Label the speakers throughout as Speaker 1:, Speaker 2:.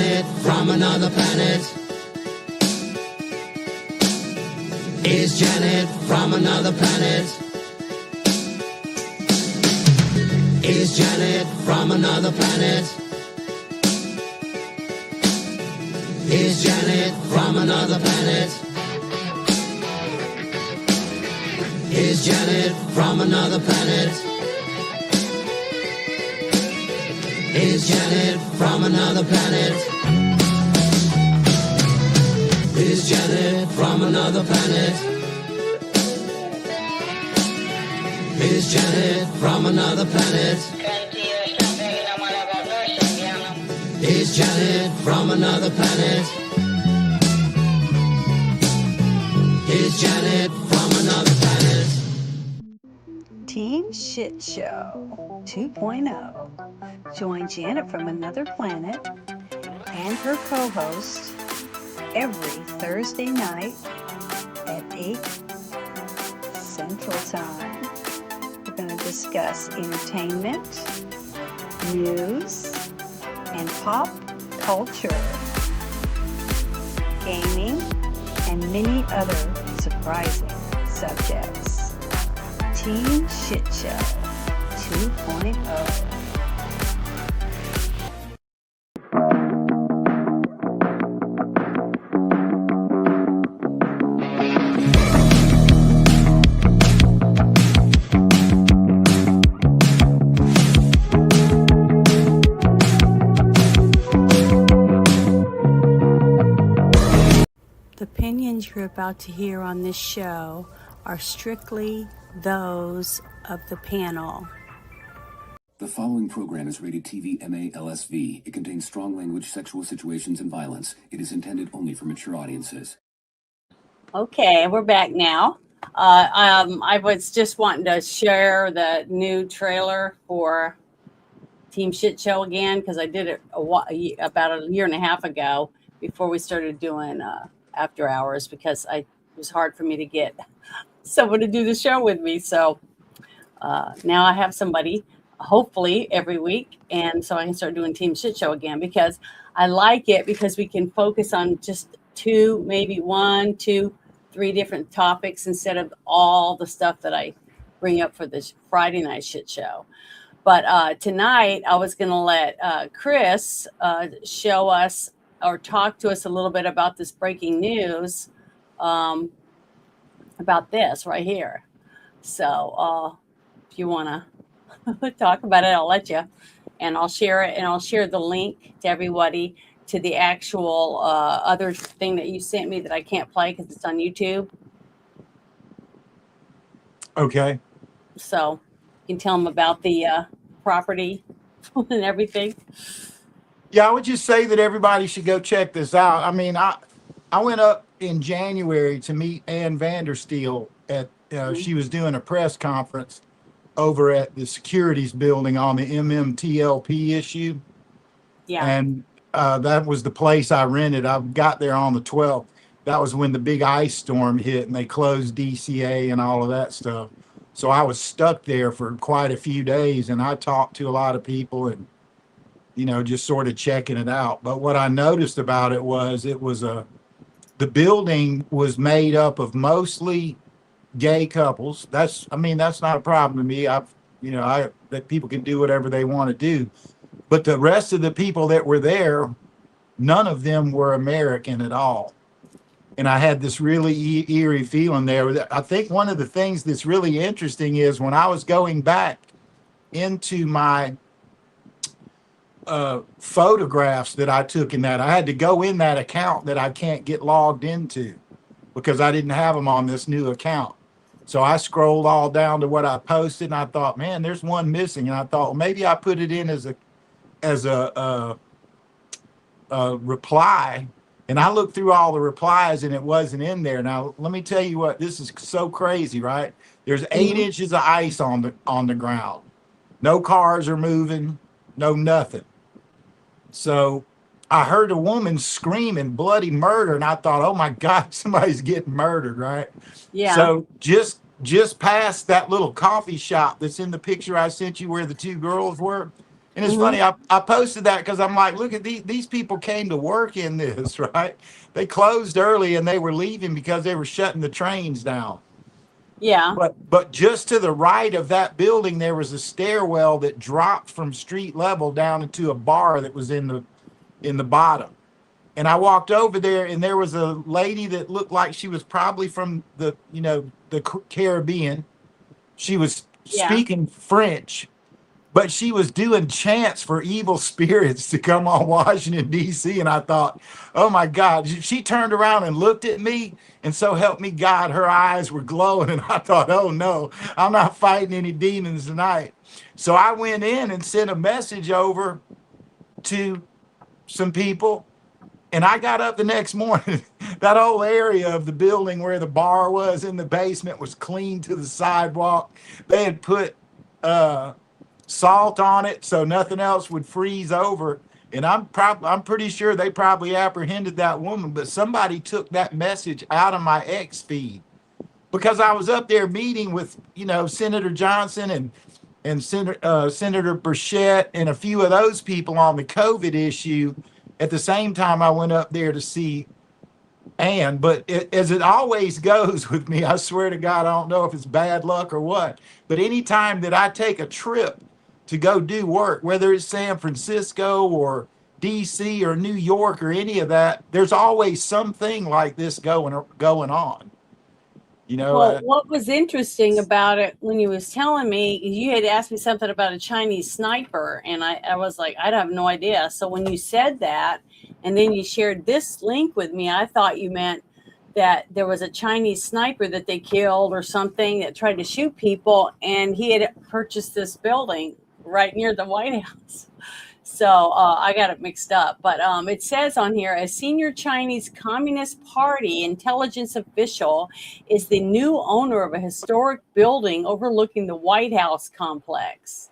Speaker 1: Janet from another planet? Is Janet from another planet? Is Janet from another planet? Is Janet from another planet? Is Janet from another planet? Is Janet from another planet? Is Janet from another planet? Is Janet from another planet? Is Janet from another planet? Is Janet from another planet?
Speaker 2: Team Shit Show 2.0. Join Janet from another planet and her co-host every Thursday night at 8 Central Time. We're going to discuss entertainment, news, and pop culture, gaming, and many other surprising subjects. Team Shit Show 2.0. The opinions you're about to hear on this show are strictly those of the panel.
Speaker 3: The following program is rated TV MA LSV. It contains strong language, sexual situations, and violence. It is intended only for mature audiences.
Speaker 2: Okay, we're back now. I was just wanting to share the new trailer for Team Shit Show again because I did it about a year and a half ago before we started doing after hours because it was hard for me to get someone to do the show with me. So now I have somebody, hopefully every week, and so I can start doing Team Shit Show again because I like it because we can focus on just two, maybe one, two, three different topics instead of all the stuff that I bring up for this Friday night shit show. But tonight I was going to let Chris show us or talk to us a little bit about this breaking news about this right here. So if you want to talk about it, I'll let you, and I'll share it, and I'll share the link to everybody to the actual other thing that you sent me that I can't play because it's on YouTube.
Speaker 4: Okay.
Speaker 2: So you can tell them about the property and everything.
Speaker 4: Yeah, I would just say that everybody should go check this out. I mean, I went up in January to meet Ann Vandersteel at she was doing a press conference over at the securities building on the MMTLP issue.
Speaker 2: Yeah.
Speaker 4: And that was the place I rented. I got there on the 12th. That was when the big ice storm hit and they closed DCA and all of that stuff. So I was stuck there for quite a few days, and I talked to a lot of people and, you know, just sort of checking it out. But what I noticed about it was the building was made up of mostly gay couples. That's not a problem to me. That people can do whatever they want to do. But the rest of the people that were there, none of them were American at all. And I had this really eerie feeling there. I think one of the things that's really interesting is when I was going back into my photographs that I took in that, I had to go in that account that I can't get logged into because I didn't have them on this new account. So I scrolled all down to what I posted, and I thought, man, there's one missing. And I thought, well, maybe I put it in as a reply. And I looked through all the replies, and it wasn't in there. Now, let me tell you what, this is so crazy, right? There's 8 inches of ice on the ground. No cars are moving, no nothing. So I heard a woman screaming bloody murder, and I thought, oh my God, somebody's getting murdered, right?
Speaker 2: Yeah.
Speaker 4: So just past that little coffee shop that's in the picture I sent you where the 2 girls were, And it's funny, I posted that because I'm like, look at these people came to work in this, right? They closed early and they were leaving because they were shutting the trains down.
Speaker 2: Yeah.
Speaker 4: But just to the right of that building, there was a stairwell that dropped from street level down into a bar that was in the bottom. And I walked over there, and there was a lady that looked like she was probably from the Caribbean. She was
Speaker 2: Yeah.
Speaker 4: speaking French, but she was doing chants for evil spirits to come on Washington, D.C. And I thought, oh my God, she turned around and looked at me. And so help me God, her eyes were glowing. And I thought, oh no, I'm not fighting any demons tonight. So I went in and sent a message over to some people. And I got up the next morning. That whole area of the building where the bar was in the basement was clean to the sidewalk. They had put salt on it so nothing else would freeze over. And I'm pretty sure they probably apprehended that woman, but somebody took that message out of my X feed because I was up there meeting with, Senator Johnson and Senator Burchett and a few of those people on the COVID issue. At the same time, I went up there to see Ann, but as it always goes with me, I swear to God, I don't know if it's bad luck or what, but anytime that I take a trip to go do work, whether it's San Francisco or DC or New York or any of that, there's always something like this going on.
Speaker 2: Well, what was interesting about it when you was telling me, you had asked me something about a Chinese sniper, and I was like, I have no idea. So when you said that, and then you shared this link with me, I thought you meant that there was a Chinese sniper that they killed or something that tried to shoot people, and he had purchased this building right near the White House. So I got it mixed up. But it says on here, a senior Chinese Communist Party intelligence official is the new owner of a historic building overlooking the White House complex.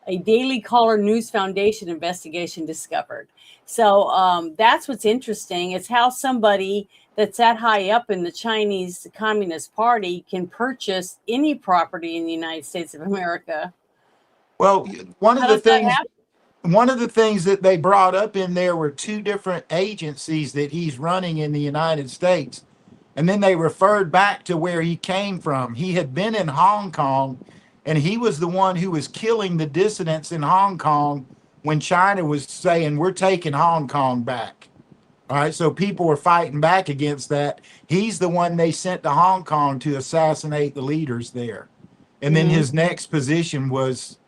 Speaker 2: A Daily Caller News Foundation investigation discovered. So that's what's interesting. It's how somebody that's that high up in the Chinese Communist Party can purchase any property in the United States of America.
Speaker 4: Well, one of the things that they brought up in there were two different agencies that he's running in the United States. And then they referred back to where he came from. He had been in Hong Kong, and he was the one who was killing the dissidents in Hong Kong when China was saying, we're taking Hong Kong back. All right, so people were fighting back against that. He's the one they sent to Hong Kong to assassinate the leaders there. And then his next position was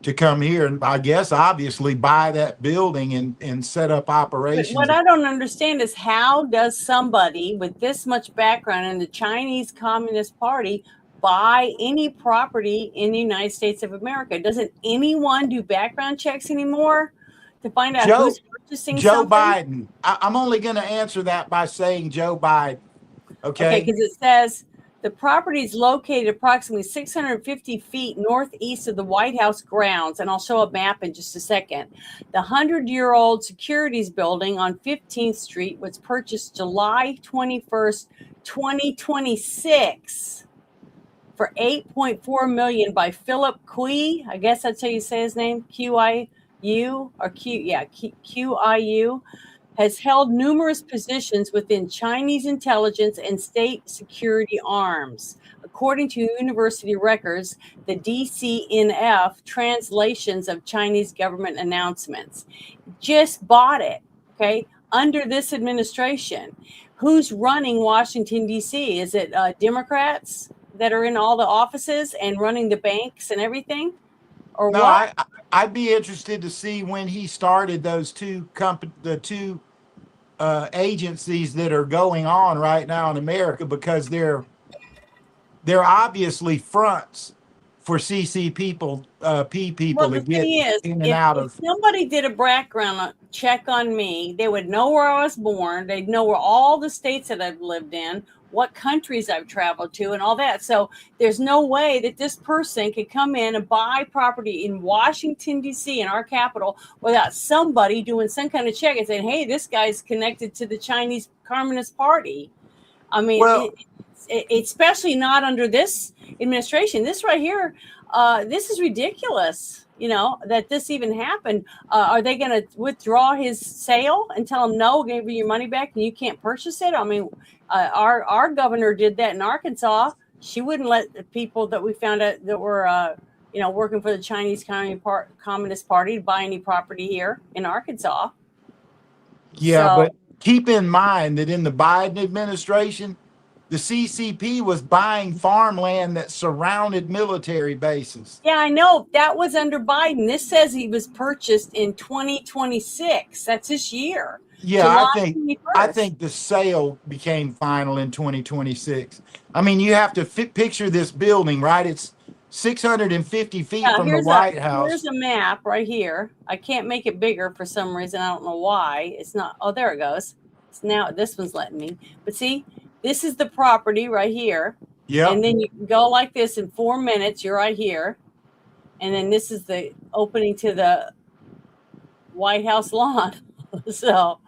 Speaker 4: to come here and I guess obviously buy that building and set up operations.
Speaker 2: But what I don't understand is how does somebody with this much background in the Chinese Communist Party buy any property in the United States of America? Doesn't anyone do background checks anymore to find out who's purchasing
Speaker 4: Joe
Speaker 2: something?
Speaker 4: Biden. I'm only going to answer that by saying Joe Biden. Okay,
Speaker 2: because it says the property is located approximately 650 feet northeast of the White House grounds, and I'll show a map in just a second. The 100-year-old securities building on 15th Street was purchased July 21st, 2026 for $8.4 million by Philip Kui. I guess that's how you say his name, Q-I-U, or Q-I-U. Has held numerous positions within Chinese intelligence and state security arms. According to university records, the DCNF translations of Chinese government announcements just bought it, okay, under this administration. Who's running Washington, D.C.? Is it Democrats that are in all the offices and running the banks and everything? Or
Speaker 4: no,
Speaker 2: what?
Speaker 4: I'd be interested to see when he started those two agencies that are going on right now in America, because they're obviously fronts for CC people, P people to get in and out of.
Speaker 2: If somebody did a background check on me, they would know where I was born. They'd know where all the states that I've lived in, what countries I've traveled to, and all that. So there's no way that this person could come in and buy property in Washington, D.C., in our capital, without somebody doing some kind of check and saying, hey, this guy's connected to the Chinese Communist Party. I mean, especially not under this administration. This right here, this is ridiculous, that this even happened. Are they going to withdraw his sale and tell him, no, we'll give you your money back and you can't purchase it? I mean, our governor did that in Arkansas. She wouldn't let the people that we found out that were, working for the Chinese Communist Party buy any property here in Arkansas.
Speaker 4: Yeah,
Speaker 2: So-
Speaker 4: but keep in mind that in the Biden administration, the CCP was buying farmland that surrounded military bases.
Speaker 2: Yeah, I know. That was under Biden. This says he was purchased in 2026. That's this year.
Speaker 4: Yeah,
Speaker 2: July
Speaker 4: I
Speaker 2: 21st.
Speaker 4: think the sale became final in 2026. I mean, you have to picture this building, right? It's 650 feet from the White House.
Speaker 2: Here's a map right here. I can't make it bigger for some reason. I don't know why. It's not. Oh, there it goes. It's now this one's letting me. But see, this is the property right here.
Speaker 4: Yeah.
Speaker 2: And then you can go like this in 4 minutes. You're right here. And then this is the opening to the White House lawn. So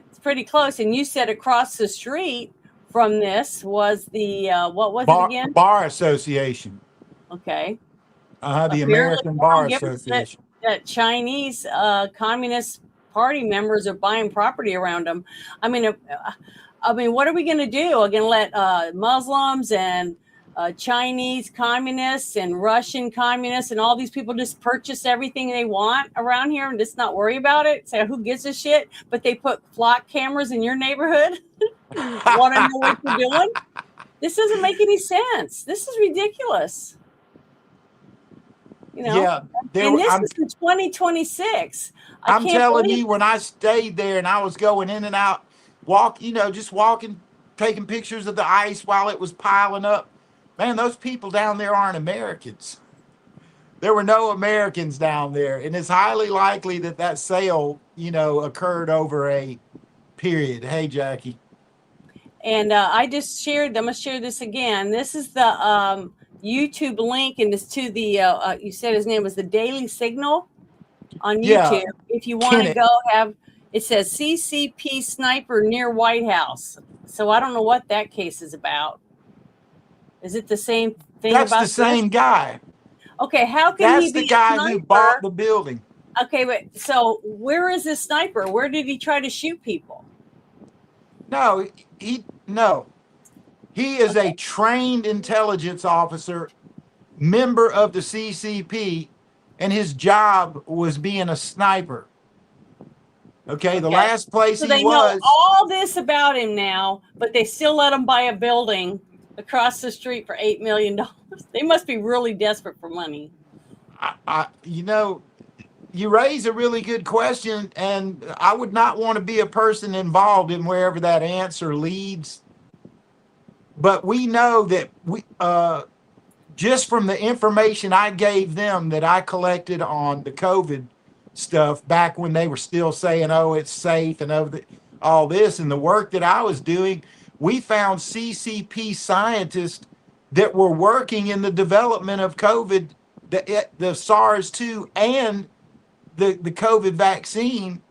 Speaker 2: it's pretty close. And you said across the street from this was the, what was it again?
Speaker 4: Bar Association.
Speaker 2: Okay.
Speaker 4: The
Speaker 2: Apparently,
Speaker 4: American Bar
Speaker 2: given
Speaker 4: Association.
Speaker 2: that Chinese Communist Party members are buying property around them. I mean, what are we going to do? We're going to let Muslims and Chinese communists and Russian communists and all these people just purchase everything they want around here and just not worry about it? Say, who gives a shit? But they put flock cameras in your neighborhood. Want to know what you're doing? This doesn't make any sense. This is ridiculous.
Speaker 4: Yeah,
Speaker 2: and this is in 2026.
Speaker 4: I'm telling you, when I stayed there and I was going in and out, just walking, taking pictures of the ice while it was piling up. Man, those people down there aren't Americans. There were no Americans down there. And it's highly likely that sale, occurred over a period. Hey, Jackie.
Speaker 2: And I just shared, I'm going to share this again. This is the YouTube link, and it's to the, you said his name was the Daily Signal on YouTube.
Speaker 4: Yeah.
Speaker 2: If you want to go it says CCP sniper near White House. So I don't know what that case is about. Is it the same thing?
Speaker 4: That's the same guy.
Speaker 2: Okay, how can he be
Speaker 4: the guy who bought the building.
Speaker 2: Okay, but so where is this sniper? Where did he try to shoot people?
Speaker 4: No, he is a trained intelligence officer, member of the CCP, and his job was being a sniper. Okay, the last place
Speaker 2: so they know all this about him now, but they still let him buy a building across the street for $8 million. They must be really desperate for money.
Speaker 4: You raise a really good question, and I would not want to be a person involved in wherever that answer leads. But we know that just from the information I gave them that I collected on the COVID stuff back when they were still saying, oh, it's safe and all this, and the work that I was doing, we found CCP scientists that were working in the development of COVID, the SARS-2 and the COVID vaccine,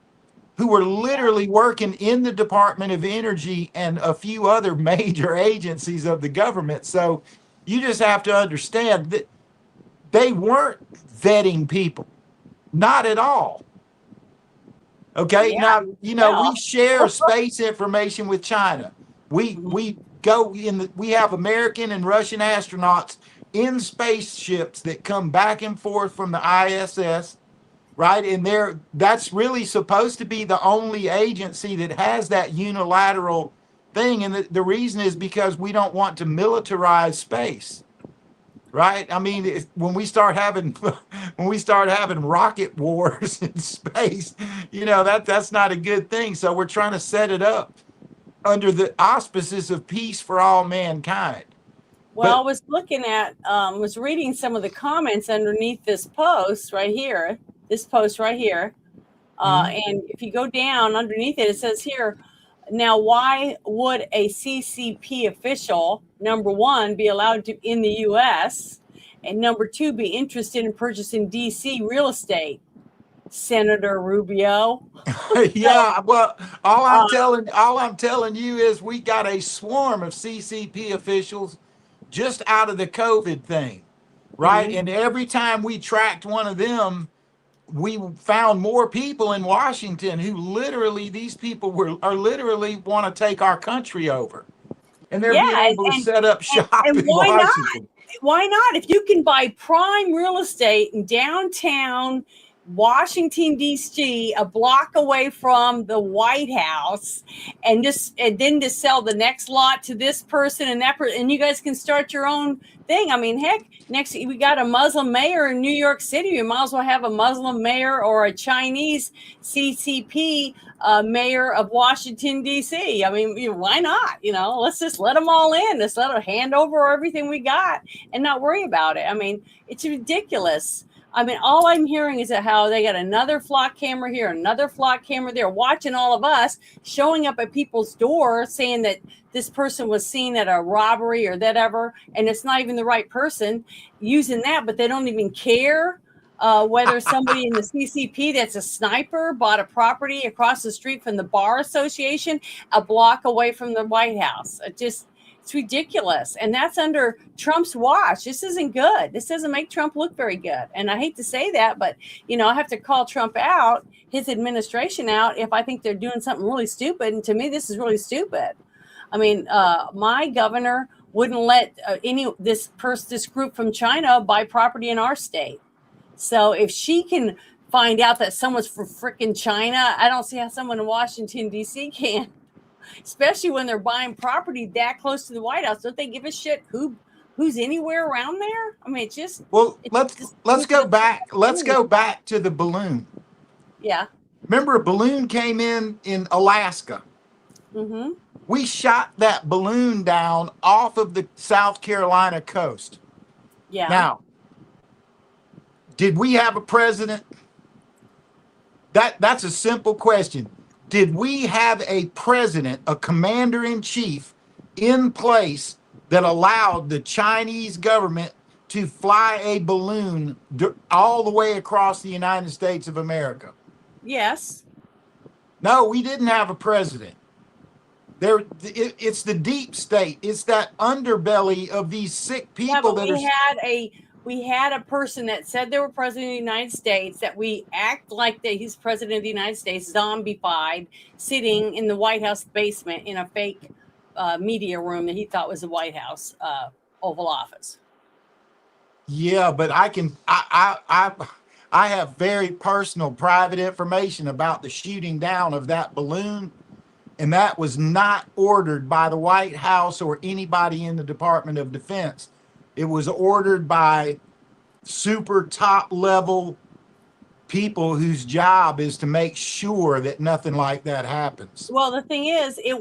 Speaker 4: who were literally working in the Department of Energy and a few other major agencies of the government. So you just have to understand that they weren't vetting people, not at all. Okay,
Speaker 2: Yeah.
Speaker 4: Now, we share space information with China. We go we have American and Russian astronauts in spaceships that come back and forth from the ISS. Right. And that's really supposed to be the only agency that has that unilateral thing. And the reason is because we don't want to militarize space. Right. I mean, when we start having rocket wars in space, that's not a good thing. So we're trying to set it up under the auspices of peace for all mankind.
Speaker 2: Well, I was looking at, was reading some of the comments underneath this post right here. And if you go down underneath it, it says here, now, why would a CCP official, number one, be allowed to in the U.S., and number two, be interested in purchasing D.C. real estate? Senator Rubio.
Speaker 4: Yeah, well, all I'm telling you is we got a swarm of CCP officials just out of the COVID thing. right? And every time we tracked one of them, we found more people in Washington who literally, these people are literally want to take our country over. And they're
Speaker 2: Yeah,
Speaker 4: being able to set up shop
Speaker 2: and
Speaker 4: in
Speaker 2: why not?
Speaker 4: Washington.
Speaker 2: Why not? If you can buy prime real estate in downtown Washington, D.C., a block away from the White House, and then to sell the next lot to this person and that person, and you guys can start your own thing. I mean, heck, next we got a Muslim mayor in New York City. You might as well have a Muslim mayor or a Chinese CCP mayor of Washington, D.C. I mean, why not? Let's just let them all in. Let's let them hand over everything we got and not worry about it. I mean, it's ridiculous. I mean, all I'm hearing is that how they got another flock camera here, another flock camera there, watching all of us, showing up at people's doors saying that this person was seen at a robbery or whatever, and it's not even the right person, using that, but they don't even care whether somebody in the CCP that's a sniper bought a property across the street from the Bar Association, a block away from the White House. It's ridiculous. And that's under Trump's watch. This isn't good. This doesn't make Trump look very good. And I hate to say that, but, I have to call Trump out, his administration out, if I think they're doing something really stupid. And to me, this is really stupid. I mean, my governor wouldn't let this group from China buy property in our state. So if she can find out that someone's from frickin' China, I don't see how someone in Washington, D.C. can. Especially when they're buying property that close to the White House. Don't they give a shit who's anywhere around there? I mean,
Speaker 4: let's go back. Let's go back to the balloon.
Speaker 2: Yeah.
Speaker 4: Remember, a balloon came in Alaska.
Speaker 2: Mm-hmm.
Speaker 4: We shot that balloon down off of the South Carolina coast.
Speaker 2: Yeah.
Speaker 4: Now, did we have a president? That's a simple question. Did we have a president, a commander-in-chief in place that allowed the Chinese government to fly a balloon all the way across the United States of America?
Speaker 2: Yes.
Speaker 4: No, we didn't have a president. It's the deep state. It's that underbelly of these sick people
Speaker 2: we had a person that said they were president of the United States, that we act like that he's president of the United States, zombified, sitting in the White House basement in a fake media room that he thought was the White House Oval Office.
Speaker 4: Yeah, but I have very personal, private information about the shooting down of that balloon, and that was not ordered by the White House or anybody in the Department of Defense. It was ordered by super top level people whose job is to make sure that nothing like that happens.
Speaker 2: Well, the thing is, it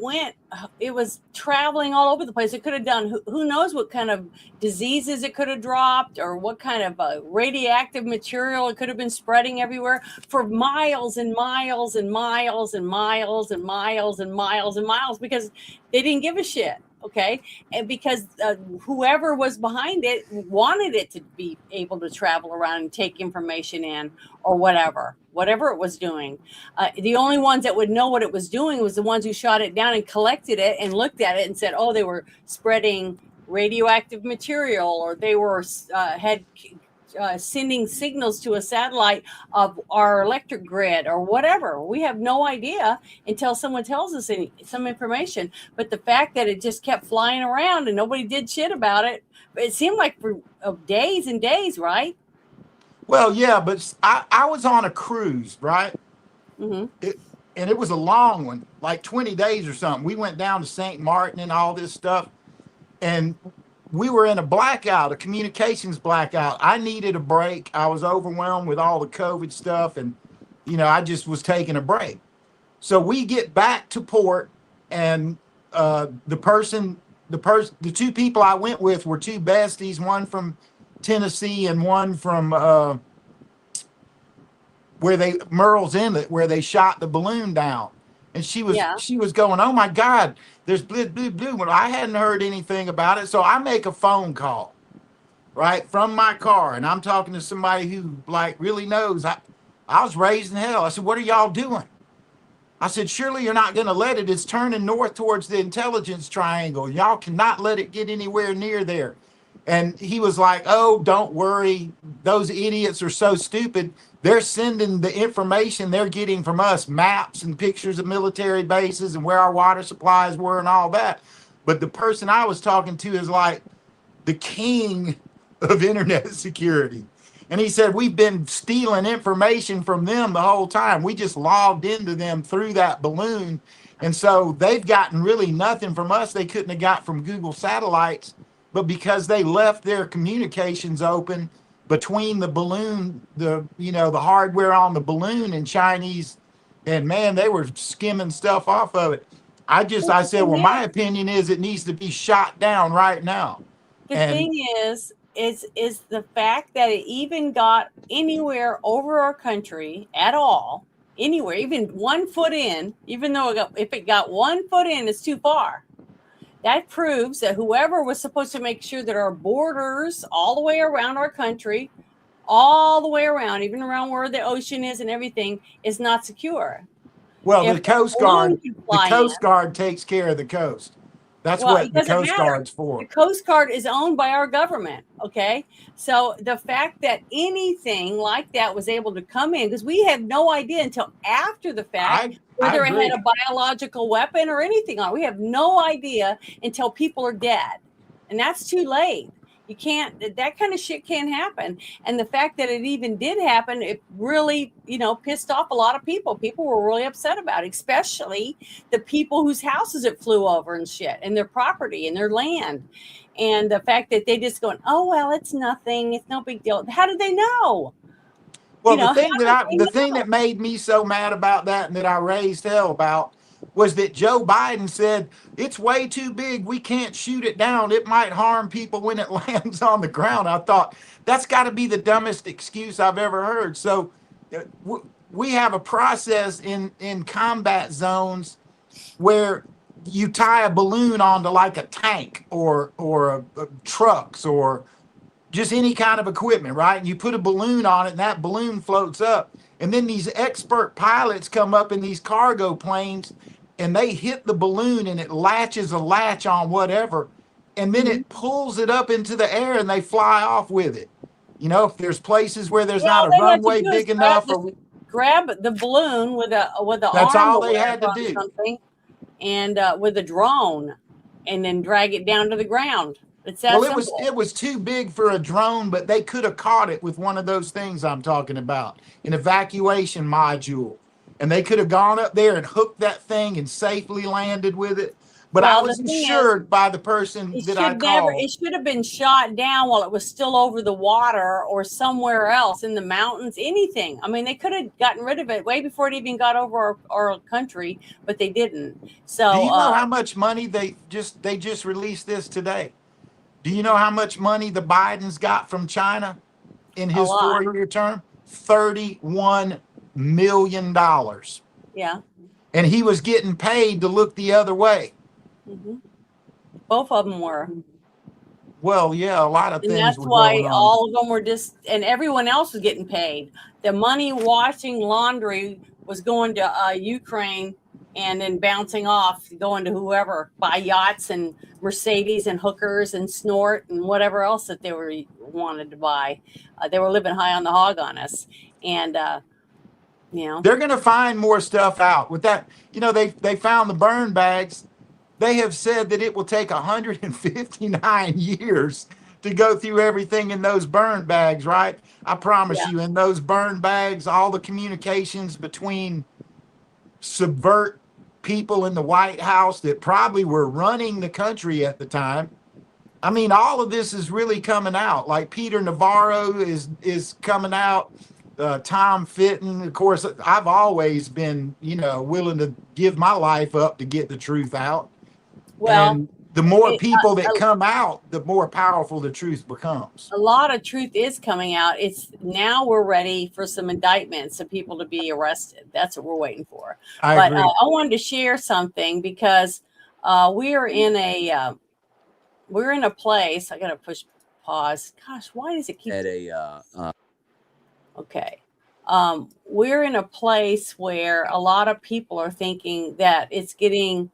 Speaker 2: was traveling all over the place. It could have done, who knows what kind of diseases it could have dropped, or what kind of radioactive material it could have been spreading everywhere for miles and miles and miles and miles and miles and miles and miles, because they didn't give a shit. Okay. And because whoever was behind it wanted it to be able to travel around and take information in, or whatever it was doing. The only ones that would know what it was doing was the ones who shot it down and collected it and looked at it and said, oh, they were spreading radioactive material, or they were sending signals to a satellite of our electric grid, or whatever. We have no idea until someone tells us some information. But the fact that it just kept flying around and nobody did shit about it, it seemed like for days and days, right?
Speaker 4: Well, yeah, but I was on a cruise, right?
Speaker 2: Mm-hmm.
Speaker 4: And it was a long one, like 20 days or something. We went down to St. Martin and all this stuff, and we were in a blackout, a communications blackout. I needed a break. I was overwhelmed with all the COVID stuff, and I just was taking a break. So we get back to port, and the two people I went with were two besties, one from Tennessee and one from Merle's Inlet, where they shot the balloon down. And she was going, oh my God, there's blue. Well, I hadn't heard anything about it. So I make a phone call, right, from my car. And I'm talking to somebody who really knows. I was raised in hell. I said, what are y'all doing? I said, surely you're not going to let it. It's turning north towards the intelligence triangle. Y'all cannot let it get anywhere near there. And he was like, oh, don't worry. Those idiots are so stupid. They're sending the information they're getting from us, maps and pictures of military bases and where our water supplies were and all that. But the person I was talking to is like the king of internet security. And he said, we've been stealing information from them the whole time. We just logged into them through that balloon. And so they've gotten really nothing from us they couldn't have got from Google satellites. But because they left their communications open between the balloon, the hardware on the balloon and Chinese, and man, they were skimming stuff off of it. I said, well, my opinion is it needs to be shot down right now.
Speaker 2: The thing is the fact that it even got anywhere over our country at all, anywhere, even 1 foot in, even though if it got 1 foot in, it's too far. That proves that whoever was supposed to make sure that our borders all the way around our country, all the way around, even around where the ocean is and everything, is not secure.
Speaker 4: Well, the Coast Guard takes care of the coast. That's what the Coast Guard's for.
Speaker 2: The Coast Guard is owned by our government, okay? So the fact that anything like that was able to come in, because we have no idea until after the fact whether it had a biological weapon or anything on it. We have no idea until people are dead. And that's too late. You can't, that kind of shit can't happen. And the fact that it even did happen, it really, pissed off a lot of people. People were really upset about it, especially the people whose houses it flew over and shit, and their property and their land. And the fact that they just going, oh, well, it's nothing. It's no big deal. How did they know?
Speaker 4: Well, the thing that made me so mad about that and that I raised hell about was that Joe Biden said, it's way too big. We can't shoot it down. It might harm people when it lands on the ground. I thought, that's got to be the dumbest excuse I've ever heard. So we have a process in combat zones where you tie a balloon onto like a tank or trucks or just any kind of equipment, right? And you put a balloon on it and that balloon floats up. And then these expert pilots come up in these cargo planes and they hit the balloon and it latches a latch on whatever. And then it pulls it up into the air and they fly off with it. If there's places where there's not a runway big enough.
Speaker 2: Grab the balloon with the
Speaker 4: that's
Speaker 2: arm
Speaker 4: all they had to do.
Speaker 2: Something, and with a drone and then drag it down to the ground. It's that simple.
Speaker 4: It was too big for a drone, but they could have caught it with one of those things I'm talking about, an evacuation module. And they could have gone up there and hooked that thing and safely landed with it. But I was assured by the person that I called.
Speaker 2: It should have been shot down while it was still over the water or somewhere else in the mountains, anything. I mean, they could have gotten rid of it way before it even got over our country, but they didn't. So
Speaker 4: do you know how much money they just released this today? Do you know how much money the Bidens got from China in his 4-year term? $31 million.
Speaker 2: Yeah.
Speaker 4: And he was getting paid to look the other way.
Speaker 2: Mm-hmm. Both of them were.
Speaker 4: Well, yeah, a lot of things.
Speaker 2: And that's why all of them were and everyone else was getting paid. The money washing laundry was going to Ukraine and then bouncing off, going to whoever, buy yachts and Mercedes and hookers and snort and whatever else that they wanted to buy. They were living high on the hog on us. And, they're going to find more stuff out with that. They found the burn bags. They have said that it will take 159 years to go through everything in those burn bags, right? I promise you, in those burn bags, all the communications between subvert people in the White House that probably were running the country at the time. I mean, all of this is really coming out. Like Peter Navarro is coming out. Tom Fitton, of course, I've always been, willing to give my life up to get the truth out. Well,
Speaker 4: and the more people that come out, the more powerful the truth becomes.
Speaker 2: A lot of truth is coming out. It's now we're ready for some indictments of people to be arrested. That's what we're waiting for. I agree. I wanted to share something because we're in a place. I got to push pause. Gosh, why does it keep at a okay. We're in a place where a lot of people are thinking that it's getting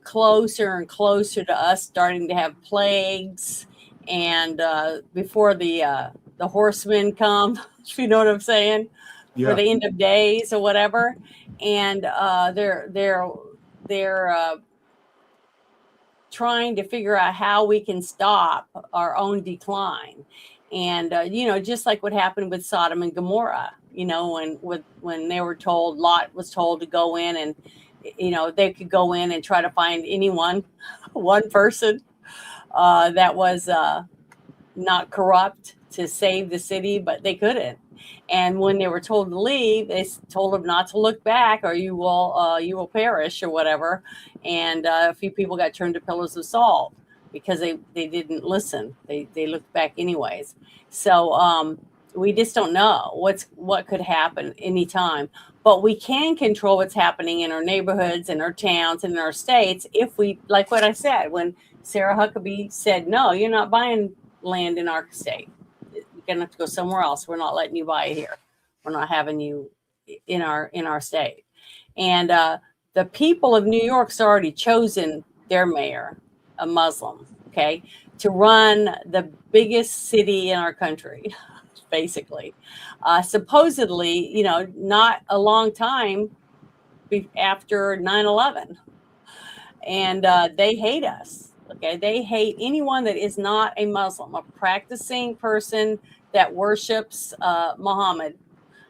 Speaker 2: closer and closer to us starting to have plagues and before the horsemen come, if you know what I'm saying, for
Speaker 4: Yeah.
Speaker 2: the end of days or whatever, and they're trying to figure out how we can stop our own decline. And just like what happened with Sodom and Gomorrah, when they were told, Lot was told to go in, and they could go in and try to find anyone, one person that was not corrupt, to save the city, but they couldn't. And when they were told to leave, they told them not to look back, or you will perish, or whatever. And a few people got turned to pillars of salt because they didn't listen. They looked back anyways. So we just don't know what could happen anytime. But we can control what's happening in our neighborhoods, in our towns, and in our states if we, like what I said, when Sarah Huckabee said, no, you're not buying land in our state. You're gonna have to go somewhere else. We're not letting you buy it here. We're not having you in our state. And the people of New York's already chosen their mayor, a Muslim, okay, to run the biggest city in our country, basically. Supposedly, not a long time after 9/11. And they hate us. Okay, they hate anyone that is not a Muslim, a practicing person that worships Muhammad.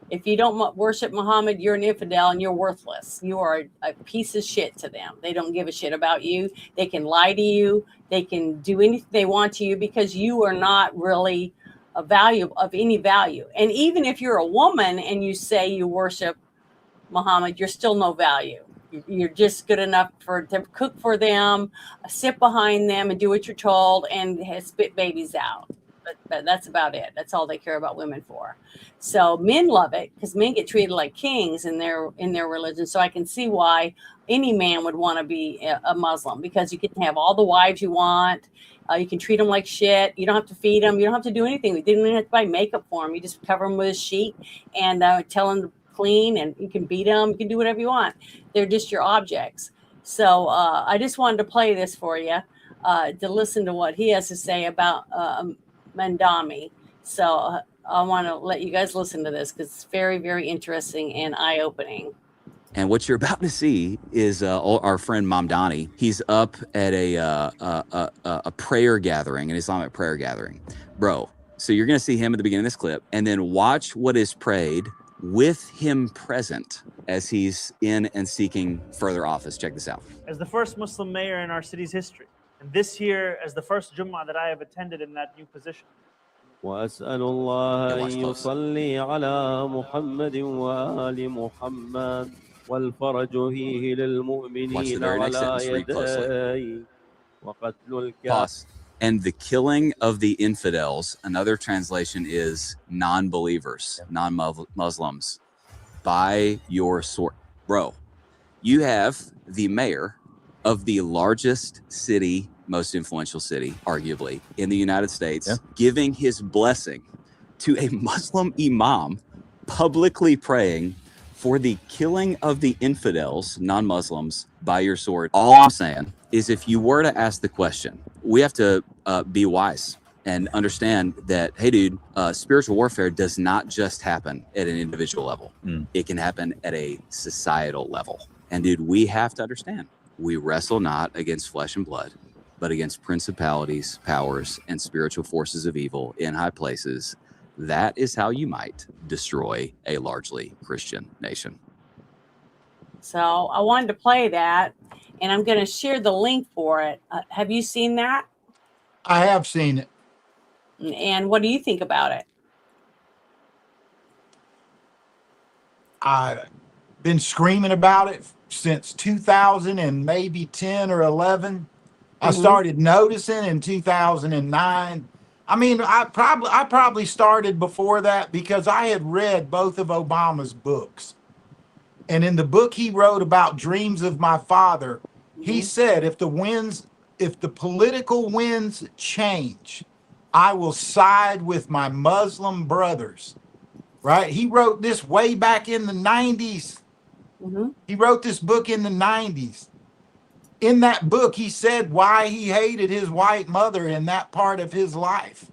Speaker 2: If you don't worship Muhammad, you're an infidel and you're worthless. You are a piece of shit to them. They don't give a shit about you. They can lie to you. They can do anything they want to you because you are not really of any value. And even if you're a woman and you say you worship Muhammad, you're still no value. You're just good enough to cook for them, sit behind them, and do what you're told, and spit babies out. But that's about it. That's all they care about women for. So men love it because men get treated like kings in their religion. So I can see why any man would want to be a Muslim, because you can have all the wives you want. You can treat them like shit. You don't have to feed them. You don't have to do anything. You didn't even have to buy makeup for them. You just cover them with a sheet and tell them to clean, and you can beat them. You can do whatever you want. They're just your objects. So I just wanted to play this for you to listen to what he has to say about Mandami. So I want to let you guys listen to this because it's very, very interesting and eye-opening.
Speaker 5: And what you're about to see is our friend Mamdani. He's up at a prayer gathering, an Islamic prayer gathering. Bro, so you're going to see him at the beginning of this clip, and then watch what is prayed with him present as he's in and seeking further office. Check this out.
Speaker 6: As the first Muslim mayor in our city's history, and this year as the first Jummah that I have attended in that new position.
Speaker 7: وأسأل الله أن يصلي على محمد وآل محمد والفرج فيه للمؤمنين على يديه وقتل الكافر.
Speaker 5: And the killing of the infidels, another translation is non-believers, non-Muslims, by your sword. Bro, you have the mayor of the largest city, most influential city, arguably, in the United States, giving his blessing to a Muslim imam, publicly praying for the killing of the infidels, non-Muslims, by your sword. All I'm saying is, if you were to ask the question, we have to be wise and understand that, hey, dude, spiritual warfare does not just happen at an individual level. It can happen at a societal level. And, dude, we have to understand, we wrestle not against flesh and blood, but against principalities, powers, and spiritual forces of evil in high places. That is how you might destroy a largely Christian nation.
Speaker 2: So I wanted to play that, and I'm going to share the link for it. Have you seen that?
Speaker 4: I have seen it.
Speaker 2: And what do you think about it?
Speaker 4: I've been screaming about it since 2000 and maybe 10 or 11. I started noticing in 2009. I mean, I probably started before that because I had read both of Obama's books. And in the book he wrote about Dreams of My Father, he said, if the political winds change, I will side with my Muslim brothers. Right? He wrote this way back in the 90s. He wrote this book in the 90s. in that book, he said why he hated his white mother in that part of his life.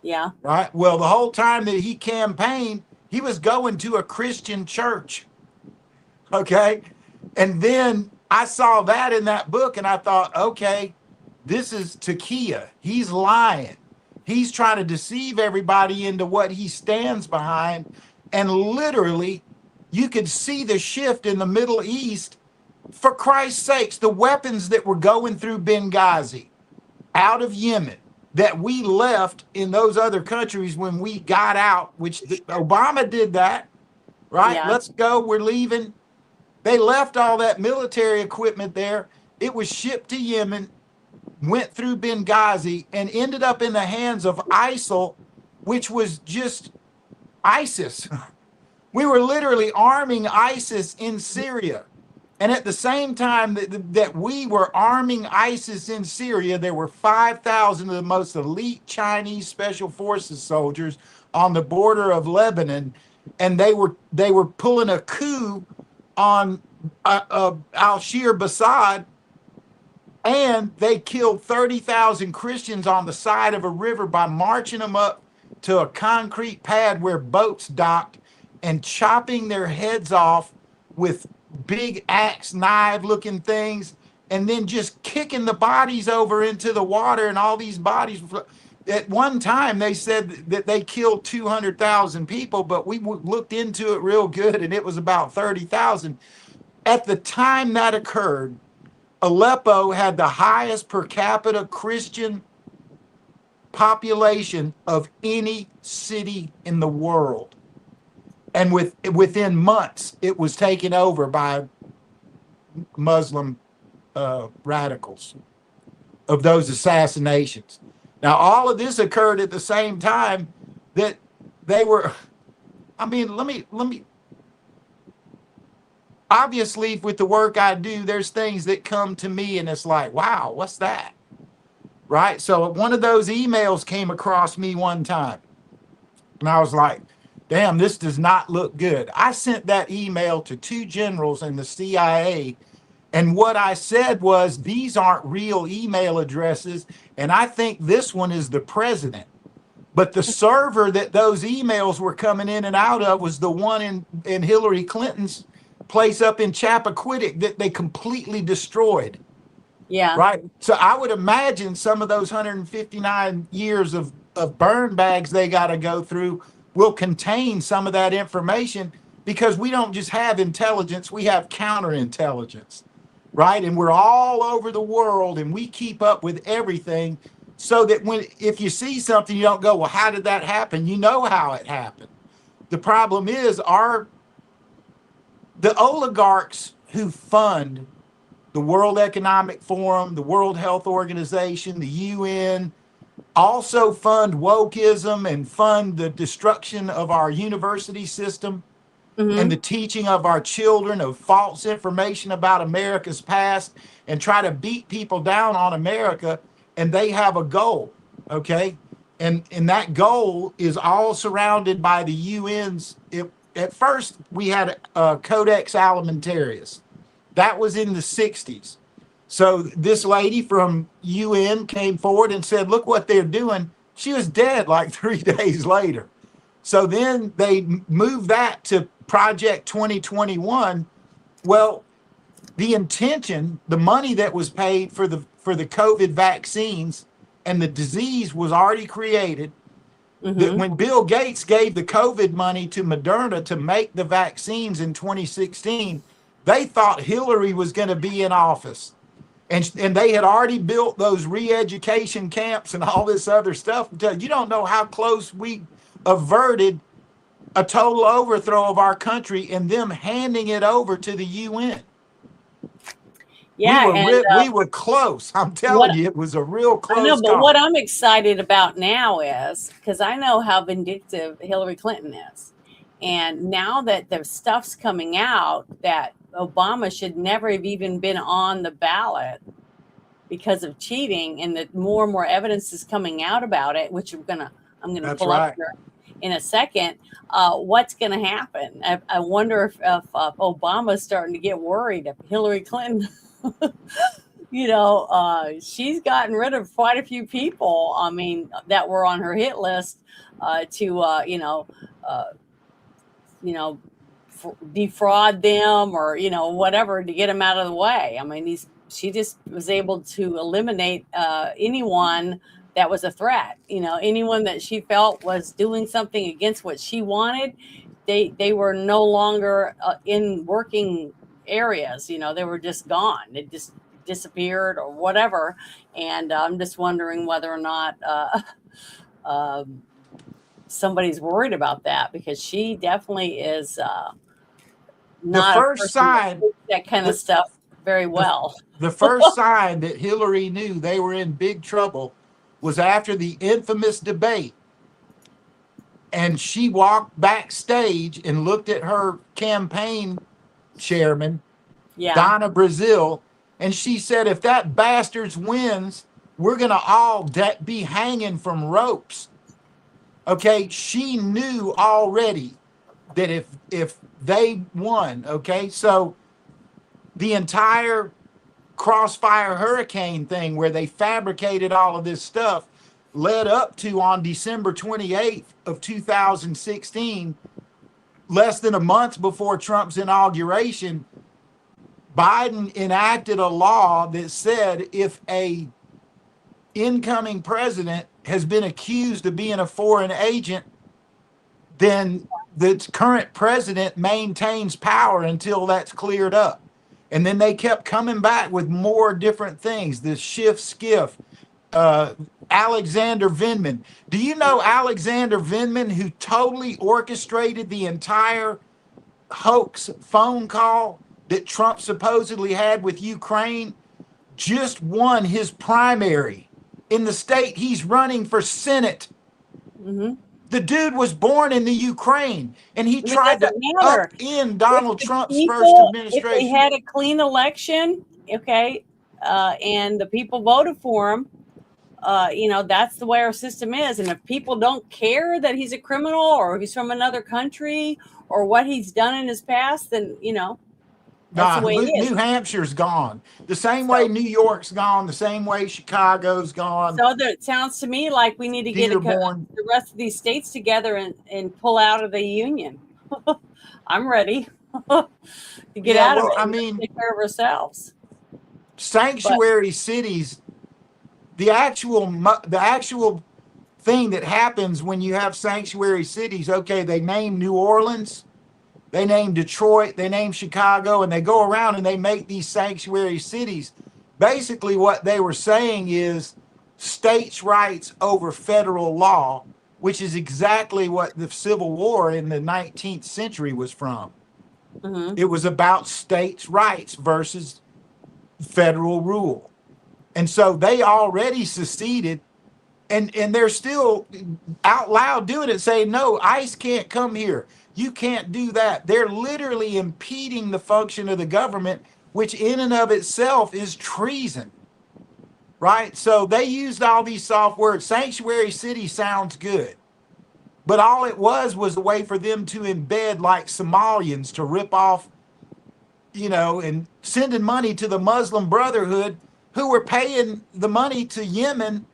Speaker 2: Yeah.
Speaker 4: Right. Well, the whole time that he campaigned, he was going to a Christian church. Okay. And then I saw that in that book and I thought, okay, this is Takia. He's lying. He's trying to deceive everybody into what he stands behind. And literally, you could see the shift in the Middle East. For Christ's sakes, the weapons that were going through Benghazi out of Yemen that we left in those other countries when we got out, which Obama did that, right?
Speaker 2: Yeah.
Speaker 4: Let's go. We're leaving. They left all that military equipment there. It was shipped to Yemen, went through Benghazi, and ended up in the hands of ISIL, which was just ISIS. We were literally arming ISIS in Syria. And at the same time that we were arming ISIS in Syria, there were 5,000 of the most elite Chinese special forces soldiers on the border of Lebanon, and they were pulling a coup on al-Shir Basad, and they killed 30,000 Christians on the side of a river by marching them up to a concrete pad where boats docked and chopping their heads off with big axe knife looking things, and then just kicking the bodies over into the water. And all these bodies, at one time they said that they killed 200,000 people, but we looked into it real good and it was about 30,000. At the time that occurred, Aleppo had the highest per capita Christian population of any city in the world. And within months, it was taken over by Muslim radicals of those assassinations. Now, all of this occurred at the same time that they were, I mean, let me, obviously with the work I do, there's things that come to me and it's like, wow, what's that? Right? So one of those emails came across me one time and I was like, damn, this does not look good. I sent that email to 2 generals in the CIA. And what I said was, these aren't real email addresses. And I think this one is the president. But the server that those emails were coming in and out of was the one in Hillary Clinton's place up in Chappaquiddick that they completely destroyed.
Speaker 2: Yeah.
Speaker 4: Right. So I would imagine some of those 159 years of burn bags they got to go through will contain some of that information, because we don't just have intelligence, we have counterintelligence, right? And we're all over the world and we keep up with everything, so that if you see something, you don't go, well, how did that happen? You know how it happened. The problem is the oligarchs who fund the World Economic Forum, the World Health Organization, the UN, also fund wokeism and fund the destruction of our university system and the teaching of our children of false information about America's past, and try to beat people down on America. And they have a goal, okay? And that goal is all surrounded by the UN's. At first, we had a Codex Alimentarius. That was in the 60s. So this lady from UN came forward and said, look what they're doing. She was dead like 3 days later. So then they moved that to Project 2021. Well, the intention, the money that was paid for the COVID vaccines and the disease was already created. That when Bill Gates gave the COVID money to Moderna to make the vaccines in 2016, they thought Hillary was going to be in office. And they had already built those re-education camps and all this other stuff. You don't know how close we averted a total overthrow of our country and them handing it over to the UN.
Speaker 2: Yeah,
Speaker 4: we were close. I'm telling you, it was a real close
Speaker 2: I know, but
Speaker 4: call.
Speaker 2: what I'm excited about now is, because I know how vindictive Hillary Clinton is. And now that the stuff's coming out that Obama should never have even been on the ballot because of cheating, and that more and more evidence is coming out about it, which I'm gonna
Speaker 4: That's
Speaker 2: pull
Speaker 4: right.
Speaker 2: up here in a second. What's going to happen? I wonder if Obama's starting to get worried if Hillary Clinton she's gotten rid of quite a few people. I mean, that were on her hit list uh, you know, defraud them or whatever to get them out of the way. I mean, she just was able to eliminate anyone that was a threat. Anyone that she felt was doing something against what she wanted, they were no longer in working areas. They were just gone. They just disappeared or whatever. And I'm just wondering whether or not um, somebody's worried about that, because she definitely is not a
Speaker 4: first
Speaker 2: person that
Speaker 4: sign,
Speaker 2: takes that kind of stuff very well.
Speaker 4: the first sign that Hillary knew they were in big trouble was after the infamous debate. And she walked backstage and looked at her campaign chairman,
Speaker 2: Yeah.
Speaker 4: Donna Brazil, and she said, if that bastard wins, we're going to all be hanging from ropes. Okay, she knew already that if they won, okay, so the entire Crossfire Hurricane thing where they fabricated all of this stuff led up to, on December 28th of 2016, less than a month before Trump's inauguration, Biden enacted a law that said if a incoming president has been accused of being a foreign agent, then the current president maintains power until that's cleared up. And then they kept coming back with more different things. The skiff, Alexander Vindman. Do you know Alexander Vindman, who totally orchestrated the entire hoax phone call that Trump supposedly had with Ukraine, just won his primary in the state he's running for Senate?
Speaker 2: Mm-hmm.
Speaker 4: The dude was born in the Ukraine, and he tried to upend Donald Trump's first administration.
Speaker 2: If they had a clean election, okay, and the people voted for him, that's the way our system is. And if people don't care that he's a criminal or he's from another country or what he's done in his past, then that's the way it is.
Speaker 4: New Hampshire's gone. The same way New York's gone, the same way Chicago's gone.
Speaker 2: So it sounds to me like we need to get the rest of these states together and pull out of the union. I'm ready to get out of it. I mean, take care of ourselves.
Speaker 4: Sanctuary cities, the actual thing that happens when you have sanctuary cities, okay, they name New Orleans, they name Detroit, they name Chicago, and they go around and they make these sanctuary cities. Basically, what they were saying is states' rights over federal law, which is exactly what the Civil War in the 19th century was from. Mm-hmm. It was about states' rights versus federal rule. And so they already seceded, and they're still out loud doing it, saying, no, ICE can't come here. You can't do that. They're literally impeding the function of the government, which in and of itself is treason, right? So they used all these soft words. Sanctuary city sounds good, but all it was a way for them to embed like Somalians to rip off, and sending money to the Muslim Brotherhood, who were paying the money to Yemen,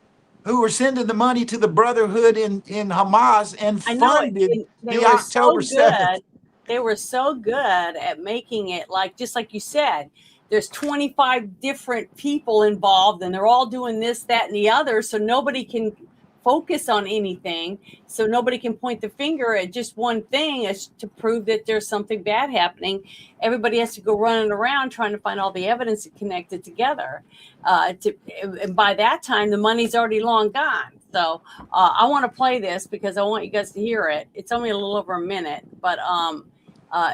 Speaker 4: who were sending the money to the Brotherhood in Hamas, and funded the October 7th.
Speaker 2: They were so good at making it just like you said, there's 25 different people involved and they're all doing this, that, and the other. So nobody can focus on anything. So nobody can point the finger at just one thing as to prove that there's something bad happening. Everybody has to go running around trying to find all the evidence to connect it together. And by that time, the money's already long gone. So I want to play this because I want you guys to hear it. It's only a little over a minute, but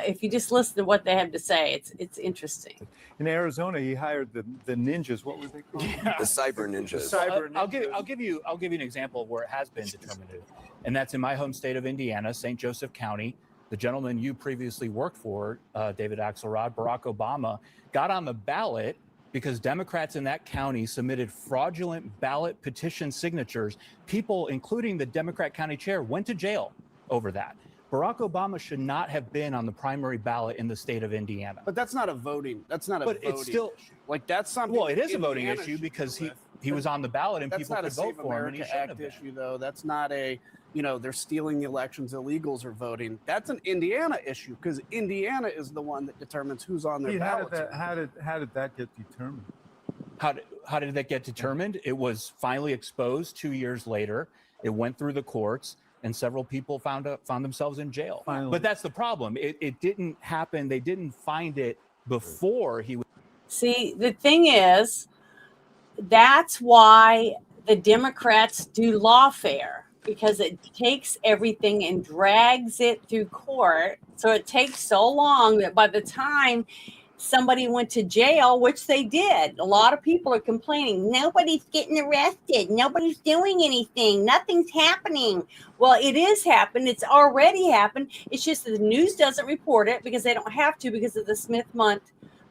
Speaker 2: if you just listen to what they have to say, it's interesting.
Speaker 8: In Arizona, he hired the ninjas. What were they called?
Speaker 9: Yeah. The cyber ninjas. I'll give you an example of where it has been determinative, and that's in my home state of Indiana, St. Joseph County. The gentleman you previously worked for, David Axelrod, Barack Obama, got on the ballot because Democrats in that county submitted fraudulent ballot petition signatures. People, including the Democrat county chair, went to jail over that. Barack Obama should not have been on the primary ballot in the state of Indiana.
Speaker 10: But that's not a voting. That's not a
Speaker 9: But
Speaker 10: voting
Speaker 9: it's still
Speaker 10: issue. Like that's something.
Speaker 9: Well, it is a voting
Speaker 10: Indiana
Speaker 9: issue
Speaker 10: should
Speaker 9: because
Speaker 10: deal
Speaker 9: he
Speaker 10: with.
Speaker 9: was on the ballot and
Speaker 10: That's
Speaker 9: people
Speaker 10: not a
Speaker 9: could vote
Speaker 10: Save
Speaker 9: for him, and he
Speaker 10: America
Speaker 9: shouldn't
Speaker 10: Act
Speaker 9: have
Speaker 10: issue, though. That's not a, they're stealing the elections. Illegals are voting. That's an Indiana issue because Indiana is the one that determines who's on their
Speaker 8: Pete,
Speaker 10: ballot.
Speaker 8: how did that get determined?
Speaker 9: How did that get determined? It was finally exposed 2 years later. It went through the courts, and several people found themselves in jail.
Speaker 8: Finally.
Speaker 9: But that's the problem. It didn't happen. They didn't find it before he was.
Speaker 2: See, the thing is, that's why the Democrats do lawfare, because it takes everything and drags it through court. So it takes so long that by the time somebody went to jail, which they did, a lot of people are complaining, nobody's getting arrested, nobody's doing anything, nothing's happening. Well, it is happened. It's already happened. It's just that the news doesn't report it because they don't have to, because of the Smith-Mundt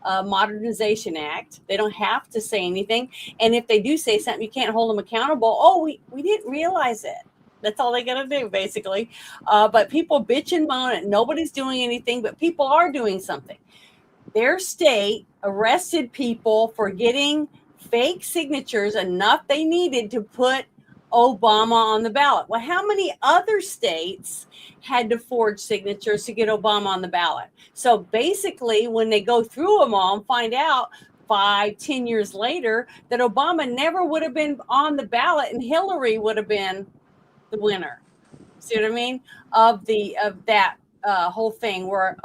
Speaker 2: Modernization Act. They don't have to say anything. And if they do say something, you can't hold them accountable. Oh, we didn't realize it. That's all they got to do, basically. But people bitch and moan and nobody's doing anything, but people are doing something. Their state arrested people for getting fake signatures, enough they needed to put Obama on the ballot. Well, how many other states had to forge signatures to get Obama on the ballot? So basically, when they go through them all and find out 5-10 years later that Obama never would have been on the ballot and Hillary would have been the winner. See what I mean? Of that whole thing where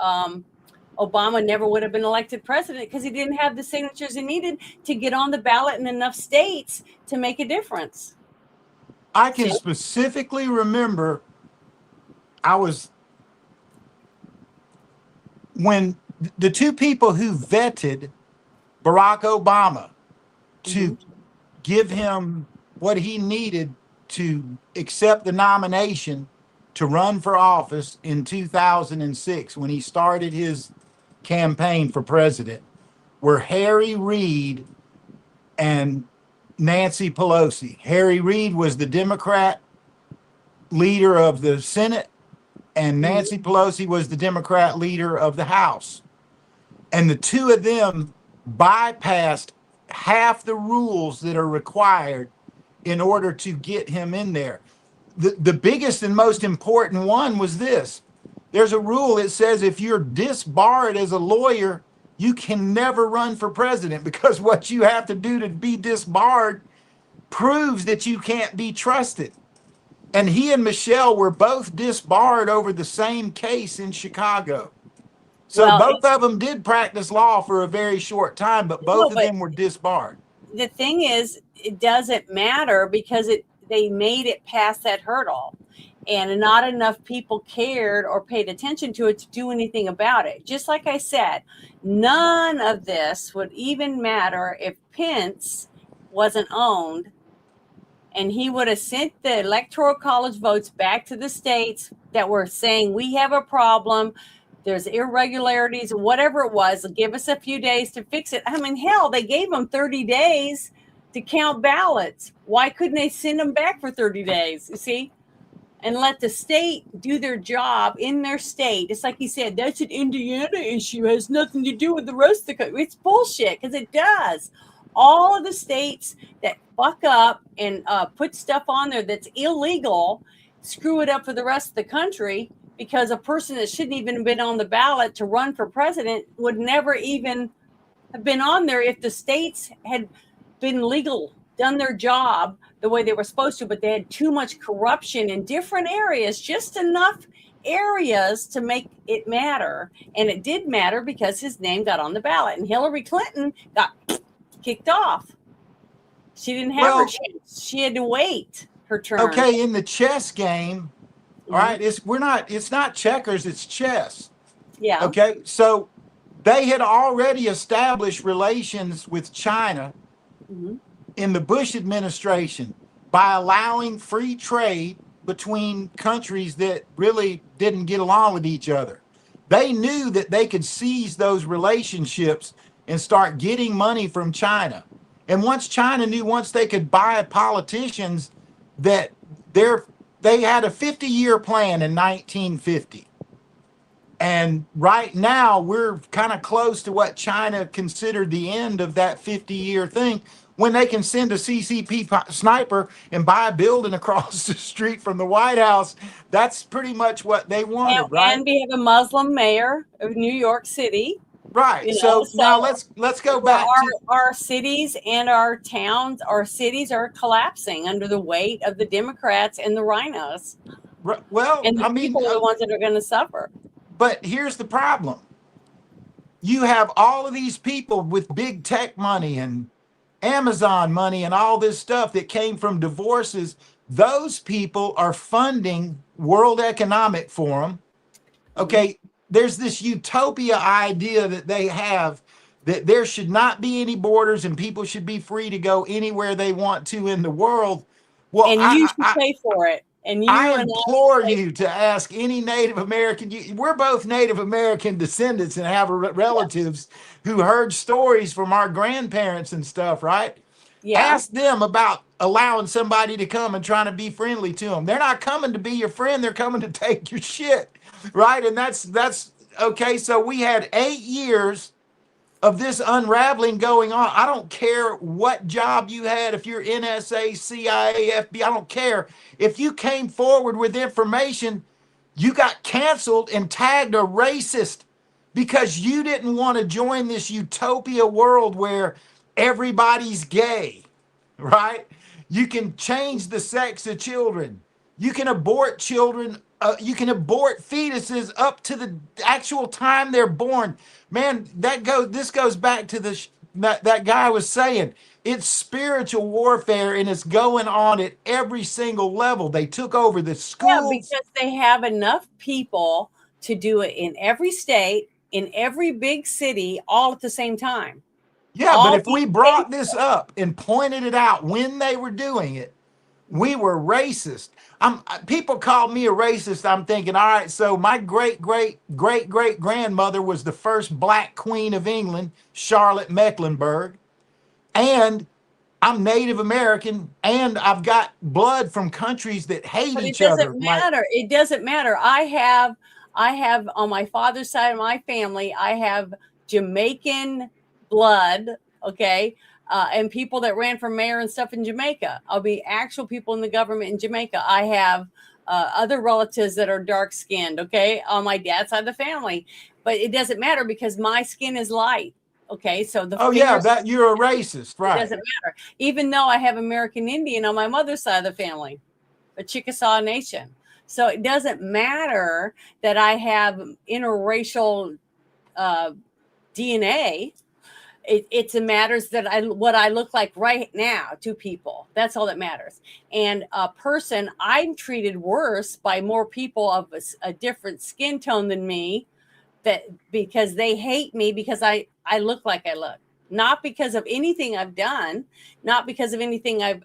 Speaker 2: Obama never would have been elected president because he didn't have the signatures he needed to get on the ballot in enough states to make a difference.
Speaker 4: I can specifically remember when the two people who vetted Barack Obama to give him what he needed to accept the nomination to run for office in 2006 when he started his campaign for president were Harry Reid and Nancy Pelosi. Harry Reid was the Democrat leader of the Senate, and Nancy Pelosi was the Democrat leader of the House. And the two of them bypassed half the rules that are required in order to get him in there. The biggest and most important one was this. There's a rule that says if you're disbarred as a lawyer, you can never run for president, because what you have to do to be disbarred proves that you can't be trusted. And he and Michelle were both disbarred over the same case in Chicago. So both of them did practice law for a very short time, but both of them were disbarred.
Speaker 2: The thing is, it doesn't matter because they made it past that hurdle. And not enough people cared or paid attention to it to do anything about it. Just like I said, none of this would even matter if Pence wasn't owned, and he would have sent the Electoral College votes back to the states that were saying, we have a problem, there's irregularities, whatever it was, give us a few days to fix it. I mean, hell, they gave them 30 days to count ballots. Why couldn't they send them back for 30 days? You see? And let the state do their job in their state. It's like he said, that's an Indiana issue. It has nothing to do with the rest of the country. It's bullshit, because it does. All of the states that fuck up and put stuff on there that's illegal screw it up for the rest of the country, because a person that shouldn't even have been on the ballot to run for president would never even have been on there if the states had been legal, done their job the way they were supposed to, but they had too much corruption in different areas, just enough areas to make it matter. And it did matter because his name got on the ballot, and Hillary Clinton got kicked off. She didn't have her chance. She had to wait her turn.
Speaker 4: Okay, in the chess game, all right, it's not checkers, it's chess.
Speaker 2: Yeah.
Speaker 4: Okay, so they had already established relations with China in the Bush administration by allowing free trade between countries that really didn't get along with each other. They knew that they could seize those relationships and start getting money from China. And once China knew, once they could buy politicians, that their They had a 50-year plan in 1950. And right now, we're kind of close to what China considered the end of that 50-year thing, when they can send a CCP sniper and buy a building across the street from the White House. That's pretty much what they wanted, right?
Speaker 2: And we have a Muslim mayor of New York City.
Speaker 4: Right.
Speaker 2: You know,
Speaker 4: So now let's go back to
Speaker 2: our cities and our towns. Our cities are collapsing under the weight of the Democrats and the rhinos.
Speaker 4: Well,
Speaker 2: and the
Speaker 4: I mean,
Speaker 2: people are the ones that are going to suffer.
Speaker 4: But here's the problem. You have all of these people with big tech money and Amazon money and all this stuff that came from divorces. Those people are funding World Economic Forum. Okay, there's this utopia idea that they have, that there should not be any borders and people should be free to go anywhere they want to in the world. Well,
Speaker 2: and you should pay for it. And
Speaker 4: I implore you to ask any Native American. We're both Native American descendants and have relatives who heard stories from our grandparents and stuff, right? Yeah. Ask them about allowing somebody to come and trying to be friendly to them. They're not coming to be your friend. They're coming to take your shit, right? And that's okay. So we had 8 years of this unraveling going on. I don't care what job you had, if you're NSA, CIA, FBI, I don't care. If you came forward with information, you got canceled and tagged a racist because you didn't want to join this utopia world where everybody's gay, right? You can change the sex of children. You can abort children. You can abort fetuses up to the actual time they're born. Man, this goes back to that guy was saying, it's spiritual warfare and it's going on at every single level. They took over the schools.
Speaker 2: Yeah, because they have enough people to do it in every state, in every big city, all at the same time.
Speaker 4: Yeah, but if we brought this up and pointed it out when they were doing it, we were racist. People called me a racist. I'm thinking, all right, so my great grandmother was the first black queen of England, Charlotte Mecklenburg, and I'm Native American, and I've got blood from countries that hate each other.
Speaker 2: It doesn't matter. It doesn't matter. I have on my father's side of my family, I have Jamaican blood. Okay. And people that ran for mayor and stuff in Jamaica. I'll be actual people in the government in Jamaica. I have other relatives that are dark skinned, okay, on my dad's side of the family. But it doesn't matter because my skin is light. Okay, so
Speaker 4: that you're a racist, right?
Speaker 2: It doesn't matter. Even though I have American Indian on my mother's side of the family, a Chickasaw Nation. So it doesn't matter that I have interracial DNA. It's a matters that what I look like right now to people. That's all that matters. And a person, I'm treated worse by more people of a different skin tone than me, that because they hate me because I look like I look, not because of anything I've done, not because of anything I've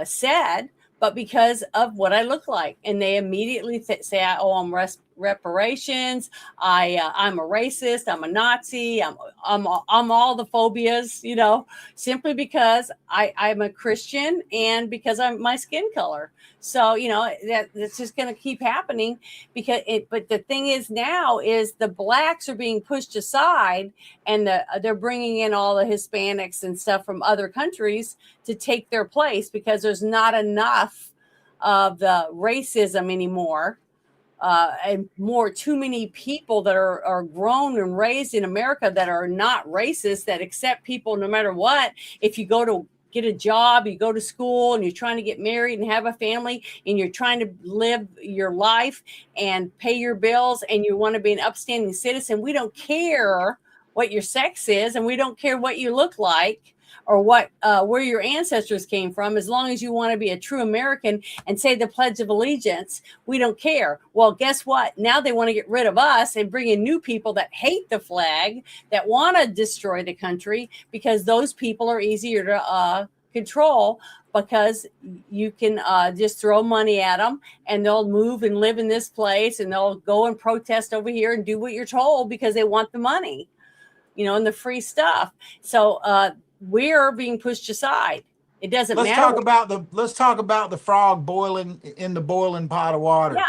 Speaker 2: said, but because of what I look like. And they immediately say, "Oh, I'm reparations. I'm a racist. I'm a Nazi. I'm all the phobias." You know, simply because I'm a Christian and because I'm my skin color. So you know that's just going to keep happening because But the thing is now is the blacks are being pushed aside, and they're bringing in all the Hispanics and stuff from other countries to take their place because there's not enough of the racism anymore. And too many people that are grown and raised in America that are not racist, that accept people no matter what. If you go to get a job, you go to school, and you're trying to get married and have a family, and you're trying to live your life and pay your bills, and you want to be an upstanding citizen, we don't care what your sex is, and we don't care what you look like or where your ancestors came from. As long as you want to be a true American and say the Pledge of Allegiance, we don't care. Well, guess what? Now they want to get rid of us and bring in new people that hate the flag, that want to destroy the country, because those people are easier to control, because you can just throw money at them and they'll move and live in this place, and they'll go and protest over here and do what you're told because they want the money, and the free stuff. So we're being pushed aside. It doesn't
Speaker 4: let's
Speaker 2: matter.
Speaker 4: talk about the frog boiling in the boiling pot of water.
Speaker 2: Yeah.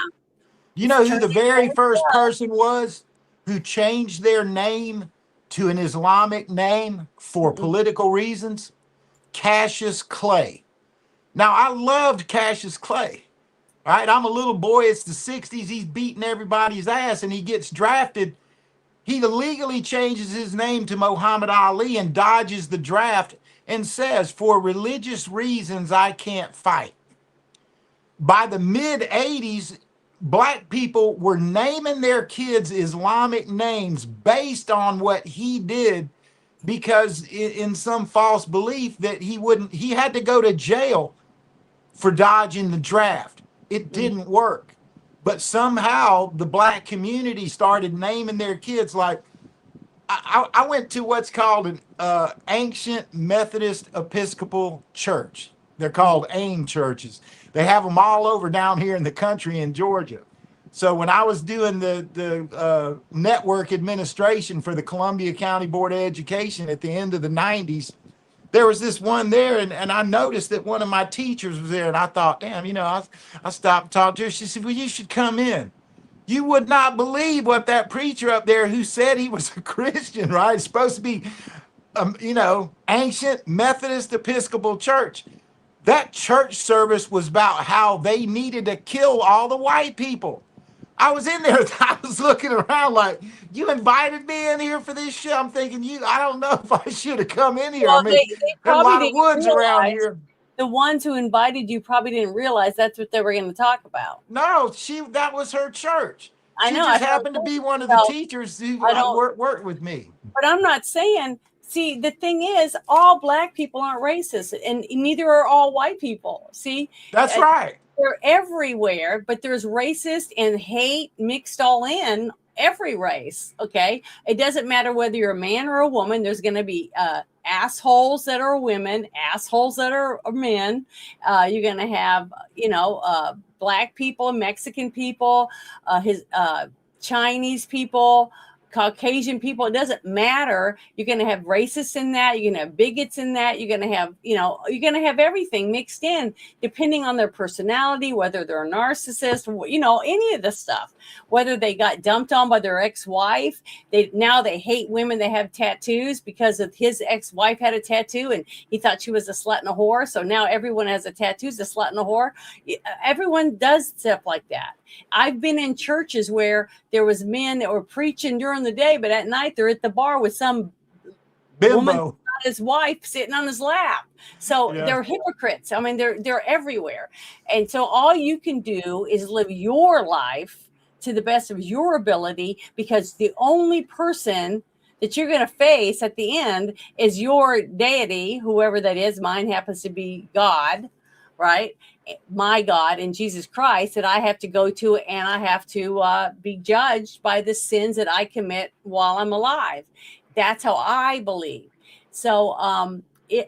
Speaker 4: You know who the very first person was who changed their name to an Islamic name for political reasons? Cassius Clay. Now, I loved Cassius Clay. Right? I'm a little boy. It's the 60s. He's beating everybody's ass and he gets drafted. He illegally changes his name to Muhammad Ali and dodges the draft and says, for religious reasons, I can't fight. By the mid 80s, black people were naming their kids Islamic names based on what he did, because in some false belief that he had to go to jail for dodging the draft. It didn't work. But somehow the black community started naming their kids like, I went to what's called an ancient Methodist Episcopal church. They're called AIM churches. They have them all over down here in the country in Georgia. So when I was doing the network administration for the Columbia County Board of Education at the end of the 90s, there was this one there, and I noticed that one of my teachers was there, and I thought, damn, I stopped and talked to her. She said, well, you should come in. You would not believe what that preacher up there who said he was a Christian, right? It's supposed to be, ancient Methodist Episcopal church. That church service was about how they needed to kill all the white people. I was in there, I was looking around like, you invited me in here for this shit? I'm thinking, I don't know if I should have come in here.
Speaker 2: Well,
Speaker 4: I mean, there's a lot of woods around here.
Speaker 2: The ones who invited you probably didn't realize that's what they were going to talk about.
Speaker 4: No, that was her church.
Speaker 2: I know.
Speaker 4: She just happened to be one of the teachers who worked with me.
Speaker 2: But I'm not saying, see, the thing is, all black people aren't racist, and neither are all white people. See?
Speaker 4: That's right.
Speaker 2: They're everywhere, but there's racist and hate mixed all in every race. Okay. It doesn't matter whether you're a man or a woman. There's going to be assholes that are women, assholes that are men. You're going to have, black people, Mexican people, Chinese people, Caucasian people. It doesn't matter. You're going to have racists in that. You're going to have bigots in that. You're going to have, you're going to have everything mixed in, depending on their personality, whether they're a narcissist, any of the stuff, whether they got dumped on by their ex-wife. Now they hate women that have tattoos because of his ex-wife had a tattoo and he thought she was a slut and a whore. So now everyone has a tattoo, is a slut and a whore. Everyone does stuff like that. I've been in churches where there was men that were preaching during the day, but at night they're at the bar with some woman, not his wife, sitting on his lap. So they're hypocrites. I mean, they're everywhere. And so all you can do is live your life to the best of your ability, because the only person that you're going to face at the end is your deity, whoever that is. Mine happens to be God, right? My God in Jesus Christ, that I have to go to, and I have to be judged by the sins that I commit while I'm alive. That's how I believe. So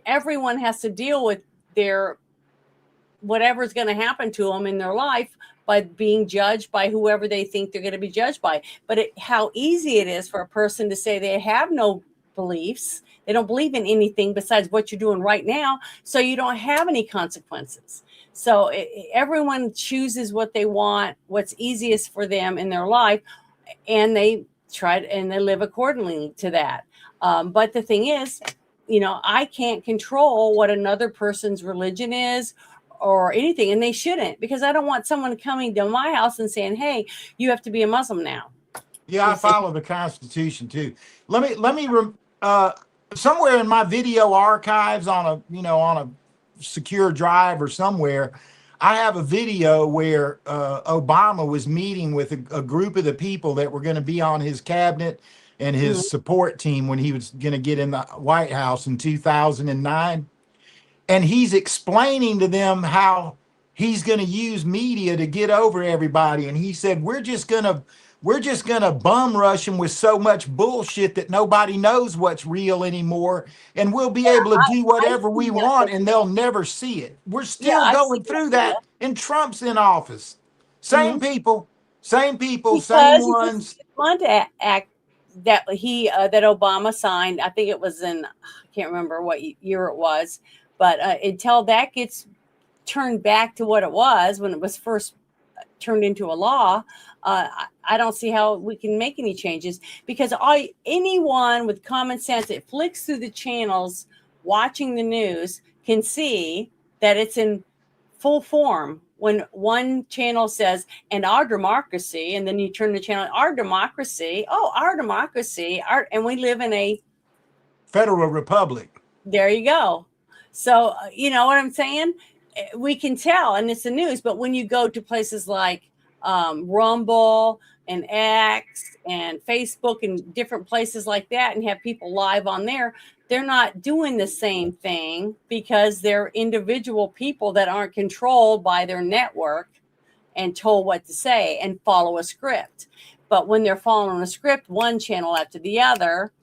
Speaker 2: everyone has to deal with their whatever's going to happen to them in their life by being judged by whoever they think they're going to be judged by. But how easy it is for a person to say they have no beliefs. They don't believe in anything besides what you're doing right now. So you don't have any consequences. So everyone chooses what they want, what's easiest for them in their life, and they they live accordingly to that. But the thing is, I can't control what another person's religion is or anything, and they shouldn't, because I don't want someone coming to my house and saying, hey, you have to be a Muslim now.
Speaker 4: Yeah, I follow the Constitution too. Let me somewhere in my video archives on a secure drive or somewhere, I have a video where Obama was meeting with a group of the people that were going to be on his cabinet and his support team when he was going to get in the White House in 2009. And he's explaining to them how he's going to use media to get over everybody. And he said, we're just going to bum rush them with so much bullshit that nobody knows what's real anymore. And we'll be able to do whatever we want and they'll never see it. We're still going through that, and Trump's in office. Same people, same ones.
Speaker 2: Money Act that Obama signed, I think it was I can't remember what year it was, But until that gets turned back to what it was when it was first turned into a law, I don't see how we can make any changes, because anyone with common sense that flicks through the channels watching the news can see that it's in full form when one channel says, and our democracy, and then you turn the channel, our democracy, and we live in a
Speaker 4: federal republic.
Speaker 2: There you go. So, you know what I'm saying? We can tell, and it's the news, but when you go to places like Rumble and X and Facebook and different places like that and have people live on there, they're not doing the same thing because they're individual people that aren't controlled by their network and told what to say and follow a script. But when they're following a script, one channel after the other,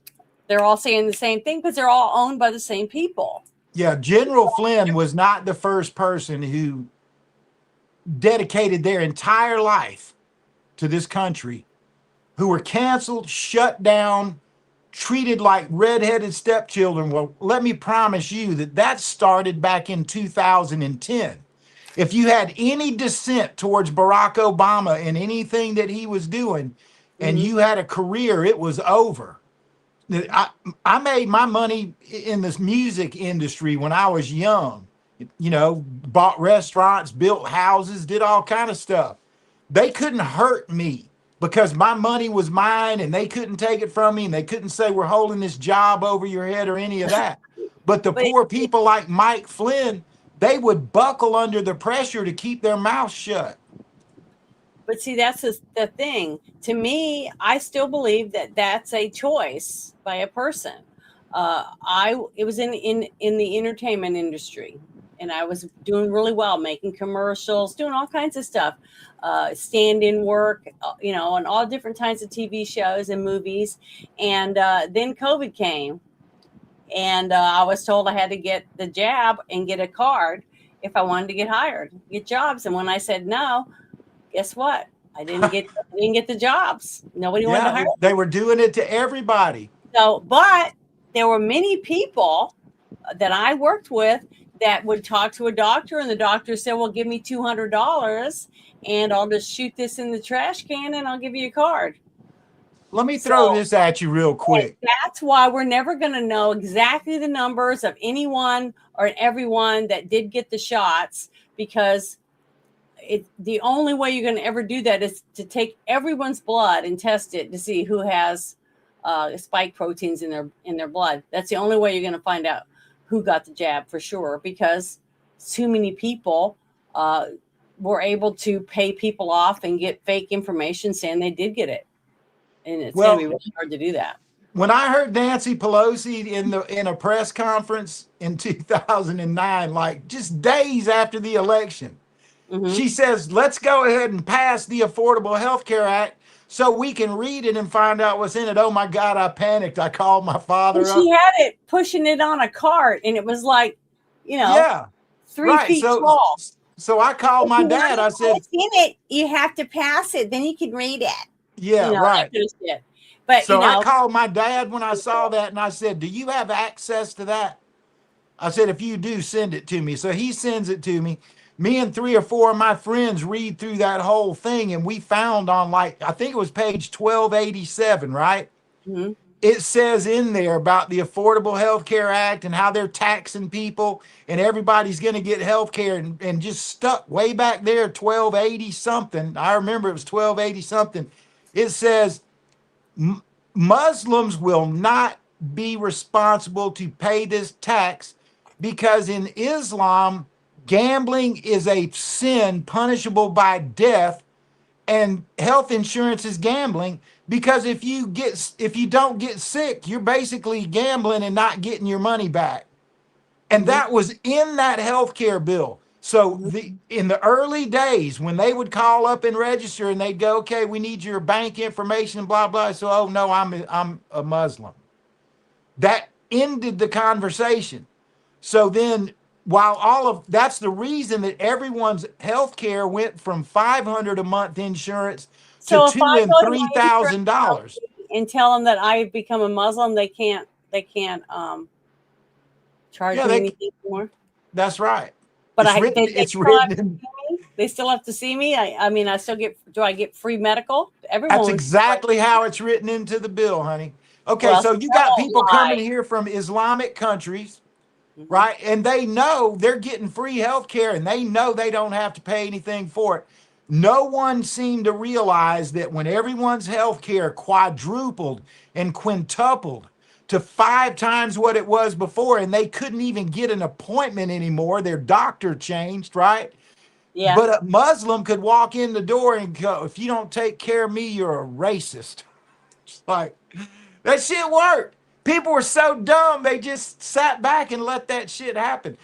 Speaker 2: they're all saying the same thing because they're all owned by the same people.
Speaker 4: Yeah, General Flynn was not the first person who dedicated their entire life to this country, who were canceled, shut down, treated like redheaded stepchildren. Well, let me promise you that started back in 2010. If you had any dissent towards Barack Obama and anything that he was doing, and you had a career, it was over. I made my money in this music industry when I was young, you know, bought restaurants, built houses, did all kind of stuff. They couldn't hurt me because my money was mine and they couldn't take it from me, and they couldn't say we're holding this job over your head or any of that. But the poor people like Mike Flynn, they would buckle under the pressure to keep their mouth shut.
Speaker 2: But see, that's the thing. To me, I still believe that that's a choice by a person. It was in the entertainment industry, and I was doing really well, making commercials, doing all kinds of stuff, stand-in work, you know, on all different kinds of TV shows and movies. And then COVID came, and I was told I had to get the jab and get a card if I wanted to get hired, get jobs. And when I said no, guess what? I didn't get the jobs. Nobody wanted to hire me.
Speaker 4: They were doing it to everybody.
Speaker 2: So, but there were many people that I worked with that would talk to a doctor, and the doctor said, well, give me $200 and I'll just shoot this in the trash can and I'll give you a card.
Speaker 4: Let me throw this at you real quick.
Speaker 2: That's why we're never going to know exactly the numbers of anyone or everyone that did get the shots, because the only way you're going to ever do that is to take everyone's blood and test it to see who has spike proteins in their blood. That's the only way you're going to find out who got the jab for sure, because too many people were able to pay people off and get fake information saying they did get it. And it's going to be really hard to do that.
Speaker 4: When I heard Nancy Pelosi in a press conference in 2009, like just days after the election, she says, let's go ahead and pass the Affordable Health Care Act so we can read it and find out what's in it. Oh my God, I panicked. I called my father up.
Speaker 2: She had it pushing it on a cart, and it was like, you know, 3 feet tall.
Speaker 4: So I called my dad. I said,
Speaker 2: what's in it? You have to pass it, then you can read it.
Speaker 4: Yeah, right.
Speaker 2: But
Speaker 4: so I called my dad when I saw that, and I said, do you have access to that? I said, if you do, send it to me. So he sends it to me. Me and 3 or 4 of my friends read through that whole thing, and we found on, like, I think it was page 1287, right? It says in there about the Affordable Health Care Act and how they're taxing people and everybody's going to get health care, and just stuck way back there, 1280 something. I remember it was 1280 something. It says Muslims will not be responsible to pay this tax because in Islam, gambling is a sin punishable by death, and health insurance is gambling, because if you don't get sick, you're basically gambling and not getting your money back. And that was in that health care bill. So in the early days when they would call up and register and they'd go, okay, we need your bank information, blah, blah. So, oh no, I'm a Muslim. That ended the conversation. So then, while that's the reason that everyone's health care went from $500 a month insurance to $2,000 and $3,000.
Speaker 2: And tell them that I've become a Muslim, they can't charge me anything more.
Speaker 4: That's right.
Speaker 2: But
Speaker 4: It's written.
Speaker 2: They still have to see me. I mean, do I get free medical? Everyone.
Speaker 4: That's exactly how it's written into the bill, honey. Okay,
Speaker 2: Well,
Speaker 4: so you got people coming here from Islamic countries, right? And they know they're getting free health care, and they know they don't have to pay anything for it. No one seemed to realize that when everyone's health care quadrupled and quintupled to 5 times what it was before, and they couldn't even get an appointment anymore, their doctor changed, right?
Speaker 2: Yeah.
Speaker 4: But a Muslim could walk in the door and go, if you don't take care of me, you're a racist. It's like, that shit worked. People were so dumb, they just sat back and let that shit happen.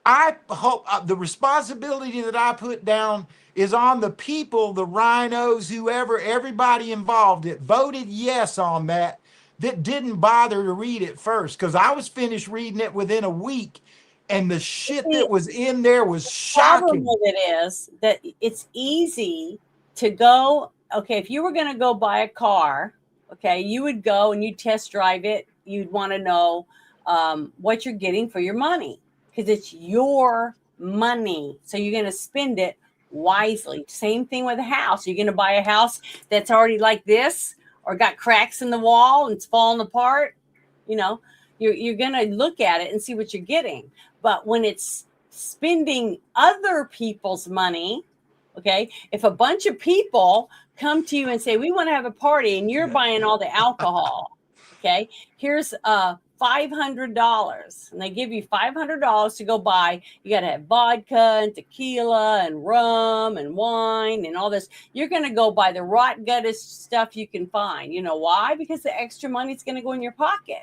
Speaker 4: I hope the responsibility that I put down is on the people, the rhinos, whoever, everybody involved that voted yes on that didn't bother to read it first. Because I was finished reading it within a week, and the shit that was in there was shocking.
Speaker 2: The problem with it is that it's easy to go, okay, if you were going to go buy a car, okay, you would go and you'd test drive it. You'd want to know what you're getting for your money, because it's your money. So you're going to spend it wisely. Same thing with a house. You're going to buy a house that's already like this or got cracks in the wall and it's falling apart. You know, you're going to look at it and see what you're getting. But when it's spending other people's money, okay, if a bunch of people come to you and say, we want to have a party, and you're buying all the alcohol, okay, here's $500, and they give you $500 to go buy. You got to have vodka and tequila and rum and wine and all this. You're going to go buy the rot gutted stuff you can find. You know why? Because the extra money is going to go in your pocket.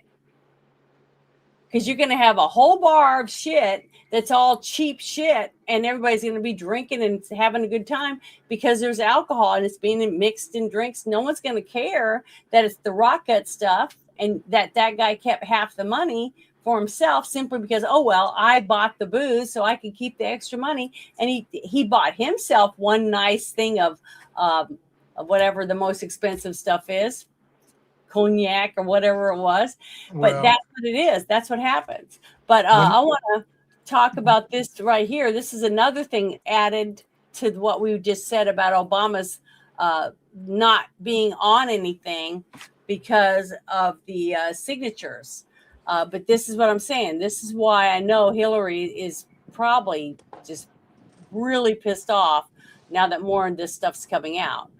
Speaker 2: Because you're going to have a whole bar of shit that's all cheap shit, and everybody's going to be drinking and having a good time because there's alcohol and it's being mixed in drinks. No one's going to care that it's the rock gut stuff and that guy kept half the money for himself simply because, oh, well, I bought the booze so I could keep the extra money. And he bought himself one nice thing of whatever the most expensive stuff is. Cognac or whatever it was, but that's what it is. That's what happens. But I want to talk about this right here. This is another thing added to what we just said about Obama's not being on anything because of the signatures. But this is what I'm saying. This is why I know Hillary is probably just really pissed off now that more of this stuff's coming out.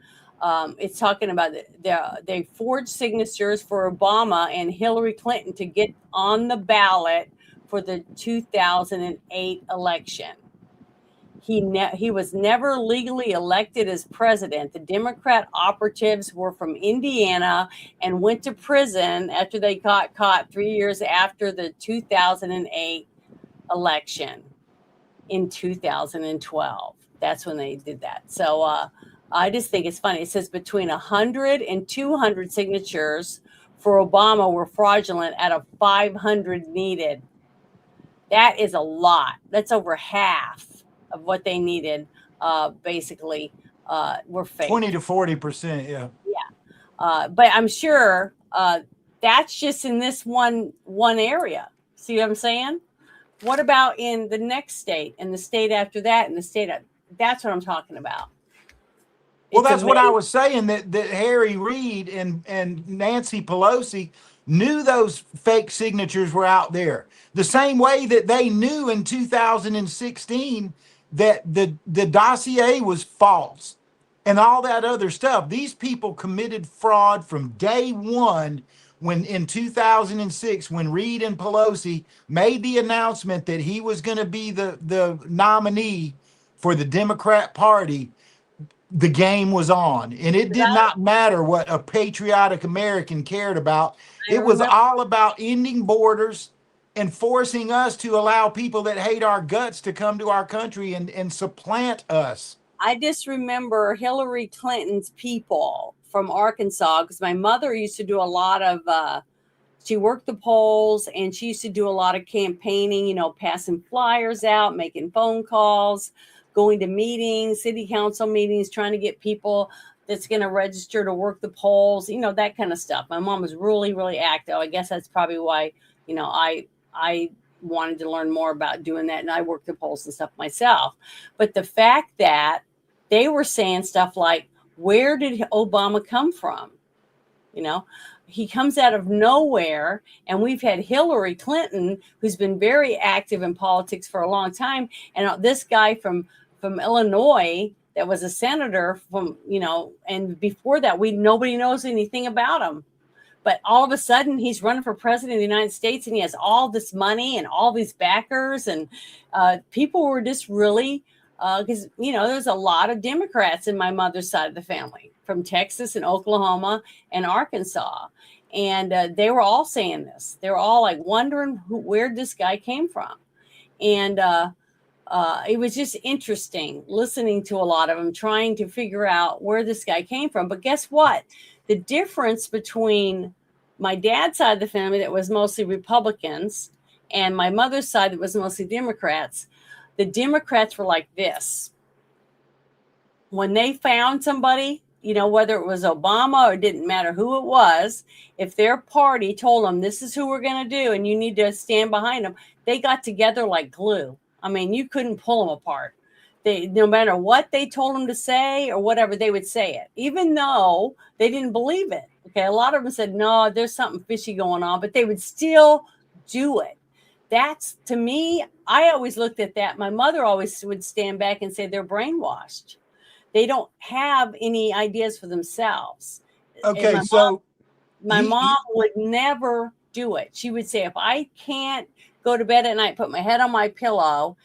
Speaker 2: It's talking about they forged signatures for Obama and Hillary Clinton to get on the ballot for the 2008 election. He was never legally elected as president. The Democrat operatives were from Indiana and went to prison after they got caught 3 years after the 2008 election in 2012. That's when they did that. So, I just think it's funny. It says between 100 and 200 signatures for Obama were fraudulent out of 500 needed. That is a lot. That's over half of what they needed, basically, were fake.
Speaker 4: 20 to 40%, yeah.
Speaker 2: Yeah. But I'm sure that's just in this one area. See what I'm saying? What about in the next state and the state after that and the state? That's what I'm talking about.
Speaker 4: Well, that's what I was saying, that Harry Reid and Nancy Pelosi knew those fake signatures were out there. The same way that they knew in 2016 that the dossier was false and all that other stuff. These people committed fraud from day one when in 2006, when Reid and Pelosi made the announcement that he was going to be the nominee for the Democrat Party. The game was on, and it did not matter what a patriotic American cared about. It was all about ending borders and forcing us to allow people that hate our guts to come to our country and supplant us.
Speaker 2: I just remember Hillary Clinton's people from Arkansas, because my mother used to do a lot of, she worked the polls and she used to do a lot of campaigning, you know, passing flyers out, making phone calls, going to meetings, city council meetings, trying to get people that's going to register to work the polls, you know, that kind of stuff. My mom was really, really active. I guess that's probably why, you know, I wanted to learn more about doing that. And I worked the polls and stuff myself. But the fact that they were saying stuff like, where did Obama come from? You know, he comes out of nowhere, and we've had Hillary Clinton, who's been very active in politics for a long time. And this guy from Illinois that was a senator from, you know, and before that, nobody knows anything about him. But all of a sudden, he's running for president of the United States, and he has all this money and all these backers. And people were just really, because, you know, there's a lot of Democrats in my mother's side of the family from Texas and Oklahoma and Arkansas. And they were all saying this. They were all like wondering where this guy came from. And it was just interesting listening to a lot of them, trying to figure out where this guy came from. But guess what? The difference between my dad's side of the family that was mostly Republicans and my mother's side that was mostly Democrats, the Democrats were like this. When they found somebody, you know, whether it was Obama or it didn't matter who it was, if their party told them this is who we're going to do and you need to stand behind them, they got together like glue. I mean, you couldn't pull them apart. No matter what they told them to say or whatever, they would say it, even though they didn't believe it. Okay, a lot of them said, no, there's something fishy going on, but they would still do it. That's, to me, I always looked at that. My mother always would stand back and say they're brainwashed. They don't have any ideas for themselves.
Speaker 4: Okay,
Speaker 2: my mom would never do it. She would say, if I can't go to bed at night, put my head on my pillow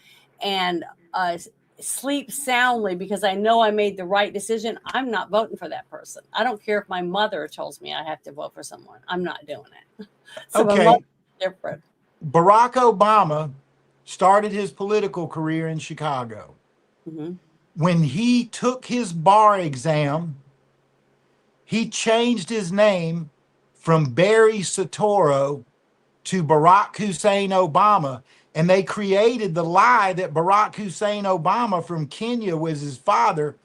Speaker 2: and sleep soundly because I know I made the right decision, I'm not voting for that person. I don't care if my mother tells me I have to vote for someone. I'm not doing it. So
Speaker 4: okay.
Speaker 2: My mother's different.
Speaker 4: Barack Obama started his political career in Chicago.
Speaker 2: Mm-hmm.
Speaker 4: When he took his bar exam, he changed his name from Barry Soetoro to Barack Hussein Obama. And they created the lie that Barack Hussein Obama from Kenya was his father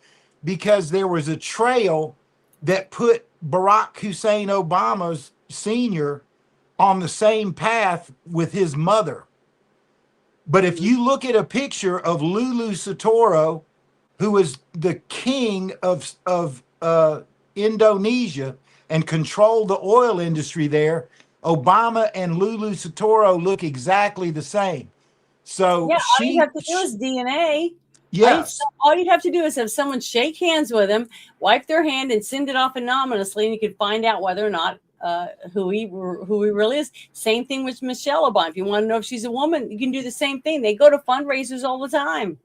Speaker 4: because there was a trail that put Barack Hussein Obama's senior on the same path with his mother. But if you look at a picture of Lulu Soetoro, who was the king of Indonesia and controlled the oil industry there, Obama and Lulu Soetoro look exactly the same. So
Speaker 2: yeah, all you have to do is DNA.
Speaker 4: Yes.
Speaker 2: All you'd have to do is have someone shake hands with him, wipe their hand, and send it off anonymously, and you could find out whether or not who he really is. Same thing with Michelle Obama. If you want to know if she's a woman, you can do the same thing. They go to fundraisers all the time.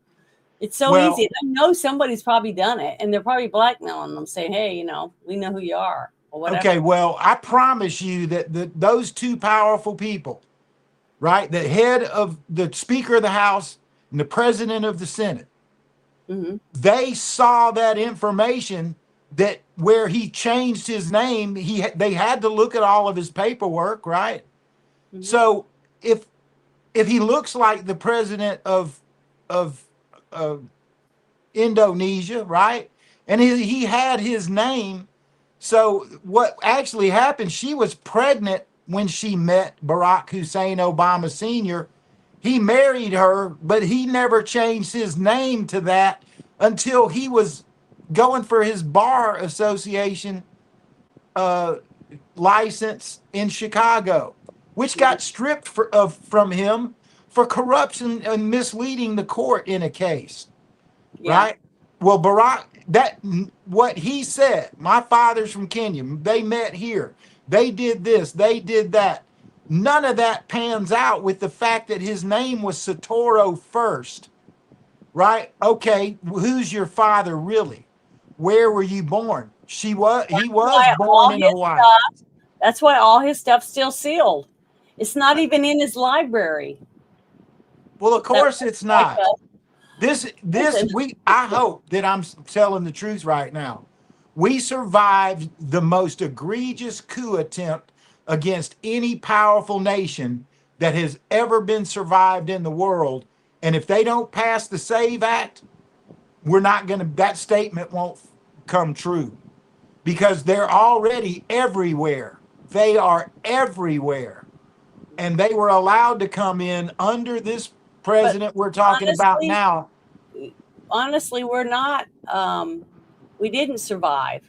Speaker 2: It's so easy. I know somebody's probably done it, and they're probably blackmailing them, saying, "Hey, you know, we know who you are." Or whatever.
Speaker 4: Okay, well, I promise you that those two powerful people, right, the head of the Speaker of the House and the President of the Senate,
Speaker 2: mm-hmm.
Speaker 4: They saw that information that where he changed his name, they had to look at all of his paperwork, right? Mm-hmm. So if he looks like the president of Indonesia, right, and he had his name. So what actually happened, she was pregnant when she met Barack Hussein Obama Sr. He married her, but he never changed his name to that until he was going for his bar association license in Chicago, which got stripped from him for corruption and misleading the court in a case, right? Well, Barack, what he said, my father's from Kenya, they met here, they did this, they did that. None of that pans out with the fact that his name was Soetoro first, right? Okay, who's your father really? Where were you born? He was born in Hawaii.
Speaker 2: That's why all his stuff's still sealed. It's not even in his library.
Speaker 4: Well, of course it's not. I hope that I'm telling the truth right now. We survived the most egregious coup attempt against any powerful nation that has ever been survived in the world. And if they don't pass the SAVE Act, that statement won't come true because they're already everywhere. They are everywhere. and they were allowed to come in under this president we're talking about now.
Speaker 2: Honestly, we're not. We didn't survive.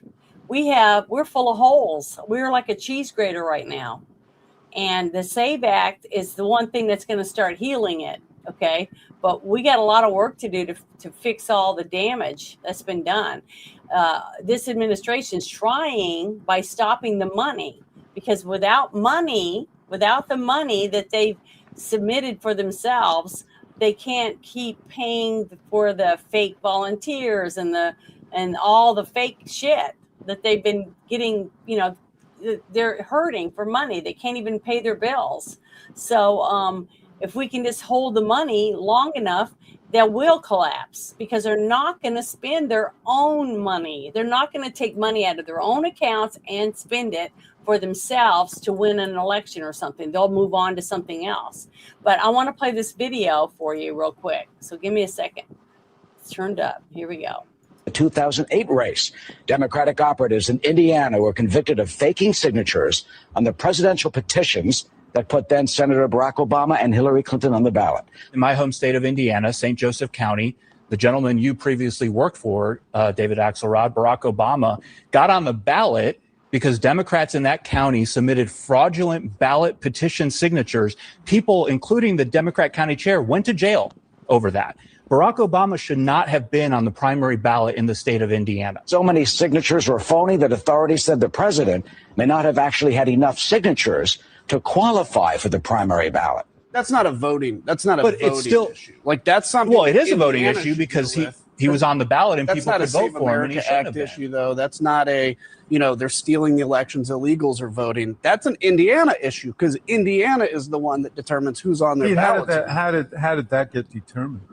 Speaker 2: We're full of holes. We're like a cheese grater right now. And the SAVE Act is the one thing that's going to start healing it. Okay. But we got a lot of work to do to fix all the damage that's been done. This administration is trying by stopping the money, because without the money that they've submitted for themselves, they can't keep paying for the fake volunteers and all the fake shit that they've been getting. They're hurting for money. They can't even pay their bills. So if we can just hold the money long enough, they will collapse, because they're not going to spend their own money. They're not going to take money out of their own accounts and spend it for themselves to win an election or something. They'll move on to something else. But I want to play this video for you real quick. So give me a second. It's turned up. Here we go.
Speaker 11: The 2008 race, Democratic operatives in Indiana were convicted of faking signatures on the presidential petitions that put then Senator Barack Obama and Hillary Clinton on the ballot.
Speaker 9: In my home state of Indiana, St. Joseph County, the gentleman you previously worked for, David Axelrod, Barack Obama, got on the ballot because Democrats in that county submitted fraudulent ballot petition signatures. People, including the Democrat county chair, went to jail over that. Barack Obama should not have been on the primary ballot in the state of Indiana.
Speaker 11: So many signatures were phony that authorities said the president may not have actually had enough signatures to qualify for the primary ballot.
Speaker 10: That's not a voting. That's not a
Speaker 9: But
Speaker 10: voting
Speaker 9: it's still
Speaker 10: issue. Like that's something.
Speaker 9: Well, it is a voting
Speaker 10: Indiana
Speaker 9: issue
Speaker 10: should
Speaker 9: because
Speaker 10: deal with.
Speaker 9: he was on the ballot and
Speaker 10: That's
Speaker 9: people
Speaker 10: not
Speaker 9: could
Speaker 10: a
Speaker 9: vote
Speaker 10: Save
Speaker 9: for him, and he
Speaker 10: America
Speaker 9: shouldn't have
Speaker 10: Act
Speaker 9: been.
Speaker 10: issue, though. That's not a, they're stealing the elections. Illegals are voting. That's an Indiana issue, because Indiana is the one that determines who's on their ballot.
Speaker 8: How did that get determined?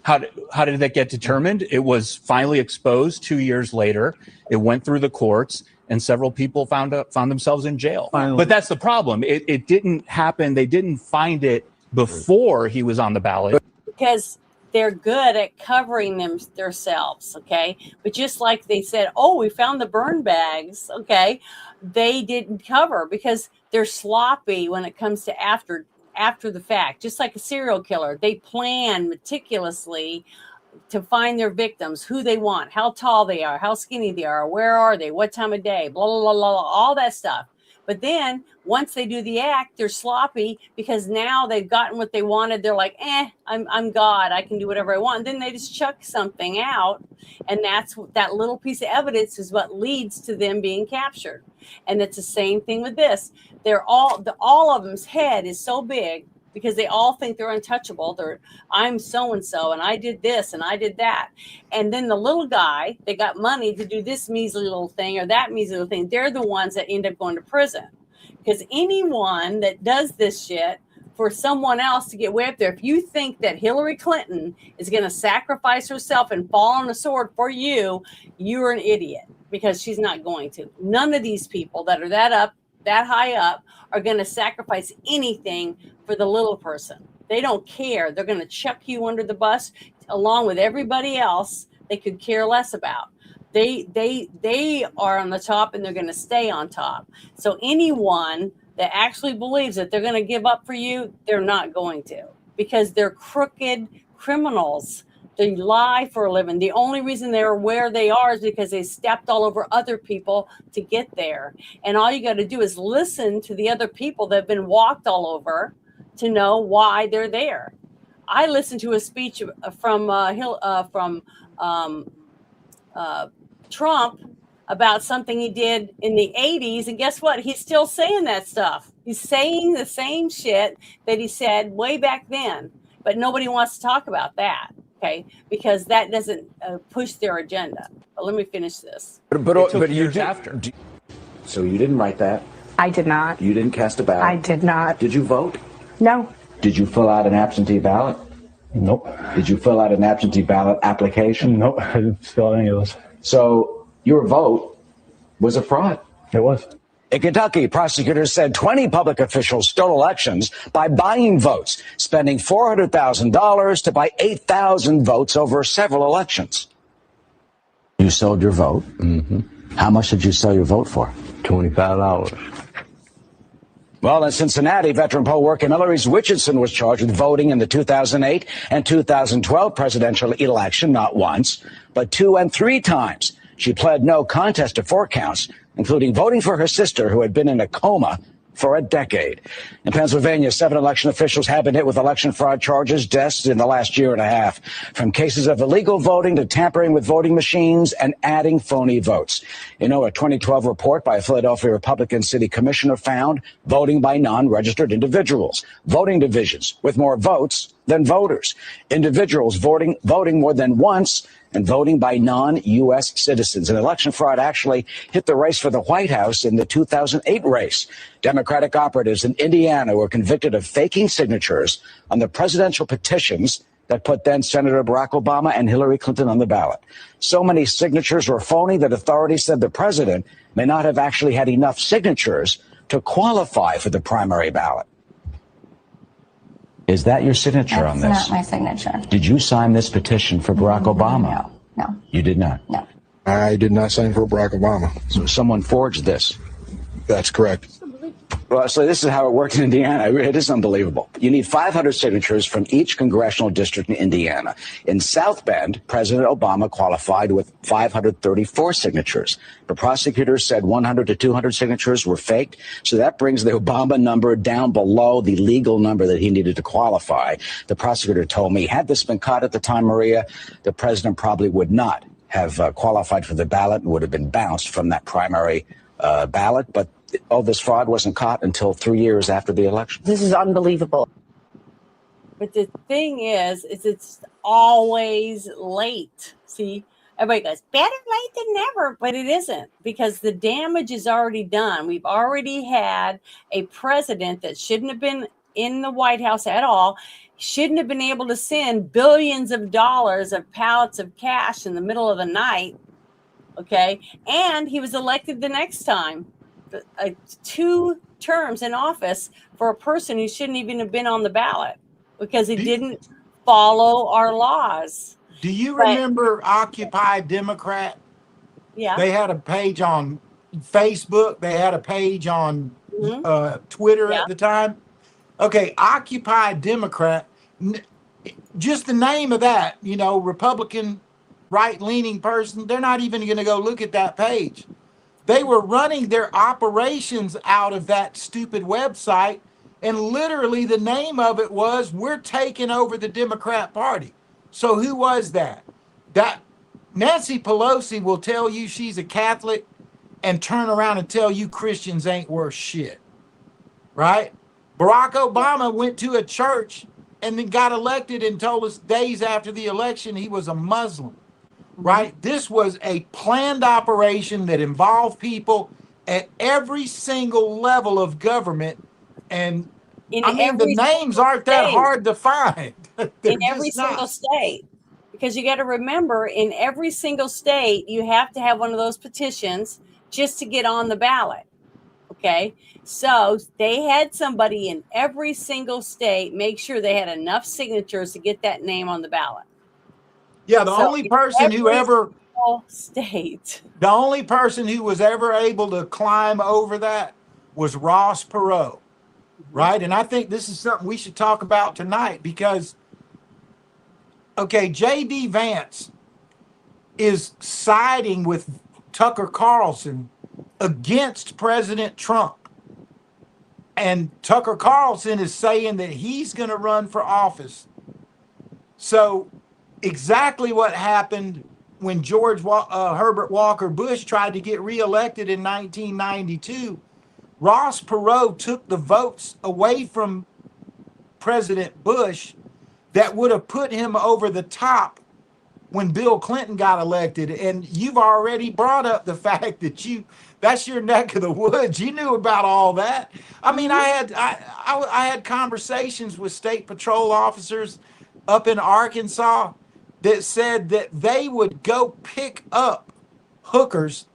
Speaker 9: How did that get determined? It was finally exposed 2 years later. It went through the courts, and several people found themselves in jail.
Speaker 8: Finally.
Speaker 9: But that's the problem. It didn't happen. They didn't find it before he was on the ballot.
Speaker 2: Because they're good at covering themselves, okay? But just like they said, oh, we found the burn bags, okay? They didn't cover because they're sloppy when it comes to after the fact. Just like a serial killer, they plan meticulously to find their victims, who they want, how tall they are, how skinny they are, where are they, what time of day, blah, blah, blah, blah, all that stuff. But then once they do the act, they're sloppy because now they've gotten what they wanted. They're like, I'm God. I can do whatever I want. And then they just chuck something out. And that little piece of evidence is what leads to them being captured. And it's the same thing with this. All of them's head is so big because they all think they're untouchable. I'm so-and-so, and I did this, and I did that. And then the little guy, they got money to do this measly little thing or that measly little thing. They're the ones that end up going to prison. Because anyone that does this shit for someone else to get way up there, if you think that Hillary Clinton is going to sacrifice herself and fall on a sword for you, you're an idiot, because she's not going to. None of these people that are that high up are going to sacrifice anything for the little person. They don't care. They're going to chuck you under the bus along with everybody else they could care less about. They are on the top, and they're going to stay on top. So anyone that actually believes that they're going to give up for you, they're not going to, because they're crooked criminals. They lie for a living. The only reason they're where they are is because they stepped all over other people to get there. And all you got to do is listen to the other people that have been walked all over to know why they're there. I listened to a speech from Trump about something he did in the 80s. And guess what? He's still saying that stuff. He's saying the same shit that he said way back then. But nobody wants to talk about that. Okay, because that doesn't push their agenda. But let me finish this.
Speaker 11: But you
Speaker 9: years after.
Speaker 11: So you didn't write that?
Speaker 12: I did not.
Speaker 11: You didn't cast a ballot?
Speaker 12: I did not.
Speaker 11: Did you vote?
Speaker 12: No.
Speaker 11: Did you fill out an absentee ballot?
Speaker 13: Nope.
Speaker 11: Did you fill out an absentee ballot application?
Speaker 13: Nope, I didn't fill out any of those.
Speaker 11: So your vote was a fraud?
Speaker 13: It was.
Speaker 11: In Kentucky, prosecutors said 20 public officials stole elections by buying votes, spending $400,000 to buy 8,000 votes over several elections. You sold your vote?
Speaker 13: Mm-hmm.
Speaker 11: How much did you sell your vote for?
Speaker 13: $25.
Speaker 11: Well, in Cincinnati, veteran poll worker Mallory Richardson was charged with voting in the 2008 and 2012 presidential election, not once, but 2 and 3 times. She pled no contest to 4 counts, including voting for her sister, who had been in a coma for a decade. In Pennsylvania, 7 election officials have been hit with election fraud charges just in the last year and a half, from cases of illegal voting to tampering with voting machines and adding phony votes. You know, a 2012 report by a Philadelphia Republican city commissioner found voting by non-registered individuals, voting divisions with more votes than voters, individuals voting more than once, and voting by non-U.S. citizens. And election fraud actually hit the race for the White House in the 2008 race. Democratic operatives in Indiana were convicted of faking signatures on the presidential petitions that put then Senator Barack Obama and Hillary Clinton on the ballot. So many signatures were phony that authorities said the president may not have actually had enough signatures to qualify for the primary ballot. Is that your signature on this?
Speaker 12: That's not my signature.
Speaker 11: Did you sign this petition for Barack Obama?
Speaker 12: No.
Speaker 11: You did not?
Speaker 12: No.
Speaker 14: I did not sign for Barack Obama.
Speaker 11: So someone forged this?
Speaker 14: That's correct.
Speaker 11: Well, so this is how it worked in Indiana. It is unbelievable. You need 500 signatures from each congressional district in Indiana. In South Bend, President Obama qualified with 534 signatures. The prosecutors said 100 to 200 signatures were faked. So that brings the Obama number down below the legal number that he needed to qualify. The prosecutor told me, had this been caught at the time, Maria, the president probably would not have qualified for the ballot and would have been bounced from that primary ballot. But all this fraud wasn't caught until 3 years after the election.
Speaker 12: This is unbelievable.
Speaker 2: But the thing is it's always late. See, everybody goes, better late than never, but it isn't, because the damage is already done. We've already had a president that shouldn't have been in the White House at all, shouldn't have been able to send billions of dollars of pallets of cash in the middle of the night. Okay. And he was elected the next time. 2 terms in office for a person who shouldn't even have been on the ballot because he didn't follow our laws.
Speaker 4: Do you remember Occupy Democrat?
Speaker 2: Yeah.
Speaker 4: They had a page on Facebook. They had a page on Twitter at the time. Okay, Occupy Democrat. Just the name of that, you know, Republican right-leaning person, they're not even going to go look at that page. They were running their operations out of that stupid website, and literally the name of it was, "We're taking over the Democrat Party." So who was that? That Nancy Pelosi will tell you she's a Catholic and turn around and tell you Christians ain't worth shit, right? Barack Obama went to a church and then got elected and told us days after the election he was a Muslim. Right? This was a planned operation that involved people at every single level of government. And the names aren't that hard to find.
Speaker 2: In every single state. Because you got to remember, in every single state, you have to have one of those petitions just to get on the ballot. Okay. So they had somebody in every single state make sure they had enough signatures to get that name on the ballot.
Speaker 4: Yeah, the only person who ever
Speaker 2: state.
Speaker 4: The only person who was ever able to climb over that was Ross Perot, right? And I think this is something we should talk about tonight because, okay, J.D. Vance is siding with Tucker Carlson against President Trump. And Tucker Carlson is saying that he's going to run for office. So exactly what happened when Herbert Walker Bush tried to get reelected in 1992. Ross Perot took the votes away from President Bush that would have put him over the top when Bill Clinton got elected. And you've already brought up the fact that that's your neck of the woods. You knew about all that. I mean, I had conversations with state patrol officers up in Arkansas that said that they would go pick up hookers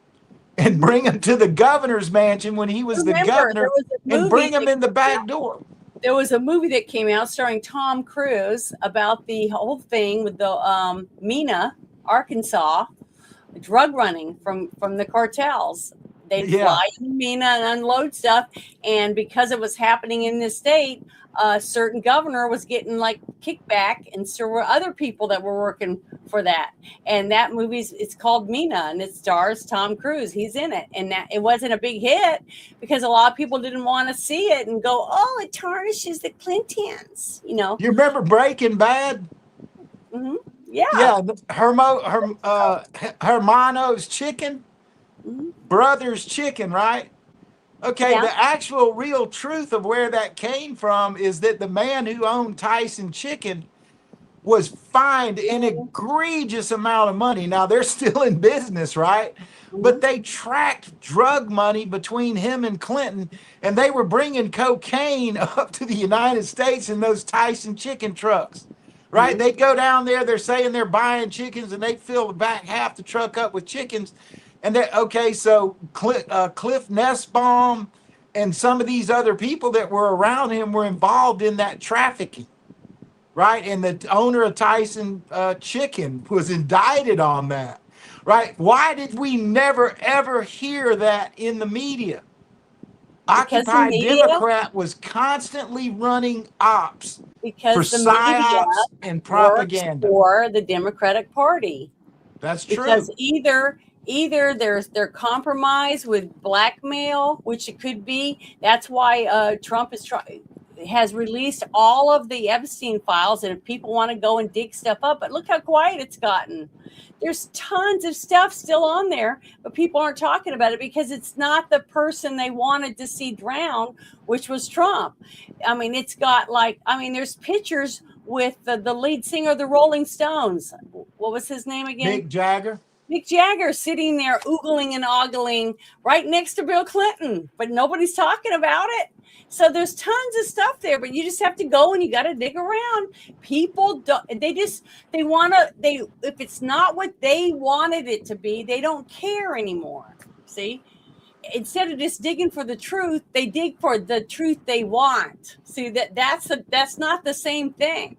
Speaker 4: and bring them to the governor's mansion when he was the governor and bring them in the back door.
Speaker 2: There was a movie that came out starring Tom Cruise about the whole thing with the Mena, Arkansas, drug running from the cartels. They'd
Speaker 4: Yeah.
Speaker 2: fly in Mina and unload stuff. And because it was happening in this state, a certain governor was getting like kickback, and so were other people that were working for that. And that it's called Mina, and it stars Tom Cruise. He's in it, and that it wasn't a big hit because a lot of people didn't want to see it and go, "Oh, it tarnishes the Clintons," you know.
Speaker 4: You remember Breaking Bad?
Speaker 2: Mm-hmm. Yeah.
Speaker 4: Yeah, Hermano's chicken, brother's chicken, right? Okay,
Speaker 2: Yeah.
Speaker 4: the actual real truth of where that came from is that the man who owned Tyson Chicken was fined an egregious amount of money. Now they're still in business, right? But they tracked drug money between him and Clinton, and they were bringing cocaine up to the United States in those Tyson Chicken trucks. Right? They'd go down there, they're saying they're buying chickens, and they'd fill the back half the truck up with chickens. And so Cliff Nussbaum and some of these other people that were around him were involved in that trafficking, right? And the owner of Tyson Chicken was indicted on that, right? Why did we never, ever hear that in the media? Occupy Democrat was constantly running ops for psyops and propaganda
Speaker 2: for the Democratic Party.
Speaker 4: That's true.
Speaker 2: Because either they're compromised with blackmail, which it could be. That's why Trump has released all of the Epstein files, and if people want to go and dig stuff up, but look how quiet it's gotten. There's tons of stuff still on there, but people aren't talking about it because it's not the person they wanted to see drown, which was Trump. I mean, it's got there's pictures with the lead singer of the Rolling Stones. What was his name again?
Speaker 4: Mick Jagger.
Speaker 2: Mick Jagger sitting there oogling and ogling right next to Bill Clinton, but nobody's talking about it. So there's tons of stuff there, but you just have to go and you got to dig around. People don't, if it's not what they wanted it to be, they don't care anymore. See, instead of just digging for the truth, they dig for the truth they want. See, that's not the same thing.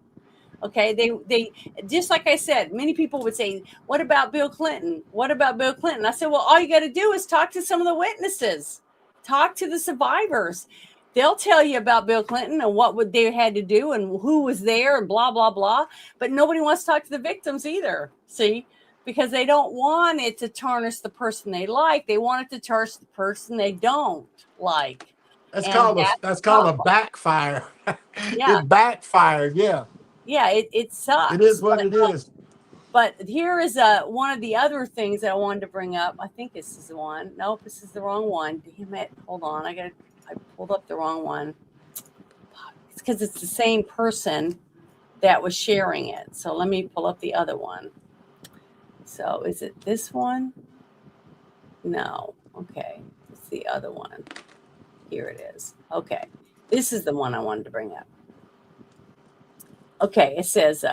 Speaker 2: Okay, they just like I said, many people would say, "What about Bill Clinton? What about Bill Clinton?" I said, "Well, all you got to do is talk to some of the witnesses, talk to the survivors. They'll tell you about Bill Clinton and what they had to do and who was there and blah blah blah." But nobody wants to talk to the victims either. See, because they don't want it to tarnish the person they like. They want it to tarnish the person they don't like.
Speaker 4: That's called a backfire.
Speaker 2: Yeah.
Speaker 4: It backfired. Yeah.
Speaker 2: Yeah, it sucks.
Speaker 4: It is what it is.
Speaker 2: But here is one of the other things that I wanted to bring up. I think this is the one. Nope, this is the wrong one. Damn it. Hold on. I pulled up the wrong one. It's because it's the same person that was sharing it. So let me pull up the other one. So is it this one? No. Okay. It's the other one. Here it is. Okay. This is the one I wanted to bring up. Okay, it says,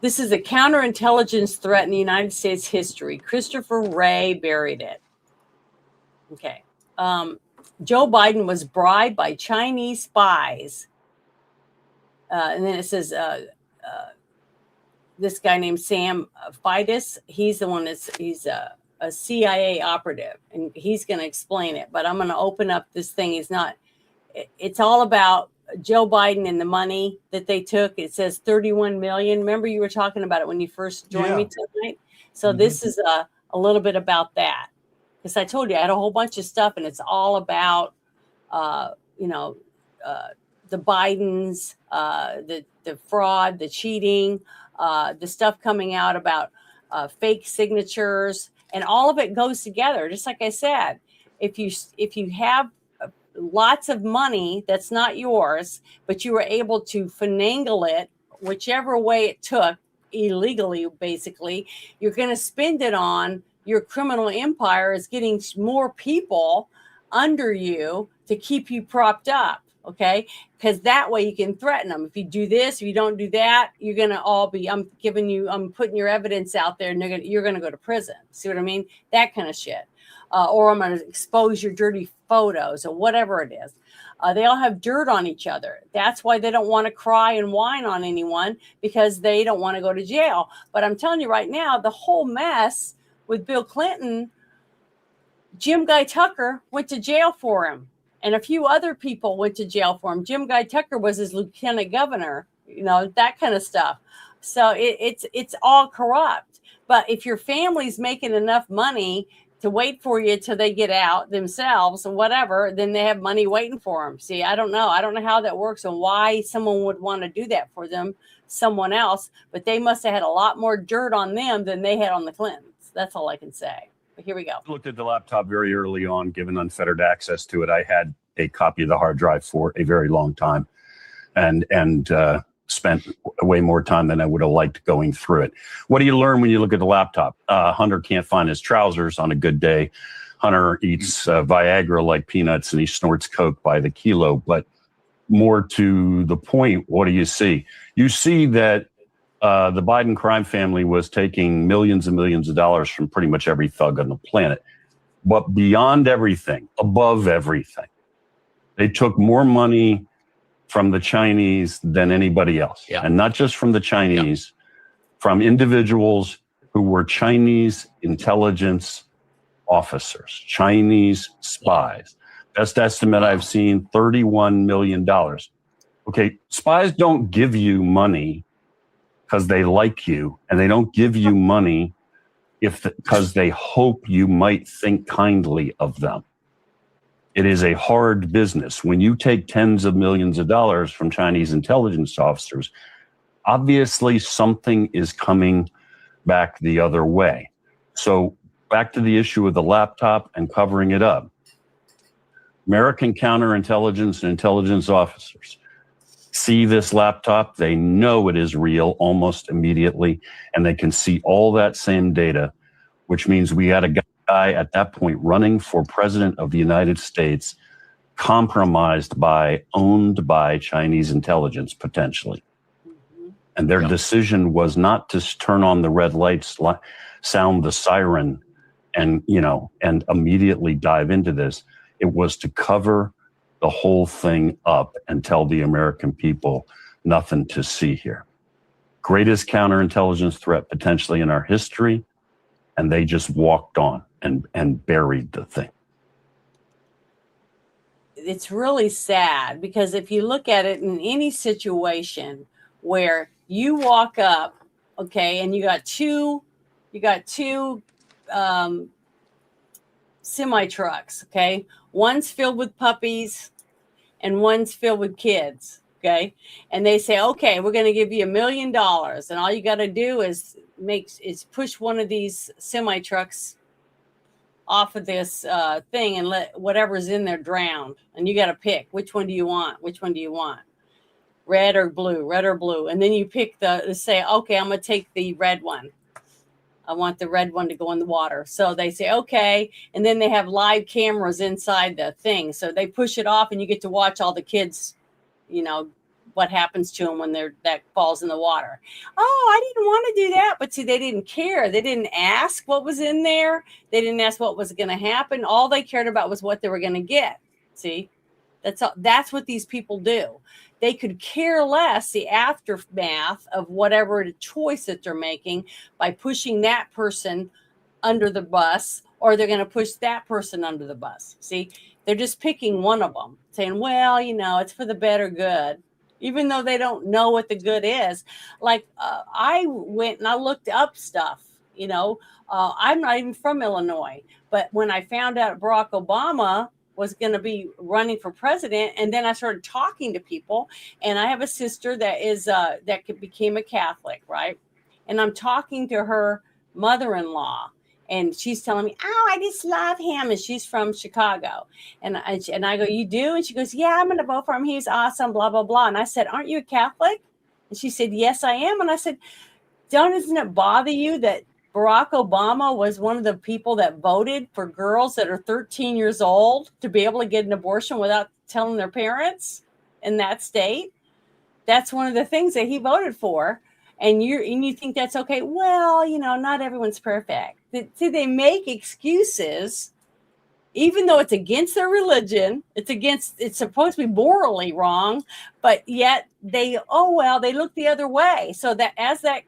Speaker 2: this is a counterintelligence threat in the United States history. Christopher Wray buried it. Okay. Joe Biden was bribed by Chinese spies. And then it says, this guy named Sam Fidus, he's the one he's a CIA operative, and he's going to explain it. But I'm going to open up this thing. It's all about Joe Biden and the money that they took. It says 31 million. Remember you were talking about it when you first joined me tonight. So this is a little bit about that, because I told you I had a whole bunch of stuff, and it's all about, the Bidens, the fraud, the cheating, the stuff coming out about fake signatures, and all of it goes together. Just like I said, if you have lots of money that's not yours, but you were able to finagle it whichever way it took, illegally, basically, you're going to spend it on your criminal empire is getting more people under you to keep you propped up. Okay, because that way you can threaten them. If you do this, if you don't do that, you're going to all be, I'm putting your evidence out there, and you're going to go to prison. See what I mean? That kind of shit. Or I'm going to expose your dirty photos or whatever it is. They all have dirt on each other. That's why they don't want to cry and whine on anyone, because they don't want to go to jail. But I'm telling you right now, the whole mess with Bill Clinton, Jim Guy Tucker went to jail for him, and a few other people went to jail for him. Jim Guy Tucker was his lieutenant governor, that kind of stuff. So it's all corrupt. But if your family's making enough money to wait for you till they get out themselves or whatever, then they have money waiting for them. See, I don't know how that works and why someone would want to do that for them, someone else, but they must have had a lot more dirt on them than they had on the Clintons. That's all I can say. But here we go.
Speaker 12: I looked at the laptop very early on, given unfettered access to it. I had a copy of the hard drive for a very long time and spent way more time than I would have liked going through it. What do you learn when you look at the laptop? Hunter can't find his trousers on a good day. Hunter eats Viagra like peanuts and he snorts Coke by the kilo. But more to the point, what do you see? You see that the Biden crime family was taking millions and millions of dollars from pretty much every thug on the planet. But beyond everything, above everything, they took more money from the Chinese than anybody else. Yeah. And not just from the Chinese, from individuals who were Chinese intelligence officers, Chinese spies. Best estimate I've seen, $31 million. Okay, spies don't give you money because they like you, and they don't give you money because they hope you might think kindly of them. It is a hard business. When you take tens of millions of dollars from Chinese intelligence officers, obviously something is coming back the other way. So back to the issue of the laptop and covering it up. American counterintelligence and intelligence officers see this laptop. They know it is real almost immediately, and they can see all that same data, which means we had a guy at that point running for president of the United States, compromised by, owned by Chinese intelligence potentially. And their decision was not to turn on the red lights, sound the siren, and immediately dive into this. It was to cover the whole thing up and tell the American people nothing to see here. Greatest counterintelligence threat potentially in our history, and they just walked on and buried the thing.
Speaker 2: It's really sad because if you look at it in any situation where you walk up, okay, and you got two semi trucks, okay, one's filled with puppies and one's filled with kids, okay, and they say, okay, we're going to give you $1 million, and all you got to do is push one of these semi trucks off of this thing and let whatever's in there drown. And you got to pick, which one do you want? Red or blue? And then you pick say, okay, I'm going to take the red one. I want the red one to go in the water. So they say, okay. And then they have live cameras inside the thing. So they push it off and you get to watch all the kids, what happens to them when that falls in the water. Oh, I didn't want to do that. But see, they didn't care. They didn't ask what was in there. They didn't ask what was going to happen. All they cared about was what they were going to get. See, that's what these people do. They could care less the aftermath of whatever choice that they're making by pushing that person under the bus, or they're going to push that person under the bus. See, they're just picking one of them, saying, well, it's for the better good, even though they don't know what the good is. Like I went and I looked up stuff, I'm not even from Illinois, but when I found out Barack Obama was going to be running for president, and then I started talking to people, and I have a sister that became a Catholic, right? And I'm talking to her mother-in-law, and she's telling me, oh, I just love him, and she's from Chicago. And I go, you do? And she goes, yeah, I'm going to vote for him. He's awesome, blah, blah, blah. And I said, aren't you a Catholic? And she said, yes, I am. And I said, doesn't it bother you that Barack Obama was one of the people that voted for girls that are 13 years old to be able to get an abortion without telling their parents in that state? That's one of the things that he voted for. And you think that's okay? Well, not everyone's perfect. See, they make excuses, even though it's against their religion. It's supposed to be morally wrong, but yet they look the other way. So that as that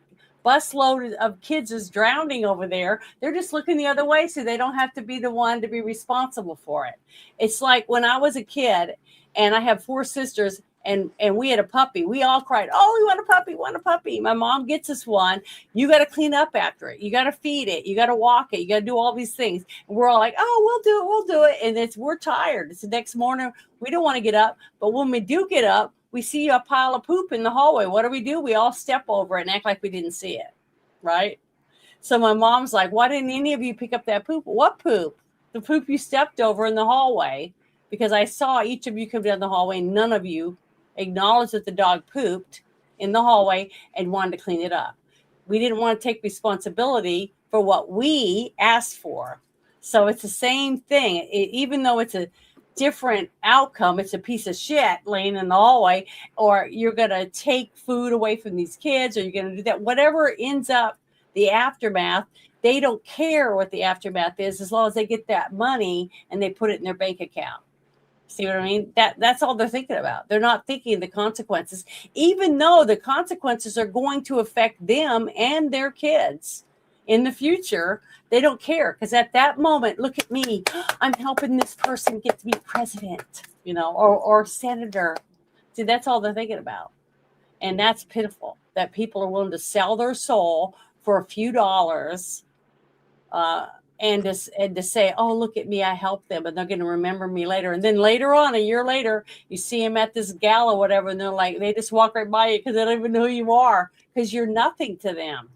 Speaker 2: busload of kids is drowning over there. They're just looking the other way so they don't have to be the one to be responsible for it. It's like when I was a kid and I have 4 sisters and we had a puppy. We all cried, oh, we want a puppy, want a puppy. My mom gets us one. You got to clean up after it. You got to feed it. You got to walk it. You got to do all these things. And we're all like, oh, we'll do it. And we're tired. It's the next morning. We don't want to get up. But when we do get up, we see a pile of poop in the hallway. What do? We all step over it and act like we didn't see it. Right? So my mom's like, why didn't any of you pick up that poop? What poop? The poop you stepped over in the hallway. Because I saw each of you come down the hallway and none of you acknowledged that the dog pooped in the hallway and wanted to clean it up. We didn't want to take responsibility for what we asked for. So it's the same thing. Even though it's a different outcome, it's a piece of shit laying in the hallway, or you're going to take food away from these kids, or you're going to do that. Whatever ends up the aftermath, they don't care what the aftermath is as long as they get that money and they put it in their bank account. See what I mean? That's all they're thinking about. They're not thinking the consequences, even though the consequences are going to affect them and their kids in the future. They don't care because at that moment, look at me. I'm helping this person get to be president, or senator. See, that's all they're thinking about. And that's pitiful that people are willing to sell their soul for a few dollars and to say, oh, look at me, I helped them, and they're going to remember me later. And then later on, a year later, you see them at this gala, whatever, and they're like, they just walk right by you because they don't even know who you are because you're nothing to them.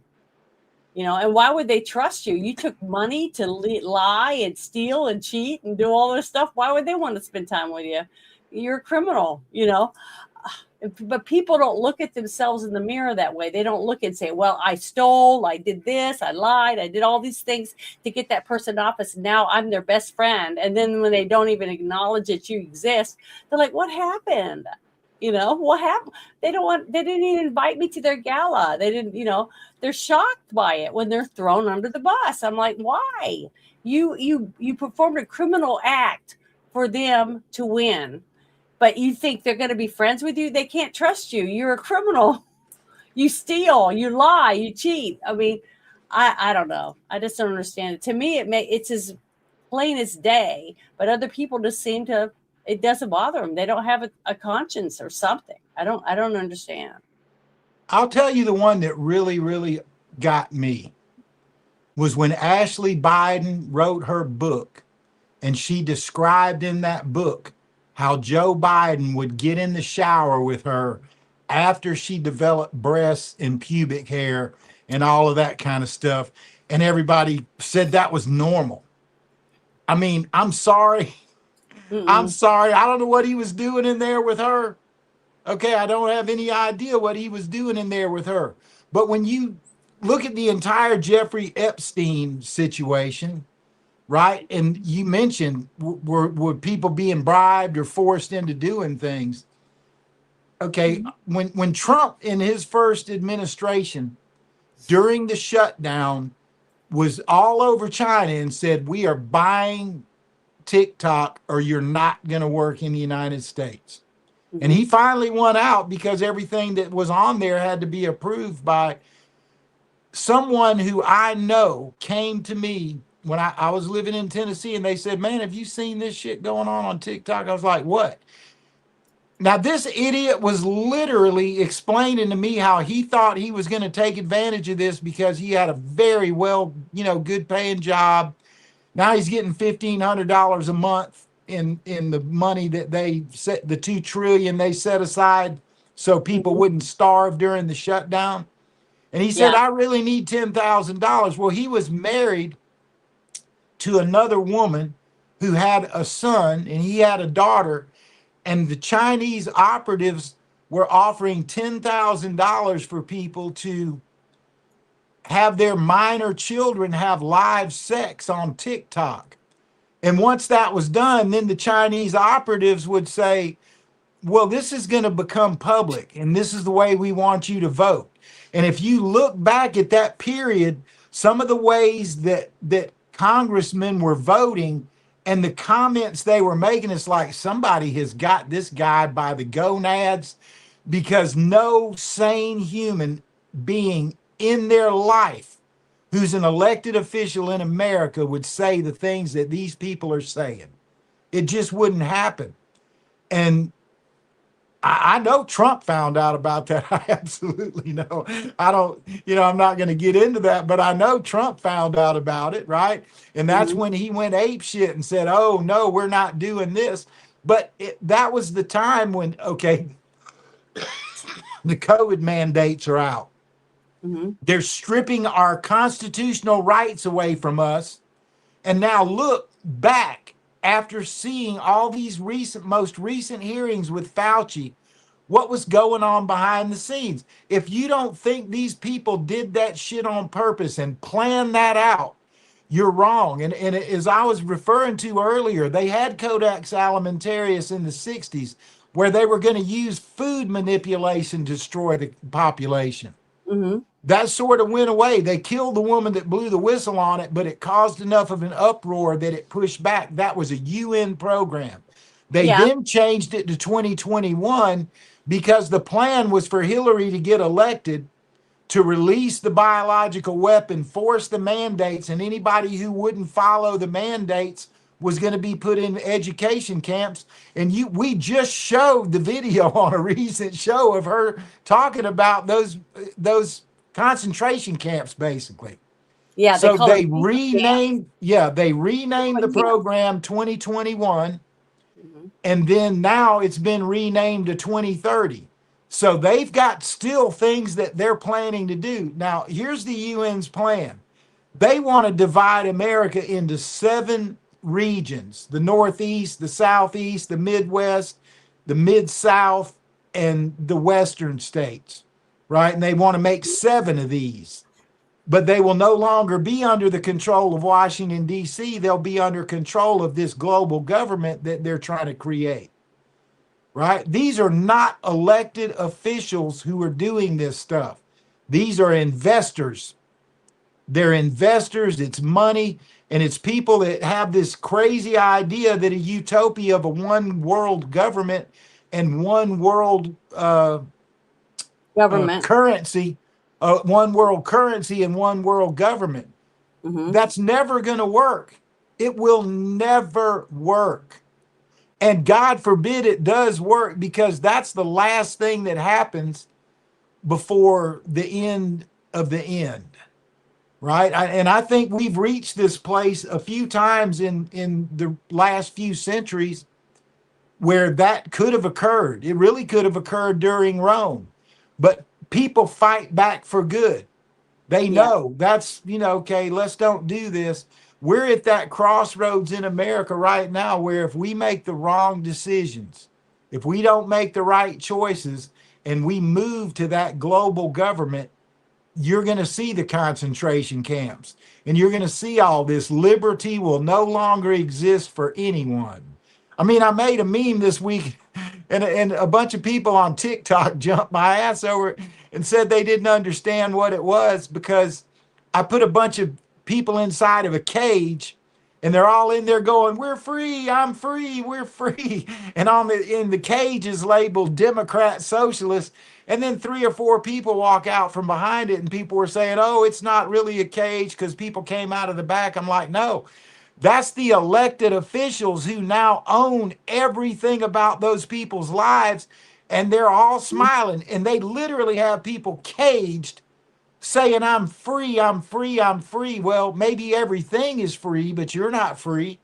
Speaker 2: And why would they trust you? You took money to lie and steal and cheat and do all this stuff. Why would they want to spend time with you? You're a criminal, But people don't look at themselves in the mirror that way. They don't look and say, well, I stole, I did this, I lied, I did all these things to get that person in office. Now I'm their best friend. And then when they don't even acknowledge that you exist, they're like, what happened? What happened? They didn't even invite me to their gala. They didn't, they're shocked by it when they're thrown under the bus. I'm like, why? You performed a criminal act for them to win. But you think they're going to be friends with you? They can't trust you. You're a criminal. You steal, you lie, you cheat. I mean, I don't know. I just don't understand it. To me, it's as plain as day. But other people just seem to. It doesn't bother them. They don't have a conscience or something. I don't understand.
Speaker 4: I'll tell you the one that really, really got me was when Ashley Biden wrote her book, and she described in that book how Joe Biden would get in the shower with her after she developed breasts and pubic hair and all of that kind of stuff. And everybody said that was normal. I mean, I'm sorry. I'm sorry. I don't know what he was doing in there with her. Okay, I don't have any idea what he was doing in there with her. But when you look at the entire Jeffrey Epstein situation, right? And you mentioned were people being bribed or forced into doing things. Okay, when Trump in his first administration during the shutdown was all over China and said, we are buying TikTok or you're not going to work in the United States. And he finally won out because everything that was on there had to be approved by someone who I know came to me when I was living in Tennessee, and they said, man, have you seen this shit going on TikTok? I was like, what? Now, this idiot was literally explaining to me how he thought he was going to take advantage of this because he had a very well, good paying job. Now he's getting $1,500 a month in the money that they set, the $2 trillion they set aside so people wouldn't starve during the shutdown. And he said, I really need $10,000. Well, he was married to another woman who had a son and he had a daughter, and the Chinese operatives were offering $10,000 for people to have their minor children have live sex on TikTok. And once that was done, then the Chinese operatives would say, well, this is going to become public and this is the way we want you to vote. And if you look back at that period, some of the ways that congressmen were voting and the comments they were making, it's like somebody has got this guy by the gonads, because no sane human being in their life who's an elected official in America would say the things that these people are saying. It just wouldn't happen. And I know Trump found out about that. I absolutely know. I don't, I'm not going to get into that, but I know Trump found out about it, right? And that's when he went ape shit and said, oh, no, we're not doing this. But that was the time when, okay, the COVID mandates are out. They're stripping our constitutional rights away from us. And now look back after seeing all these most recent hearings with Fauci, what was going on behind the scenes. If you don't think these people did that shit on purpose and planned that out, you're wrong. And as I was referring to earlier, they had Codex Alimentarius in the 60s where they were going to use food manipulation to destroy the population. That sort of went away. They killed the woman that blew the whistle on it, but it caused enough of an uproar that it pushed back. That was a UN program. They then changed it to 2021 because the plan was for Hillary to get elected, to release the biological weapon, force the mandates, and anybody who wouldn't follow the mandates was going to be put in education camps. And we just showed the video on a recent show of her talking about those concentration camps, basically.
Speaker 2: Yeah.
Speaker 4: So they renamed the program 2021. And then now it's been renamed to 2030. So they've got still things that they're planning to do. Now, here's the UN's plan. They want to divide America into 7 regions: the Northeast, the Southeast, the Midwest, the Mid-South, and the Western states, right? And they want to make 7 of these. But they will no longer be under the control of Washington, D.C. They'll be under control of this global government that they're trying to create, right? These are not elected officials who are doing this stuff. These are investors. They're investors. It's money. And it's people that have this crazy idea that a utopia of a one world government and one world
Speaker 2: government
Speaker 4: currency, one world currency and one world government. That's never going to work. It will never work. And God forbid it does work, because that's the last thing that happens before the end of the end. Right. And I think we've reached this place a few times in the last few centuries where that could have occurred. It really could have occurred during Rome. But people fight back for good. They know that's, okay, let's don't do this. We're at that crossroads in America right now where if we make the wrong decisions, if we don't make the right choices, and we move to that global government, you're going to see the concentration camps, and you're going to see all this. Liberty will no longer exist for anyone. I mean, I made a meme this week, and a bunch of people on TikTok jumped my ass over it and said they didn't understand what it was, because I put a bunch of people inside of a cage, and they're all in there going, "We're free, I'm free, we're free." And in the cage is labeled Democrat, Socialist. And then 3 or 4 people walk out from behind it, and people were saying, "Oh, it's not really a cage because people came out of the back." I'm like, no, that's the elected officials who now own everything about those people's lives. And they're all smiling, and they literally have people caged saying, "I'm free, I'm free, I'm free." Well, maybe everything is free, but you're not free.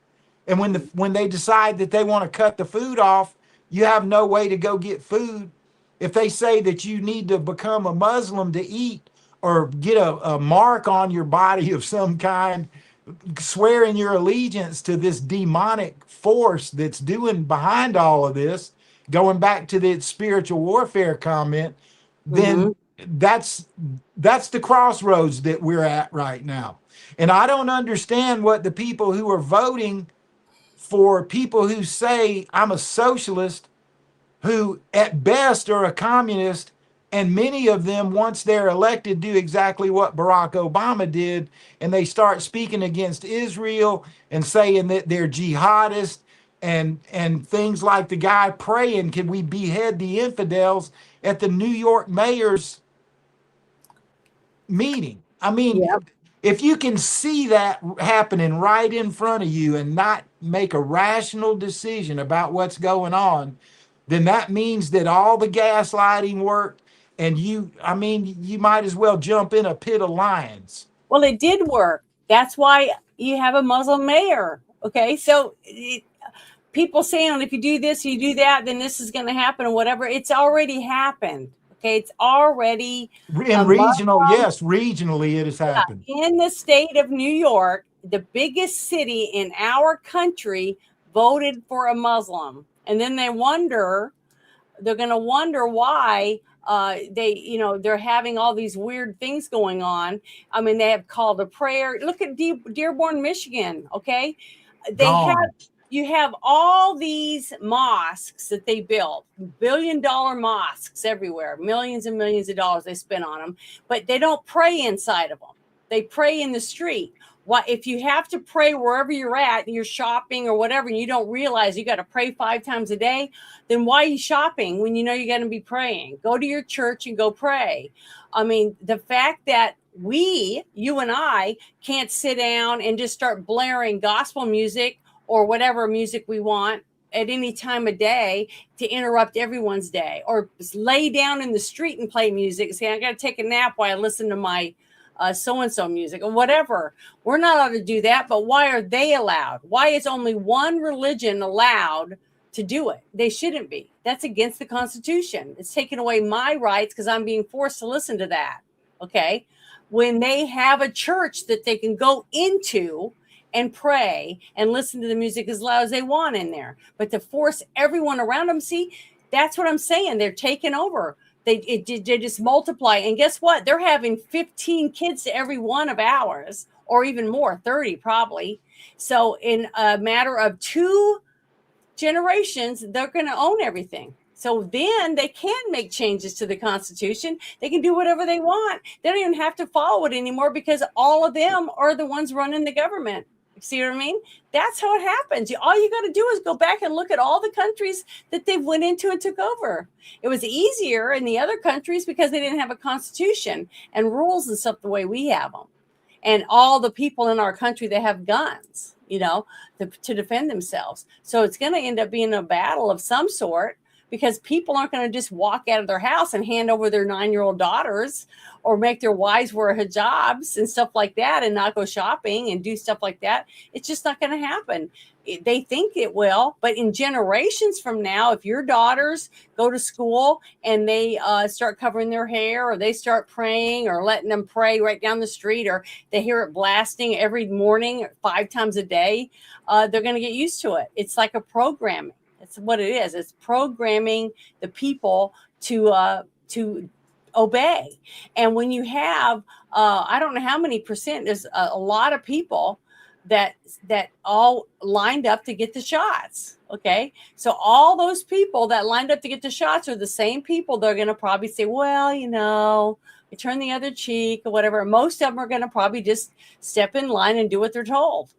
Speaker 4: And when they decide that they want to cut the food off, you have no way to go get food. If they say that you need to become a Muslim to eat, or get a mark on your body of some kind, swearing your allegiance to this demonic force that's doing behind all of this, going back to the spiritual warfare comment, then that's the crossroads that we're at right now. And I don't understand what the people who are voting for people who say I'm a socialist, who at best are a communist, and many of them, once they're elected, do exactly what Barack Obama did, and they start speaking against Israel and saying that they're jihadists, and things like the guy praying, "Can we behead the infidels?" at the New York mayor's meeting. I mean, if you can see that happening right in front of you and not make a rational decision about what's going on, then that means that all the gaslighting worked. And you might as well jump in a pit of lions.
Speaker 2: Well, it did work. That's why you have a Muslim mayor. Okay. So people saying, if you do this, you do that, then this is going to happen or whatever. It's already happened. Okay. It's already
Speaker 4: in regional. Yes. Regionally, it has happened.
Speaker 2: In the state of New York, the biggest city in our country voted for a Muslim. And then they're going to wonder why they're having all these weird things going on. I mean, they have called a prayer. Look at Dearborn, Michigan. Okay. You have all these mosques that they built, billion-dollar mosques everywhere, millions and millions of dollars they spent on them, but they don't pray inside of them. They pray in the street. Why, if you have to pray wherever you're at, you're shopping or whatever, and you don't realize you got to pray 5 times a day, then why are you shopping when you know you're going to be praying? Go to your church and go pray. I mean, the fact that you and I, can't sit down and just start blaring gospel music or whatever music we want at any time of day to interrupt everyone's day, or lay down in the street and play music and say, I got to take a nap while I listen to my so-and-so music or whatever. We're not allowed to do that, but why are they allowed? Why is only one religion allowed to do it? They shouldn't be. That's against the Constitution. It's taking away my rights because I'm being forced to listen to that. Okay. When they have a church that they can go into and pray and listen to the music as loud as they want in there, but to force everyone around them, see, that's what I'm saying. They're taking over. They just multiply. And guess what? They're having 15 kids to every one of ours, or even more, 30 probably. So in a matter of 2 generations, they're going to own everything. So then they can make changes to the Constitution. They can do whatever they want. They don't even have to follow it anymore because all of them are the ones running the government. See what I mean? That's how it happens. All you got to do is go back and look at all the countries that they went into and took over. It was easier in the other countries because they didn't have a constitution and rules and stuff the way we have them. And all the people in our country that have guns, to defend themselves. So it's going to end up being a battle of some sort, because people aren't going to just walk out of their house and hand over their 9-year-old daughters or make their wives wear hijabs and stuff like that and not go shopping and do stuff like that. It's just not going to happen. They think it will, but in generations from now, if your daughters go to school and they start covering their hair, or they start praying or letting them pray right down the street, or they hear it blasting every morning 5 times a day, they're going to get used to it. It's like a programming. It's what it is. It's programming the people to obey. And when you have, I don't know how many percent, there's a lot of people that all lined up to get the shots. Okay. So all those people that lined up to get the shots are the same people. They're going to probably say, well, we turn the other cheek or whatever. Most of them are going to probably just step in line and do what they're told.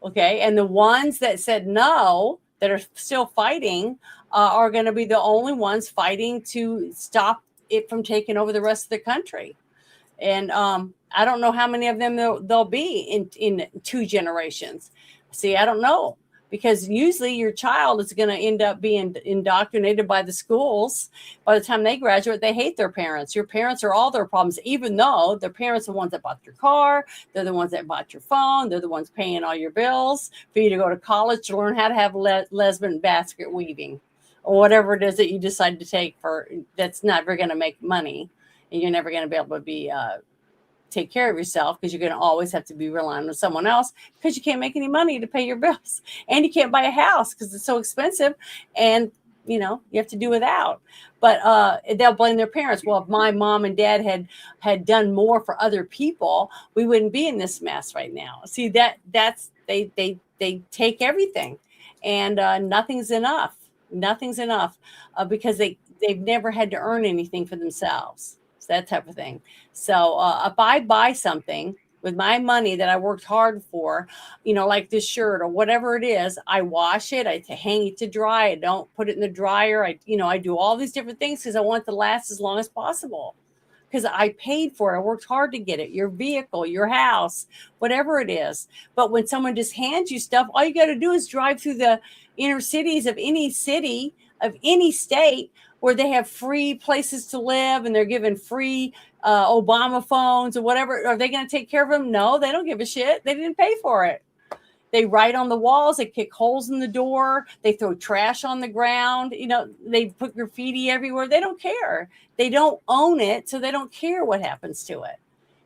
Speaker 2: Okay. And the ones that said no, that are still fighting, are going to be the only ones fighting to stop it from taking over the rest of the country. And I don't know how many of them there'll be in 2 generations. See, I don't know, because usually your child is going to end up being indoctrinated by the schools. By the time they graduate, they hate their parents. Your parents are all their problems, even though their parents are the ones that bought your car. They're the ones that bought your phone. They're the ones paying all your bills for you to go to college to learn how to have lesbian basket weaving or whatever it is that you decide to take that's never going to make money. And you're never going to be able to take care of yourself, because you're going to always have to be relying on someone else, because you can't make any money to pay your bills, and you can't buy a house because it's so expensive, and you have to do without. But they'll blame their parents. Well, if my mom and dad had done more for other people, we wouldn't be in this mess right now. See, that's they take everything, and nothing's enough because they've never had to earn anything for themselves. That type of thing. So if I buy something with my money that I worked hard for, like this shirt or whatever it is, I wash it, I hang it to dry, I don't put it in the dryer, I do all these different things because I want it to last as long as possible, because I paid for it. I worked hard to get it, your vehicle, your house, whatever it is. But when someone just hands you stuff, all you got to do is drive through the inner cities of any city, of any state, where they have free places to live and they're given free Obama phones or whatever. Are they going to take care of them? No, they don't give a shit. They didn't pay for it. They write on the walls. They kick holes in the door. They throw trash on the ground. You know, they put graffiti everywhere. They don't care. They don't own it, so they don't care what happens to it.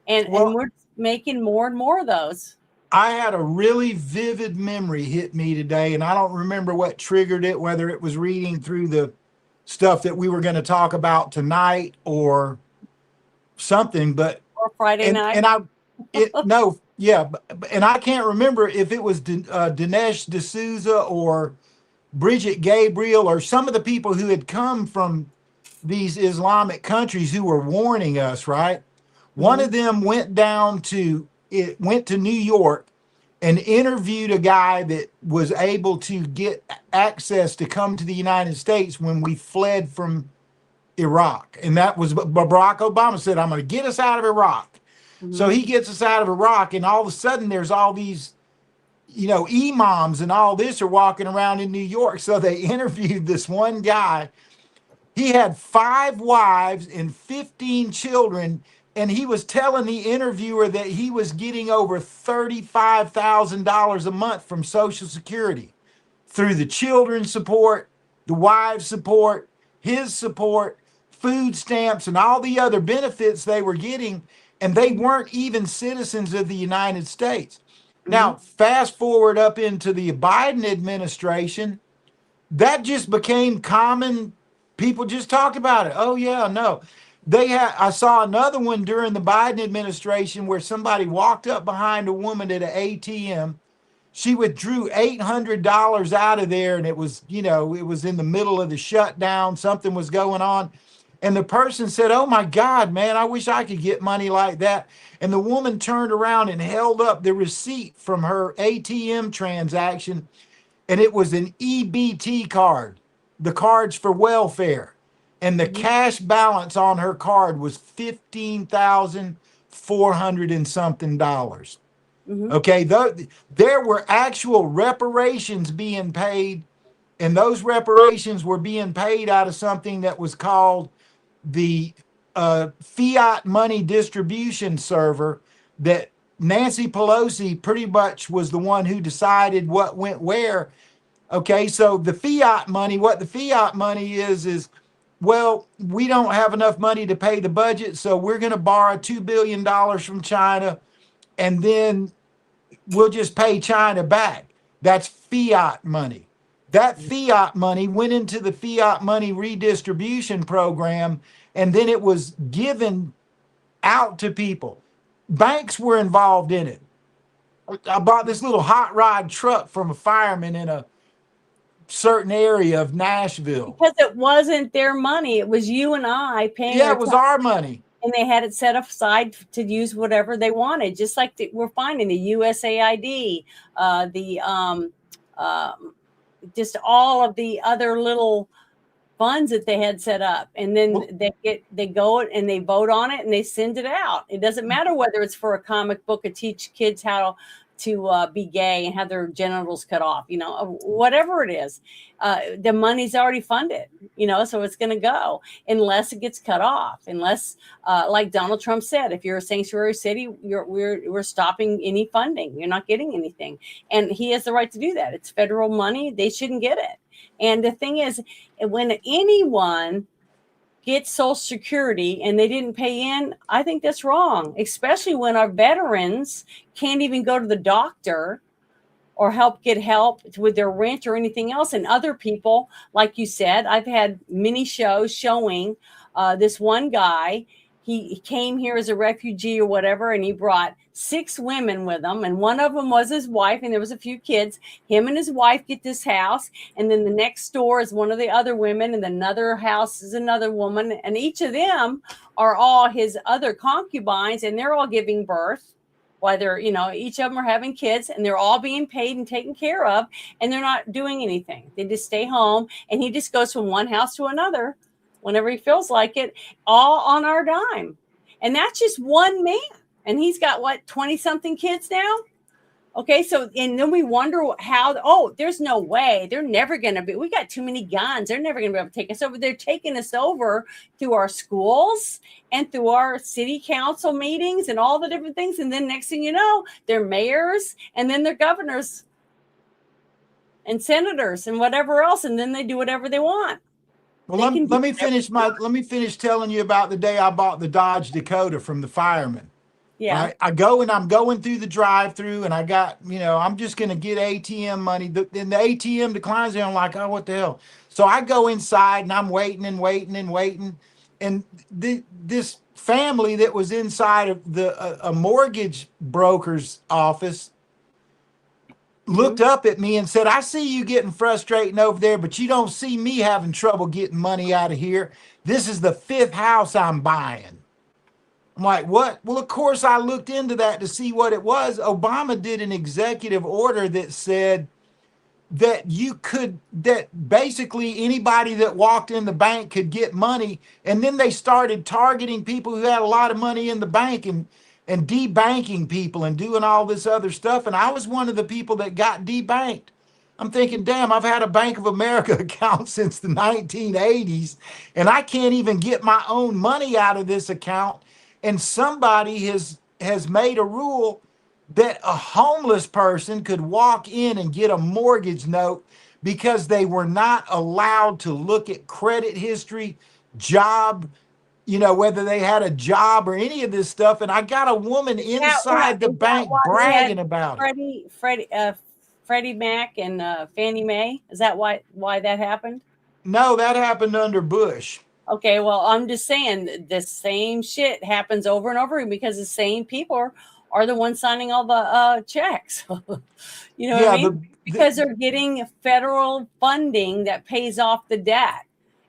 Speaker 2: And we're making more and more of those.
Speaker 4: I had a really vivid memory hit me today, and I don't remember what triggered it, whether it was reading through the stuff that we were going to talk about tonight or something, but
Speaker 2: or Friday night.
Speaker 4: And and I can't remember if it was Dinesh D'Souza or Bridget Gabriel or some of the people who had come from these Islamic countries who were warning us, right? Mm-hmm. One of them went to New York and interviewed a guy that was able to get access to come to the United States when we fled from Iraq. And that was Barack Obama said, I'm going to get us out of Iraq. Mm-hmm. So he gets us out of Iraq, and all of a sudden there's all these, imams and all this are walking around in New York. So they interviewed this one guy. He had 5 wives and 15 children, and he was telling the interviewer that he was getting over $35,000 a month from Social Security through the children's support, the wives' support, his support, food stamps, and all the other benefits they were getting, and they weren't even citizens of the United States. Mm-hmm. Now, fast forward up into the Biden administration, that just became common. People just talked about it. Oh, yeah, no. I saw another one during the Biden administration where somebody walked up behind a woman at an ATM. She withdrew $800 out of there, and it was, it was in the middle of the shutdown. Something was going on. And the person said, oh, my God, man, I wish I could get money like that. And the woman turned around and held up the receipt from her ATM transaction, and it was an EBT card, the cards for welfare. And the cash balance on her card was $15,400 and something. Mm-hmm. Okay, there were actual reparations being paid, and those reparations were being paid out of something that was called the fiat money distribution server that Nancy Pelosi pretty much was the one who decided what went where. Okay, so what the fiat money is, well, we don't have enough money to pay the budget, so we're going to borrow $2 billion from China, and then we'll just pay China back. That's fiat money. That fiat money went into the fiat money redistribution program, and then it was given out to people. Banks were involved in it. I bought this little hot rod truck from a fireman in a certain area of Nashville.
Speaker 2: Because it wasn't their money. It was you and I paying.
Speaker 4: Yeah, it was our money.
Speaker 2: And they had it set aside to use whatever they wanted, just like we're finding the USAID, just all of the other little funds that they had set up. And then they go and they vote on it and they send it out. It doesn't matter whether it's for a comic book to teach kids how to be gay and have their genitals cut off, whatever it is, the money's already funded, so it's going to go unless it gets cut off, unless, like Donald Trump said, if you're a sanctuary city, we're stopping any funding. You're not getting anything. And he has the right to do that. It's federal money. They shouldn't get it. And the thing is, when anyone gets Social Security and they didn't pay in, I think that's wrong, especially when our veterans can't even go to the doctor or get help with their rent or anything else. And other people, like you said, I've had many shows showing this one guy. He came here as a refugee or whatever, and he brought 6 women with him, and one of them was his wife, and there was a few kids. Him and his wife get this house, and then the next door is one of the other women, and another house is another woman, and each of them are all his other concubines, and they're all giving birth. While they're, each of them are having kids, and they're all being paid and taken care of, and they're not doing anything. They just stay home, and he just goes from one house to another whenever he feels like it, all on our dime. And that's just one man. And he's got what, 20-something kids now? Okay, so and then we wonder how, there's no way. They're never going to be. We got too many guns. They're never going to be able to take us over. They're taking us over through our schools and through our city council meetings and all the different things. And then next thing you know, they're mayors and then they're governors and senators and whatever else. And then they do whatever they want.
Speaker 4: Well, let me finish telling you about the day I bought the Dodge Dakota from the fireman.
Speaker 2: Yeah.
Speaker 4: Right? I'm going through the drive-through and I got, I'm just going to get ATM money. And the ATM declines there. I'm like, oh, what the hell? So I go inside and I'm waiting and waiting and waiting. And this family that was inside of a mortgage broker's office looked up at me and said, I see you getting frustrating over there, but you don't see me having trouble getting money out of here. This is the 5th house I'm buying. I'm like, what? Well, of course, I looked into that to see what it was. Obama did an executive order that said that that basically anybody that walked in the bank could get money. And then they started targeting people who had a lot of money in the bank and debanking people and doing all this other stuff. And I was one of the people that got debanked. I'm thinking, damn, I've had a Bank of America account since the 1980s, and I can't even get my own money out of this account. And somebody has made a rule that a homeless person could walk in and get a mortgage note because they were not allowed to look at credit history, job, whether they had a job or any of this stuff. And I got a woman inside the bank bragging about it.
Speaker 2: Freddie Mac and Fannie Mae. Is that why that happened?
Speaker 4: No, that happened under Bush.
Speaker 2: Okay, well, I'm just saying the same shit happens over and over because the same people are the ones signing all the checks. You know what I mean? Because they're getting federal funding that pays off the debt.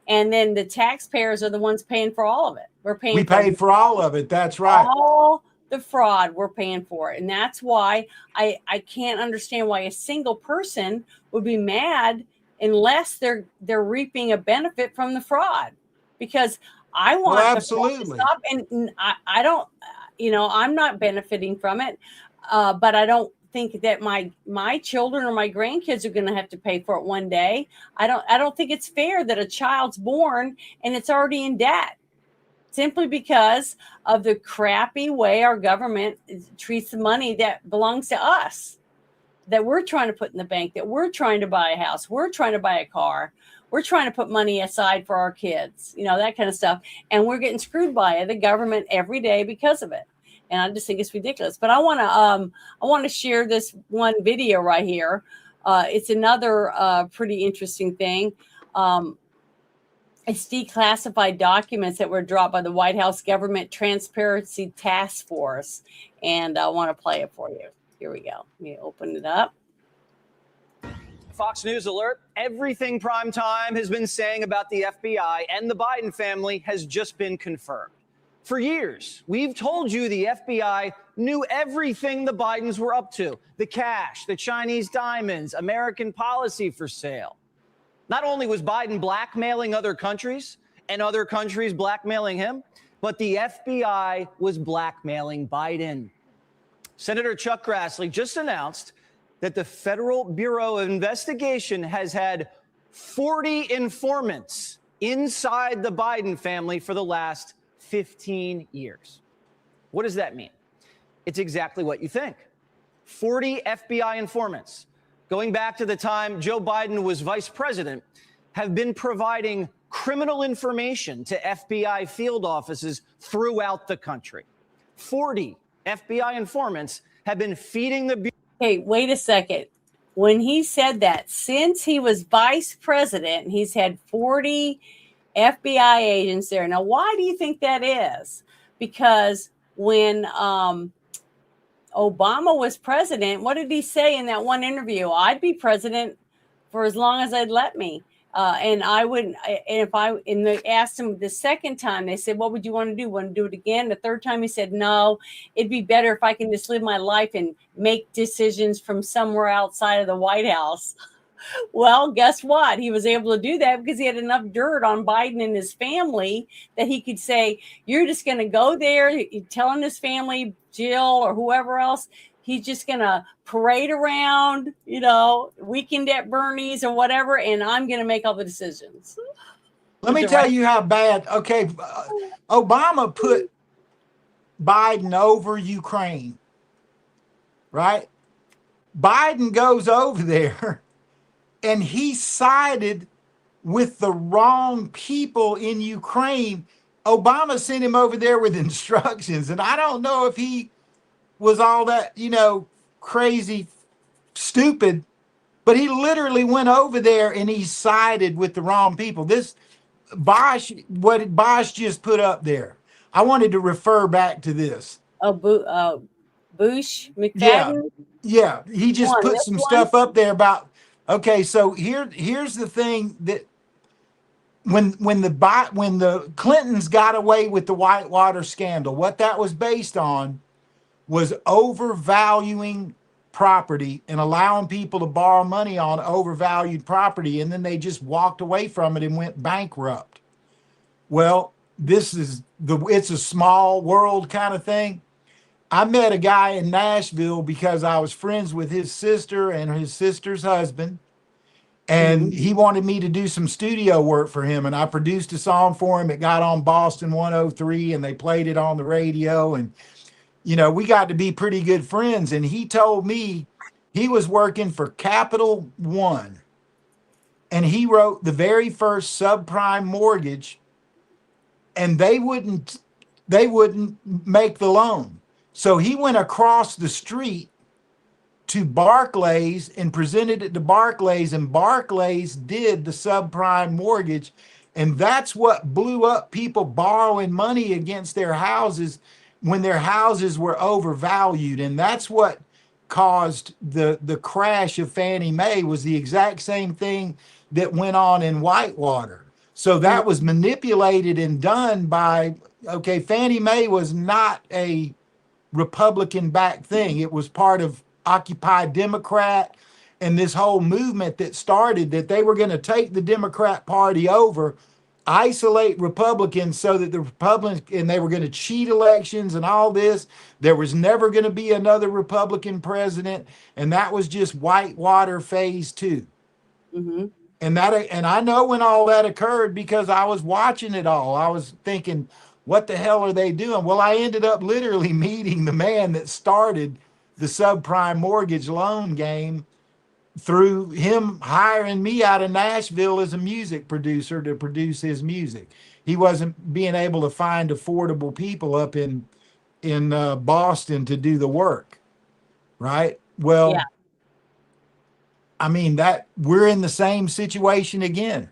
Speaker 2: And then the taxpayers are the ones paying for all of it.
Speaker 4: We paid for all of it. That's right.
Speaker 2: All the fraud, we're paying for it. And that's why I can't understand why a single person would be mad unless they're reaping a benefit from the fraud. Because I want the fraud to stop, and I don't, I'm not benefiting from it, but I don't think that my children or my grandkids are going to have to pay for it one day. I don't think it's fair that a child's born and it's already in debt simply because of the crappy way our government treats the money that belongs to us, that we're trying to put in the bank, that we're trying to buy a house, we're trying to buy a car. We're trying to put money aside for our kids, that kind of stuff. And we're getting screwed by the government every day because of it. And I just think it's ridiculous. But I want to share this one video right here. It's another pretty interesting thing. It's declassified documents that were dropped by the White House Government Transparency Task Force. And I want to play it for you. Here we go. Let me open it up.
Speaker 15: Fox News alert. Everything Primetime has been saying about the FBI and the Biden family has just been confirmed. For years, we've told you the FBI knew everything the Bidens were up to. The cash, the Chinese diamonds, American policy for sale. Not only was Biden blackmailing other countries and other countries blackmailing him, but the FBI was blackmailing Biden. Senator Chuck Grassley just announced that the Federal Bureau of Investigation has had 40 informants inside the Biden family for the last 15 years. What does that mean? It's exactly what you think. 40 FBI informants, going back to the time Joe Biden was vice president, have been providing criminal information to FBI field offices throughout the country. 40 FBI informants have been feeding the Bureau.
Speaker 2: Hey, wait a second. When he said that, since he was vice president, he's had 40 FBI agents there. Now, why do you think that is? Because when Obama was president, what did he say in that one interview? I'd be president for as long as they'd let me. And I wouldn't. And they asked him the second time, they said, what would you want to do? Want to do it again? The third time he said, no, it'd be better if I can just live my life and make decisions from somewhere outside of the White House. Well, guess what? He was able to do that because he had enough dirt on Biden and his family that he could say, you're just going to go there, telling his family, Jill or whoever else, he's just going to parade around, weekend at Bernie's or whatever, and I'm going to make all the decisions.
Speaker 4: Let me tell you how bad. Okay, Obama put Biden over Ukraine, right? Biden goes over there and he sided with the wrong people in Ukraine. Obama sent him over there with instructions. And I don't know if he was all that, crazy, stupid, but he literally went over there and he sided with the wrong people. This Bosch, what Bosch just put up there, I wanted to refer back to this.
Speaker 2: Bush McFadden?
Speaker 4: Yeah. He just put some stuff up there about, okay, so here's the thing that when the Clintons got away with the Whitewater scandal, what that was based on was overvaluing property and allowing people to borrow money on overvalued property, and then they just walked away from it and went bankrupt. Well, it's a small world kind of thing. I met a guy in Nashville because I was friends with his sister and his sister's husband. And he wanted me to do some studio work for him. And I produced a song for him. It got on Boston 103 and they played it on the radio. And, we got to be pretty good friends. And he told me he was working for Capital One. And he wrote the very first subprime mortgage. And they wouldn't make the loan. So he went across the street to Barclays and presented it to Barclays, and Barclays did the subprime mortgage. And that's what blew up people borrowing money against their houses when their houses were overvalued. And that's what caused the crash of Fannie Mae, was the exact same thing that went on in Whitewater. So that was manipulated and done by, Fannie Mae was not a Republican-backed thing. It was part of Occupy Democrat and this whole movement that started that they were going to take the Democrat Party over, isolate Republicans so that the Republicans, and they were going to cheat elections and all this. There was never going to be another Republican president. And that was just Whitewater phase 2. And I know when all that occurred because I was watching it all. I was thinking, what the hell are they doing? Well, I ended up literally meeting the man that started the subprime mortgage loan game through him hiring me out of Nashville as a music producer to produce his music. He wasn't being able to find affordable people up in Boston to do the work, right? Well, yeah. I mean, that we're in the same situation again,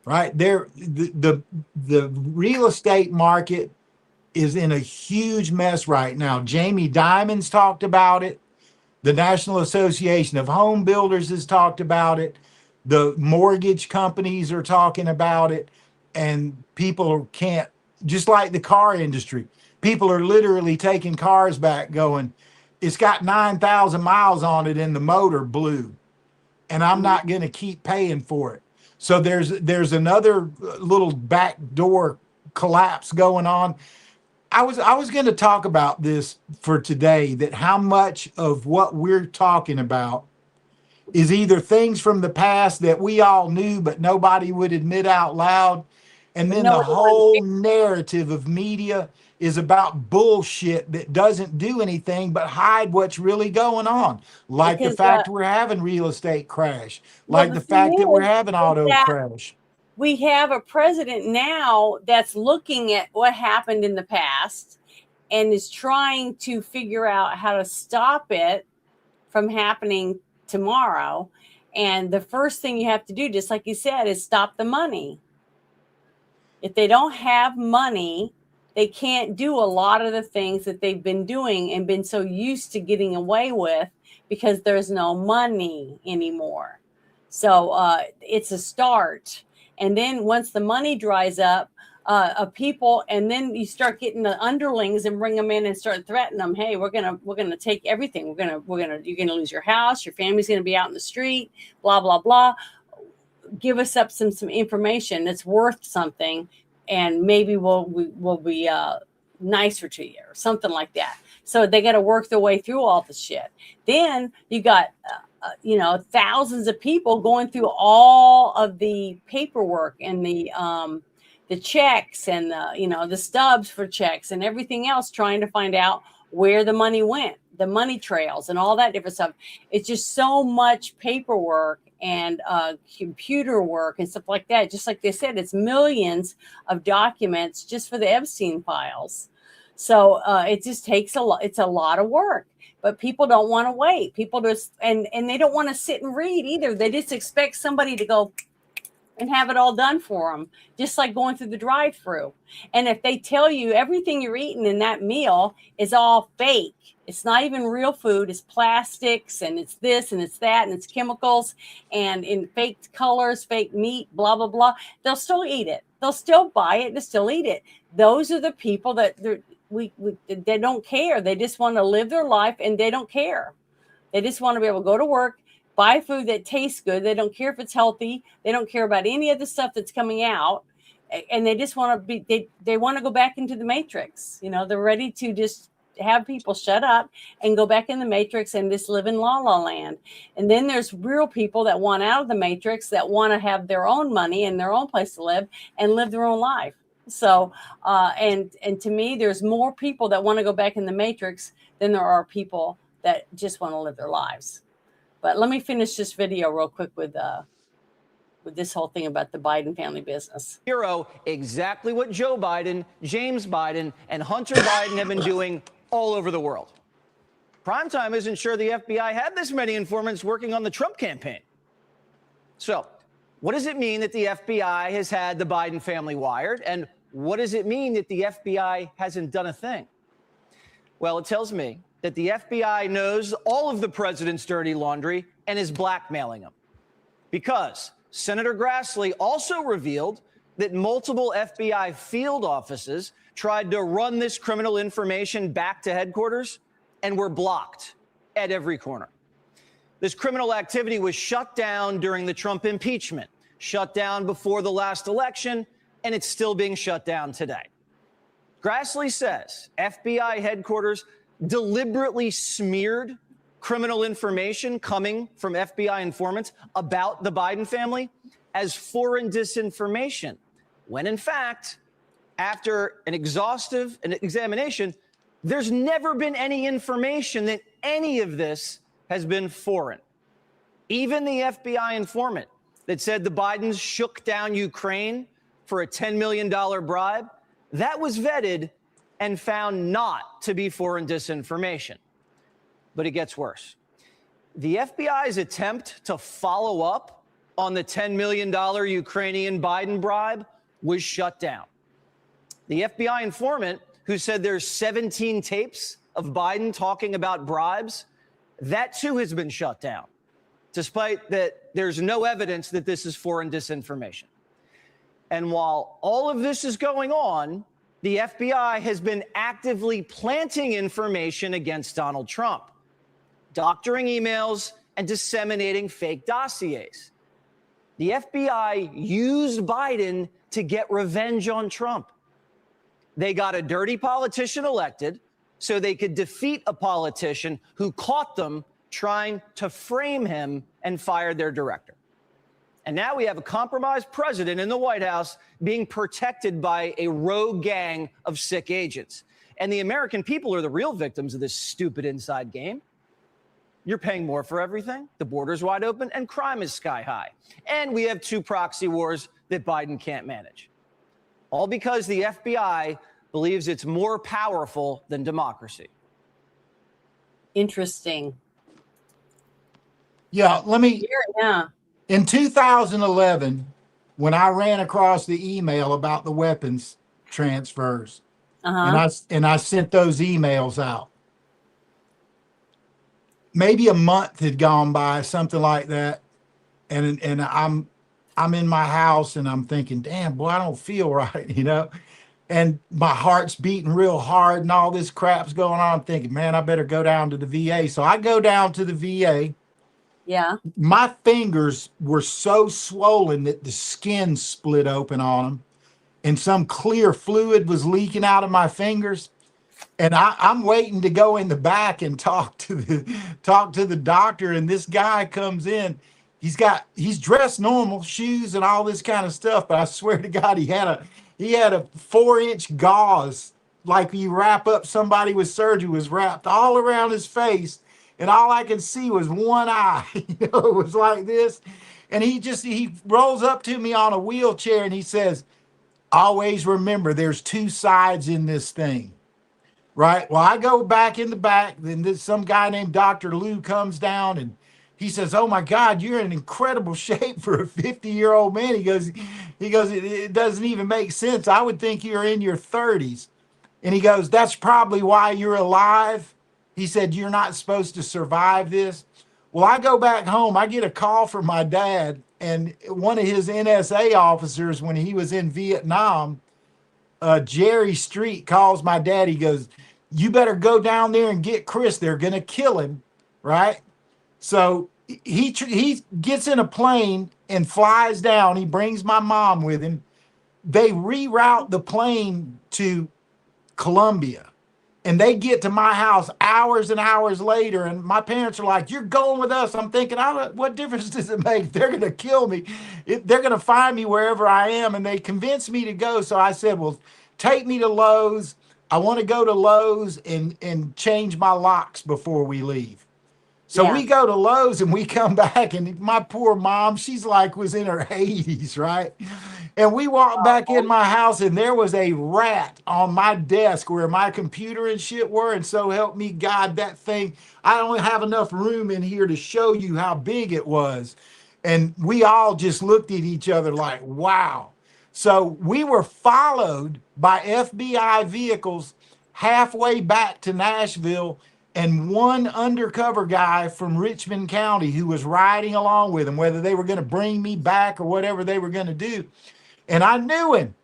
Speaker 4: right? The real estate market is in a huge mess right now. Jamie Dimon's talked about it. The National Association of Home Builders has talked about it. The mortgage companies are talking about it. And people can't, just like the car industry, people are literally taking cars back going, it's got 9,000 miles on it and the motor blew. And I'm not going to keep paying for it. So there's another little backdoor collapse going on. I was going to talk about this for today, that how much of what we're talking about is either things from the past that we all knew, but nobody would admit out loud. And then the whole narrative of media is about bullshit that doesn't do anything but hide what's really going on. Like the fact we're having real estate crash, like the fact that we're having auto crash.
Speaker 2: We have a president now that's looking at what happened in the past and is trying to figure out how to stop it from happening tomorrow. And the first thing you have to do, just like you said, is stop the money. If they don't have money, they can't do a lot of the things that they've been doing and been so used to getting away with because there's no money anymore. So it's a start. And then once the money dries up, of people, and then you start getting the underlings and bring them in and start threatening them. Hey, we're gonna take everything. You're gonna lose your house. Your family's gonna be out in the street. Blah blah blah. Give us up some information that's worth something, and maybe we'll be nicer to you or something like that. So they got to work their way through all the shit. Then you got thousands of people going through all of the paperwork and the checks and the stubs for checks and everything else, trying to find out where the money went, the money trails and all that different stuff. It's just so much paperwork and computer work and stuff like that. Just like they said, it's millions of documents just for the Epstein files. So it just takes a lot. It's a lot of work, but people don't want to wait. People just, and they don't want to sit and read either. They just expect somebody to go and have it all done for them, just like going through the drive-through. And if they tell you everything you're eating in that meal is all fake, it's not even real food, it's plastics and it's this and it's that and it's chemicals and in fake colors, fake meat, blah, blah, blah, they'll still eat it. They'll still buy it and still eat it. Those are the people that they don't care. They just want to live their life and they don't care. They just want to be able to go to work, buy food that tastes good. They don't care if it's healthy. They don't care about any of the stuff that's coming out. And they just want to be, they want to go back into the matrix. They're ready to just have people shut up and go back in the matrix and just live in la la land. And then there's real people that want out of the matrix, that want to have their own money and their own place to live and live their own life. So, and to me, there's more people that want to go back in the matrix than there are people that just want to live their lives. But let me finish this video real quick with this whole thing about the Biden family business.
Speaker 15: Exactly what Joe Biden, James Biden, and Hunter Biden have been doing all over the world. Primetime isn't sure the FBI had this many informants working on the Trump campaign. So, what does it mean that the FBI has had the Biden family wired? And what does it mean that the FBI hasn't done a thing? Well, it tells me that the FBI knows all of the president's dirty laundry and is blackmailing him. Because Senator Grassley also revealed that multiple FBI field offices tried to run this criminal information back to headquarters and were blocked at every corner. This criminal activity was shut down during the Trump impeachment, shut down before the last election, and it's still being shut down today. Grassley says FBI headquarters deliberately smeared criminal information coming from FBI informants about the Biden family as foreign disinformation, when in fact, after an exhaustive examination, there's never been any information that any of this has been foreign. Even the FBI informant that said the Bidens shook down Ukraine for a $10 million bribe, that was vetted and found not to be foreign disinformation. But it gets worse. The FBI's attempt to follow up on the $10 million Ukrainian Biden bribe was shut down. The FBI informant who said there's 17 tapes of Biden talking about bribes, that too has been shut down, despite that there's no evidence that this is foreign disinformation. And while all of this is going on, the FBI has been actively planting information against Donald Trump, doctoring emails and disseminating fake dossiers. The FBI used Biden to get revenge on Trump. They got a dirty politician elected so they could defeat a politician who caught them trying to frame him and fired their director. And now we have a compromised president in the White House being protected by a rogue gang of sick agents. And the American people are the real victims of this stupid inside game. You're paying more for everything, the border's wide open, and crime is sky high. And we have 2 proxy wars that Biden can't manage. All because the FBI believes it's more powerful than democracy.
Speaker 2: Interesting.
Speaker 4: Yeah, let me.
Speaker 2: Yeah.
Speaker 4: In 2011, when I ran across the email about the weapons transfers, and I sent those emails out, maybe a month had gone by, something like that, and I'm I'm in my house and I'm thinking, damn, boy, I don't feel right, you know? And my heart's beating real hard and all this crap's going on. I'm thinking, man, I better go down to the VA. So I go down to the VA.
Speaker 2: Yeah.
Speaker 4: My fingers were so swollen that the skin split open on them and some clear fluid was leaking out of my fingers. And I'm waiting to go in the back and talk to the doctor. And this guy comes in. He's dressed normal, shoes and all this kind of stuff. But I swear to God, he had a 4-inch gauze, like you wrap up somebody with surgery, was wrapped all around his face. And all I could see was one eye. You know, it was like this. And he rolls up to me on a wheelchair and he says, always remember there's two sides in this thing. Right. Well, I go back in the back. Then some guy named Dr. Lou comes down and he says, oh, my God, you're in incredible shape for a 50-year-old man. He goes, it doesn't even make sense. I would think you're in your 30s. And he goes, that's probably why you're alive. He said, you're not supposed to survive this. Well, I go back home. I get a call from my dad, and one of his NSA officers, when he was in Vietnam, Jerry Street, calls my dad. He goes, you better go down there and get Chris. They're going to kill him. Right. So he gets in a plane and flies down. He brings my mom with him. They reroute the plane to Colombia. And they get to my house hours and hours later. And my parents are like, you're going with us. I'm thinking, what difference does it make? They're going to kill me. They're going to find me wherever I am. And they convinced me to go. So I said, well, take me to Lowe's. I want to go to Lowe's and change my locks before we leave. So we go to Lowe's and we come back, and my poor mom, she's like was in her 80s, right? And we walked back in my house and there was a rat on my desk where my computer and shit were. And so help me God, that thing, I don't have enough room in here to show you how big it was. And we all just looked at each other like, wow. So we were followed by FBI vehicles halfway back to Nashville, and one undercover guy from Richmond County who was riding along with him, whether they were going to bring me back or whatever they were going to do. And I knew him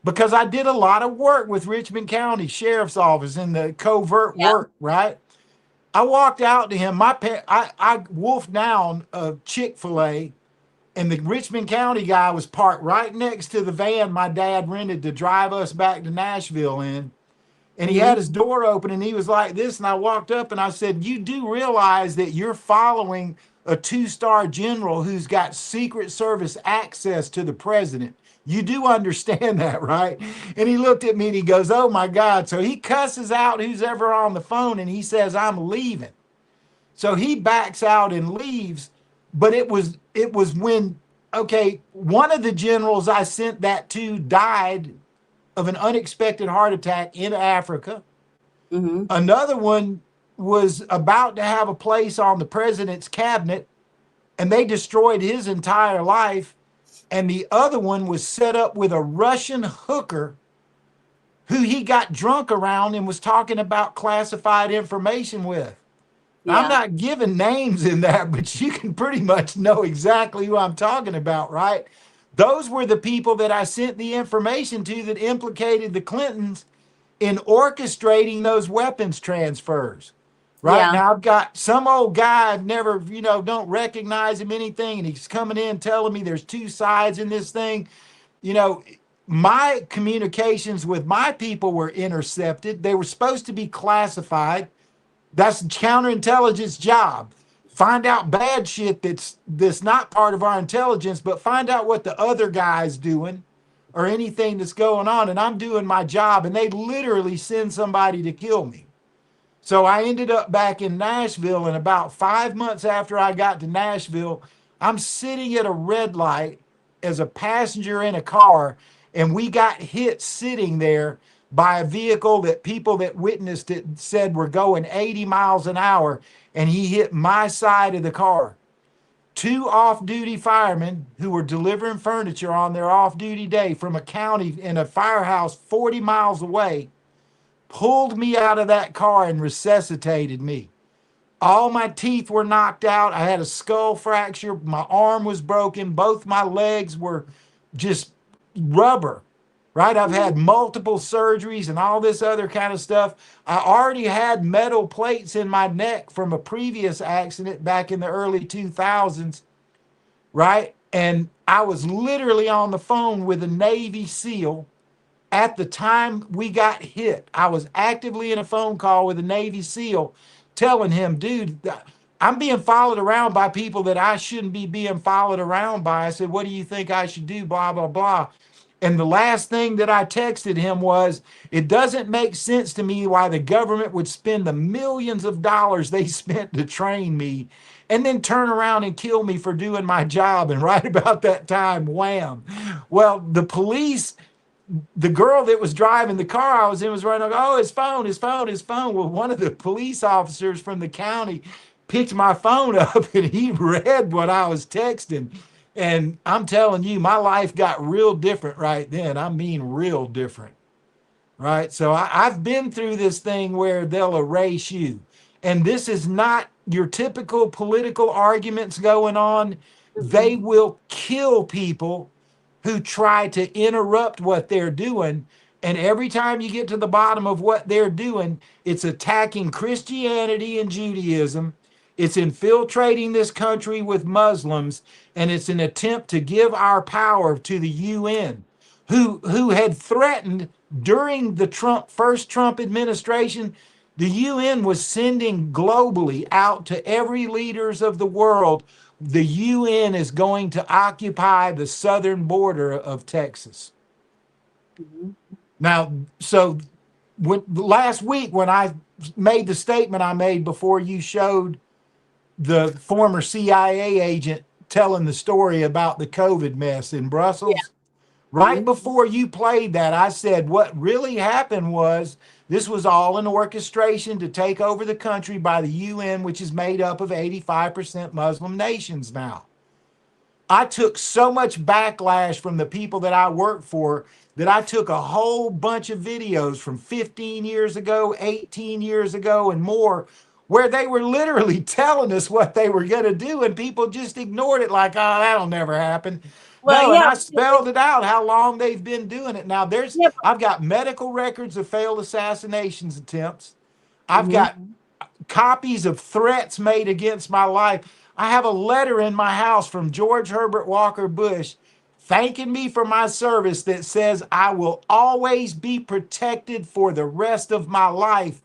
Speaker 4: because I did a lot of work with Richmond County Sheriff's Office in the covert work, right? I walked out to him. I wolfed down a Chick-fil-A, and the Richmond County guy was parked right next to the van my dad rented to drive us back to Nashville in. And he had his door open and he was like this. And I walked up and I said, you do realize that you're following a 2-star general who's got Secret Service access to the president. You do understand that, right? And he looked at me and he goes, oh my God. So he cusses out who's ever on the phone and he says, I'm leaving. So he backs out and leaves. But it was when, okay, one of the generals I sent that to died of an unexpected heart attack in Africa. Another one was about to have a place on the president's cabinet and they destroyed his entire life. And the other one was set up with a Russian hooker who he got drunk around and was talking about classified information with. Yeah. I'm not giving names in that, but you can pretty much know exactly who I'm talking about, right? Those were the people that I sent the information to that implicated the Clintons in orchestrating those weapons transfers. Right. Yeah. Now I've got some old guy I've never, don't recognize him anything. And he's coming in telling me there's two sides in this thing. My communications with my people were intercepted. They were supposed to be classified. That's counterintelligence job. Find out bad shit that's not part of our intelligence, but find out what the other guy's doing or anything that's going on. And I'm doing my job, and they literally send somebody to kill me. So I ended up back in Nashville, and about 5 months after I got to Nashville, I'm sitting at a red light as a passenger in a car, and we got hit sitting there by a vehicle that people that witnessed it said were going 80 miles an hour, and he hit my side of the car. 2 off-duty firemen who were delivering furniture on their off-duty day from a county in a firehouse 40 miles away pulled me out of that car and resuscitated me. All my teeth were knocked out. I had a skull fracture. My arm was broken. Both my legs were just rubber, right? I've had multiple surgeries and all this other kind of stuff. I already had metal plates in my neck from a previous accident back in the early 2000s, right? And I was literally on the phone with a Navy SEAL at the time we got hit. I was actively in a phone call with a Navy SEAL telling him, dude, I'm being followed around by people that I shouldn't be being followed around by. I said, what do you think I should do? Blah, blah, blah. And the last thing that I texted him was, it doesn't make sense to me why the government would spend the millions of dollars they spent to train me and then turn around and kill me for doing my job. And right about that time, wham. Well, the police, the girl that was driving the car I was in was running, oh, his phone, his phone, his phone. Well, one of the police officers from the county picked my phone up and he read what I was texting. And I'm telling you, my life got real different right then. I mean, real different, right? So I've been through this thing where they'll erase you. And this is not your typical political arguments going on. They will kill people who try to interrupt what they're doing. And every time you get to the bottom of what they're doing, it's attacking Christianity and Judaism. It's infiltrating this country with Muslims, and it's an attempt to give our power to the UN, who had threatened during the first Trump administration. The UN was sending globally out to every leaders of the world, the UN is going to occupy the southern border of Texas. Now, so last week when I made the statement I made before you showed the former CIA agent telling the story about the COVID mess in Brussels, right before you played that, I said what really happened was this was all an orchestration to take over the country by the UN, which is made up of 85% Muslim nations now. I took so much backlash from the people that I work for that I took a whole bunch of videos from 15 years ago, 18 years ago, and more, where they were literally telling us what they were going to do, and people just ignored it like, oh, that'll never happen. Well, no, and I spelled it out how long they've been doing it. Now, I've got medical records of failed assassinations attempts. I've got copies of threats made against my life. I have a letter in my house from George Herbert Walker Bush thanking me for my service that says I will always be protected for the rest of my life.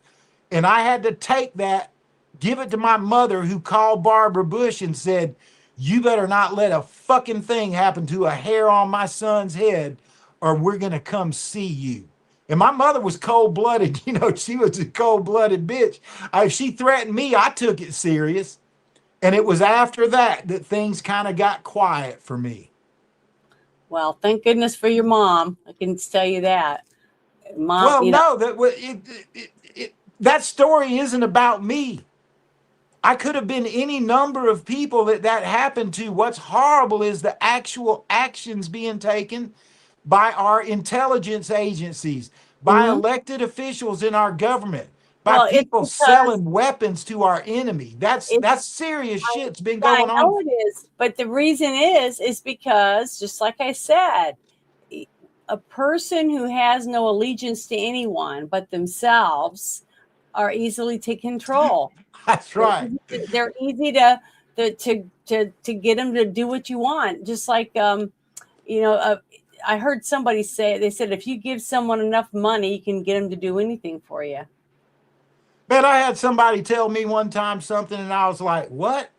Speaker 4: And I had to take that, give it to my mother, who called Barbara Bush and said, you better not let a fucking thing happen to a hair on my son's head or we're going to come see you. And my mother was cold-blooded. You know, she was a cold-blooded bitch. If she threatened me, I took it serious. And it was after that that things kind of got quiet for me.
Speaker 2: Well, thank goodness for your mom. I can tell you that. Mom,
Speaker 4: well, no, that story isn't about me. I could have been any number of people that happened to. What's horrible is the actual actions being taken by our intelligence agencies, by elected officials in our government, by people selling weapons to our enemy. That's serious shit. It's been going on.
Speaker 2: I know it is, but the reason is because, just like I said, a person who has no allegiance to anyone but themselves are easily to control.
Speaker 4: That's right.
Speaker 2: They're easy to get them to do what you want. Just like I heard somebody say, they said, if you give someone enough money, you can get them to do anything for you.
Speaker 4: Man, I had somebody tell me one time something, and I was like, what?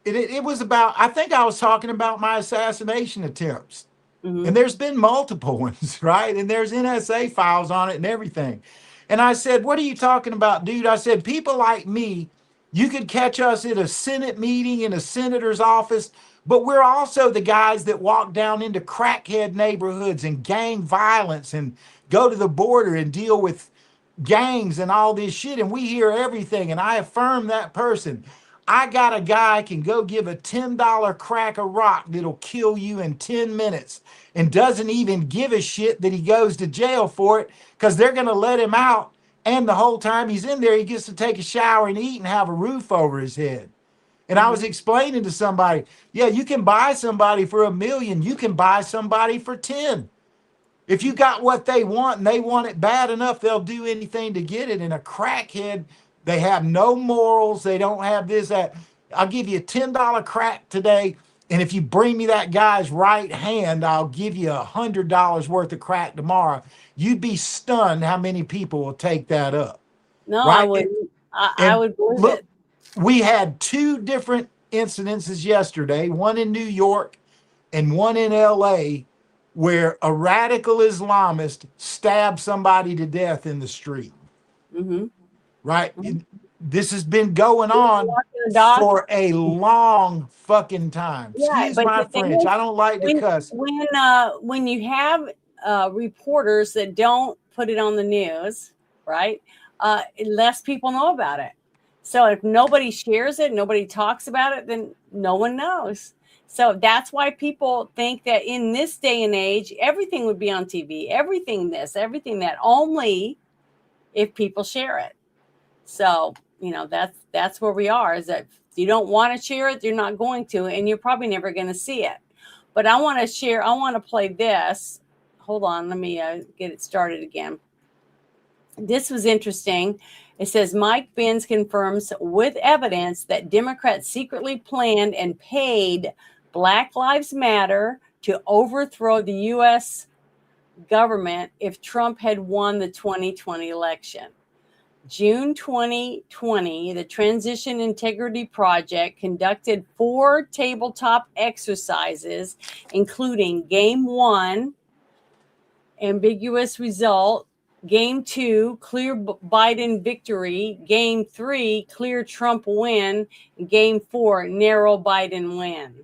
Speaker 4: It was about, I think I was talking about my assassination attempts. And there's been multiple ones, right? And there's NSA files on it and everything. And I said, what are you talking about, dude? I said, people like me, you could catch us at a Senate meeting in a senator's office, but we're also the guys that walk down into crackhead neighborhoods and gang violence and go to the border and deal with gangs and all this shit. And we hear everything. And I affirm that person. I got a guy can go give a $10 crack of rock that'll kill you in 10 minutes and doesn't even give a shit that he goes to jail for it, because they're going to let him out And the whole time he's in there, he gets to take a shower and eat and have a roof over his head. And I was explaining to somebody, yeah, you can buy somebody for $1 million. You can buy somebody for 10. If you got what they want and they want it bad enough, they'll do anything to get it. And a crackhead, they have no morals. They don't have this, that. I'll give you a $10 crack today. And if you bring me that guy's right hand, I'll give you $100 worth of crack tomorrow. You'd be stunned how many people will take that up.
Speaker 2: No,
Speaker 4: right?
Speaker 2: I wouldn't. I would believe
Speaker 4: Look,
Speaker 2: it.
Speaker 4: we had 2 different incidences yesterday, one in New York and one in LA, where a radical Islamist stabbed somebody to death in the street.
Speaker 2: Mm-hmm.
Speaker 4: Right? This has been going on for a long fucking time. Excuse my French. I don't like to cuss.
Speaker 2: When you have reporters that don't put it on the news, right? Less people know about it. So if nobody shares it, nobody talks about it, then no one knows. So that's why people think that in this day and age, everything would be on TV, everything this, everything that, only if people share it. So, that's where we are, is that if you don't want to share it, you're not going to, and you're probably never going to see it. But I want to play this. Hold on, let me get it started again. This was interesting. It says Mike Benz confirms with evidence that Democrats secretly planned and paid Black Lives Matter to overthrow the U.S. government if Trump had won the 2020 election. June 2020, the Transition Integrity Project conducted 4 tabletop exercises, including Game 1, ambiguous result, Game 2, clear Biden victory, Game 3, clear Trump win, and Game 4, narrow Biden win.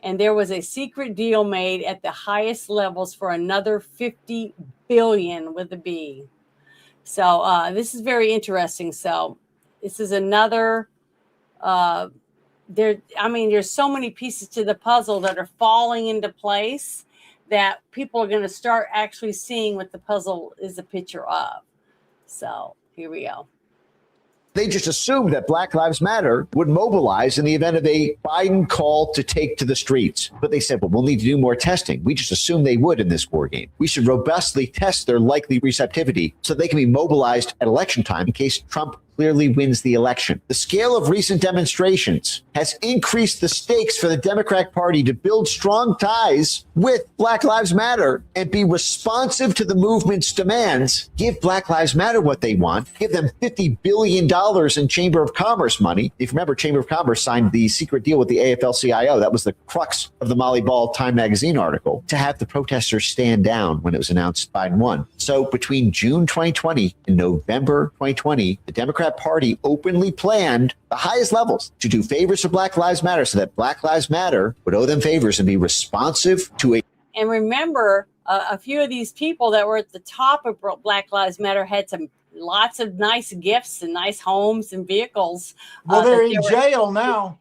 Speaker 2: And there was a secret deal made at the highest levels for another $50 billion with a B. So this is very interesting. So this is another, there's so many pieces to the puzzle that are falling into place that people are going to start actually seeing what the puzzle is a picture of. So here we go.
Speaker 16: They just assumed that Black Lives Matter would mobilize in the event of a Biden call to take to the streets. But they said, well, we'll need to do more testing. We just assumed they would in this war game. We should robustly test their likely receptivity so they can be mobilized at election time in case Trump clearly wins the election. The scale of recent demonstrations has increased the stakes for the Democratic Party to build strong ties with Black Lives Matter and be responsive to the movement's demands. Give Black Lives Matter what they want. Give them $50 billion in Chamber of Commerce money. If you remember, Chamber of Commerce signed the secret deal with the AFL-CIO. That was the crux of the Molly Ball Time magazine article, to have the protesters stand down when it was announced Biden won. So between June 2020 and November 2020, the Democrat Party openly planned the highest levels to do favors for Black Lives Matter so that Black Lives Matter would owe them favors and be responsive to a.
Speaker 2: And remember, a few of these people that were at the top of Black Lives Matter had lots of nice gifts and nice homes and vehicles.
Speaker 4: Well, they're in jail now.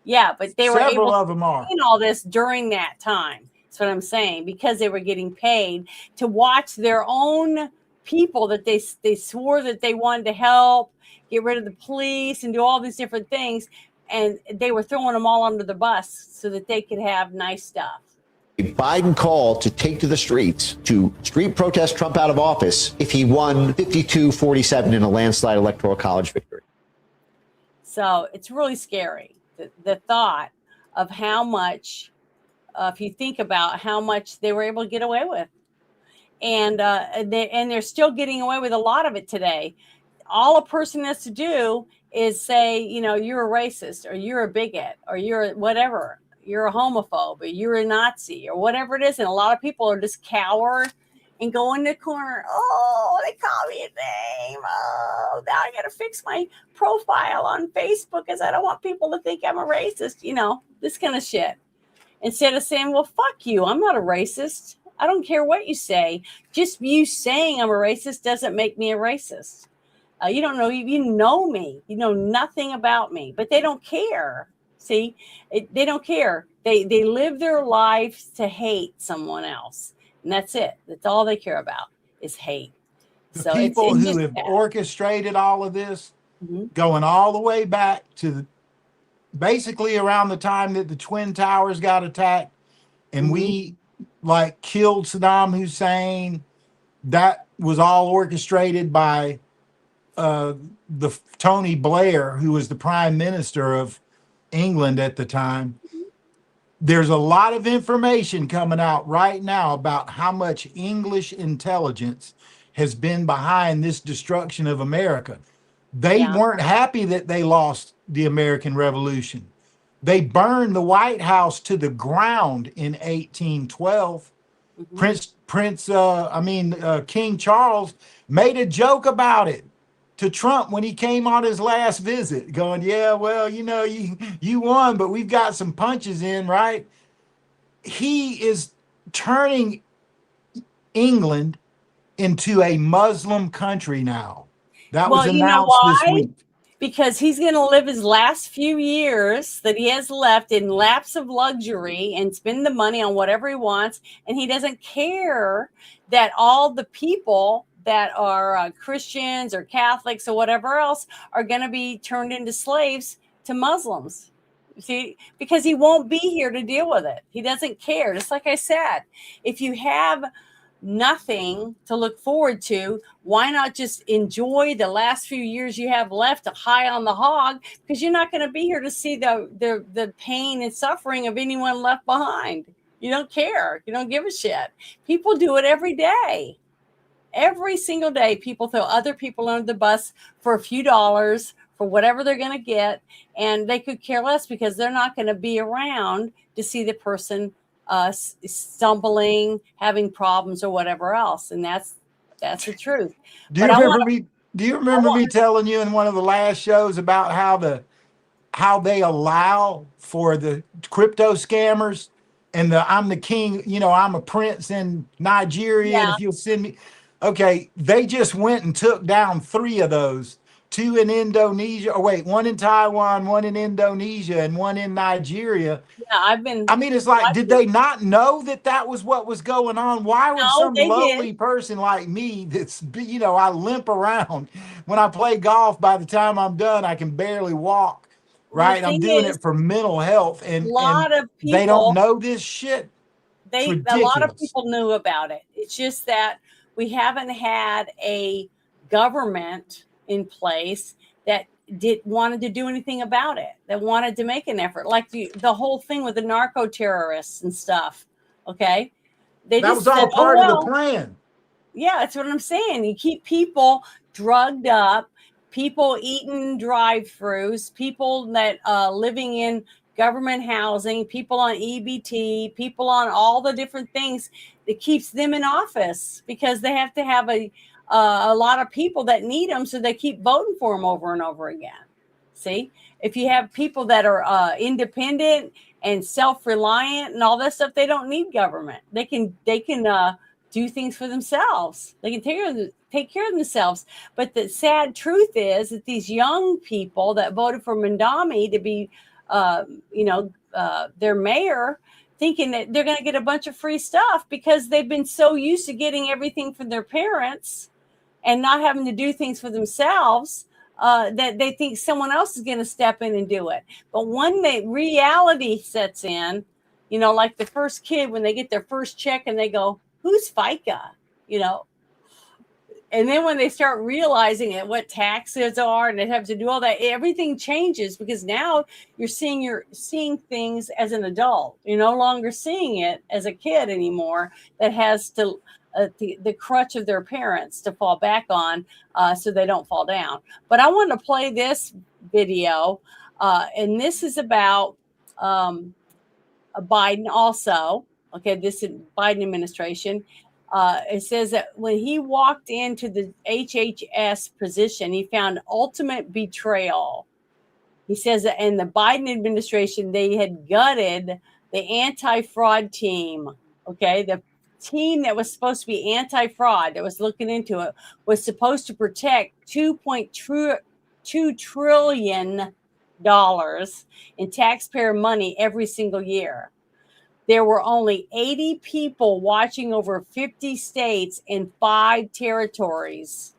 Speaker 2: Yeah, but they were able
Speaker 4: of them are
Speaker 2: doing all this during that time. That's what I'm saying, because they were getting paid to watch their own people that they swore that they wanted to help, get rid of the police and do all these different things. And they were throwing them all under the bus so that they could have nice stuff.
Speaker 16: A Biden call to take to the streets to street protest Trump out of office if he won 52-47 in a landslide electoral college victory.
Speaker 2: So it's really scary, the thought of how much, if you think about how much they were able to get away with. And they're still getting away with a lot of it today. All a person has to do is say, you're a racist, or you're a bigot, or you're whatever, you're a homophobe, or you're a Nazi, or whatever it is. And a lot of people are just cower and go in the corner. Oh, they call me a name. Oh, now I got to fix my profile on Facebook because I don't want people to think I'm a racist. This kind of shit. Instead of saying, well, fuck you, I'm not a racist. I don't care what you say. Just you saying I'm a racist doesn't make me a racist. You don't know, you know me. You know nothing about me, but they don't care. See, they don't care. They live their lives to hate someone else. And that's it. That's all they care about is hate.
Speaker 4: The
Speaker 2: So
Speaker 4: people
Speaker 2: it's
Speaker 4: who
Speaker 2: just
Speaker 4: have
Speaker 2: sad.
Speaker 4: orchestrated all of this,
Speaker 2: Mhm.
Speaker 4: going all the way back to basically around the time that the Twin Towers got attacked, and we like killed Saddam Hussein. That was all orchestrated by the Tony Blair, who was the prime minister of England at the time. There's a lot of information coming out right now about how much English intelligence has been behind this destruction of America. They weren't happy that they lost the American Revolution. They burned the White House to the ground in 1812. King Charles made a joke about it to Trump when he came on his last visit, going, yeah, well, you won, but we've got some punches in, right? He is turning England into a Muslim country now. That was
Speaker 2: Well, you know
Speaker 4: announced this
Speaker 2: why?
Speaker 4: week.
Speaker 2: Because he's going to live his last few years that he has left in laps of luxury and spend the money on whatever he wants. And he doesn't care that all the people that are Christians or Catholics or whatever else are going to be turned into slaves to Muslims. See, because he won't be here to deal with it. He doesn't care. Just like I said, if you have nothing to look forward to, why not just enjoy the last few years you have left high on the hog? Because you're not going to be here to see the pain and suffering of anyone left behind. You don't care. You don't give a shit. People do it every day. Every single day, people throw other people under the bus for a few dollars for whatever they're going to get, and they could care less because they're not going to be around to see the person stumbling, having problems, or whatever else. And that's the truth.
Speaker 4: Do you remember me telling you in one of the last shows about how they allow for the crypto scammers and I'm the king, I'm a prince in Nigeria, and if you'll send me, okay, they just went and took down 3 of those, 2 in Indonesia, one in Taiwan, 1 in Indonesia, and 1 in Nigeria.
Speaker 2: Yeah,
Speaker 4: it's like, did they not know that was what was going on? Why would some lowly person like me I limp around when I play golf? By the time I'm done, I can barely walk, right? I'm doing it for mental health, and they don't know this shit.
Speaker 2: A lot of people knew about it. It's just that we haven't had a government in place that wanted to do anything about it, that wanted to make an effort, like the whole thing with the narco terrorists and stuff. Okay,
Speaker 4: that was all part of the plan.
Speaker 2: Yeah, that's what I'm saying. You keep people drugged up, people eating drive-thrus, people that living in government housing, people on EBT, people on all the different things that keeps them in office, because they have to have a lot of people that need them, so they keep voting for them over and over again. See, if you have people that are independent and self-reliant and all that stuff, they don't need government. They can do things for themselves. They can take care of themselves. But the sad truth is that these young people that voted for Mandami to be their mayor, thinking that they're going to get a bunch of free stuff because they've been so used to getting everything from their parents and not having to do things for themselves, that they think someone else is going to step in and do it. But when the reality sets in, like the first kid, when they get their first check and they go, who's FICA? And then when they start realizing what taxes are and they have to do all that, everything changes, because now you're seeing things as an adult. You're no longer seeing it as a kid anymore that has to the crutch of their parents to fall back on, so they don't fall down. But I want to play this video, and this is about Biden also. Okay, this is Biden administration. It says that when he walked into the HHS position, he found ultimate betrayal. He says that in the Biden administration, they had gutted the anti-fraud team. Okay, the team that was supposed to be anti-fraud, that was looking into it, was supposed to protect $2.2 trillion in taxpayer money every single year. there were only 80 people watching over 50 states in 5 territories,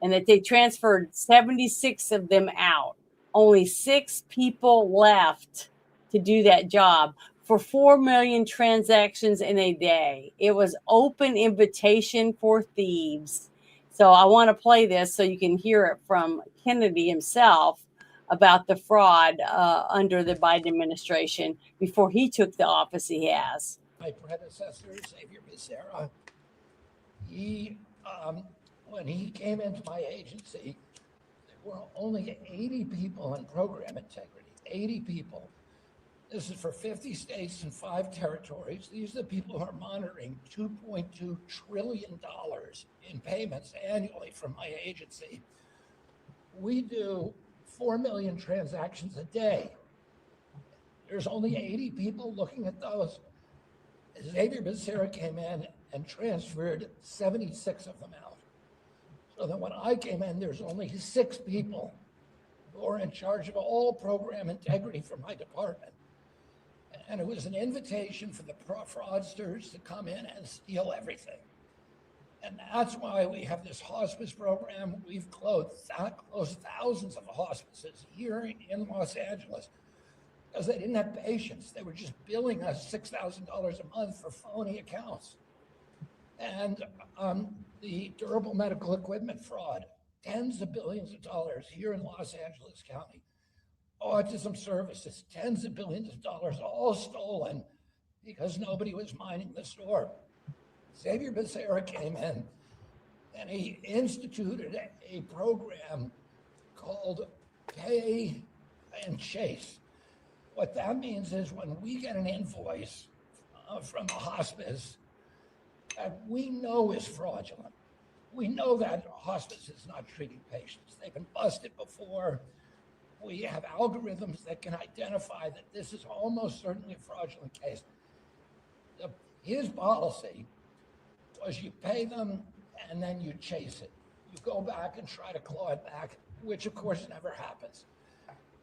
Speaker 2: and that they transferred 76 of them out. Only 6 people left to do that job for 4 million transactions in a day. It was open invitation for thieves. So I want to play this so you can hear it from Kennedy himself about the fraud under the Biden administration before he took the office he has.
Speaker 17: My predecessor, Xavier Becerra, he, when he came into my agency, there were only 80 people in program integrity, 80 people. This is for 50 states and 5 territories. These are the people who are monitoring $2.2 trillion in payments annually from my agency. We do 4 million transactions a day. There's only 80 people looking at those. Xavier Becerra came in and transferred 76 of them out. So that when I came in, there's only 6 people who are in charge of all program integrity for my department. And it was an invitation for the fraudsters to come in and steal everything. And that's why we have this hospice program. We've closed thousands of hospices here in Los Angeles because they didn't have patients. They were just billing us $6,000 a month for phony accounts. And the durable medical equipment fraud, tens of billions of dollars here in Los Angeles County. Autism services, tens of billions of dollars, all stolen because nobody was minding the store. Xavier Becerra came in and he instituted a program called Pay and Chase. What that means is when we get an invoice from a hospice that we know is fraudulent, we know that hospice is not treating patients. They've been busted before. We have algorithms that can identify that this is almost certainly a fraudulent case. His policy was you pay them and then you chase it. You go back and try to claw it back, which of course never happens.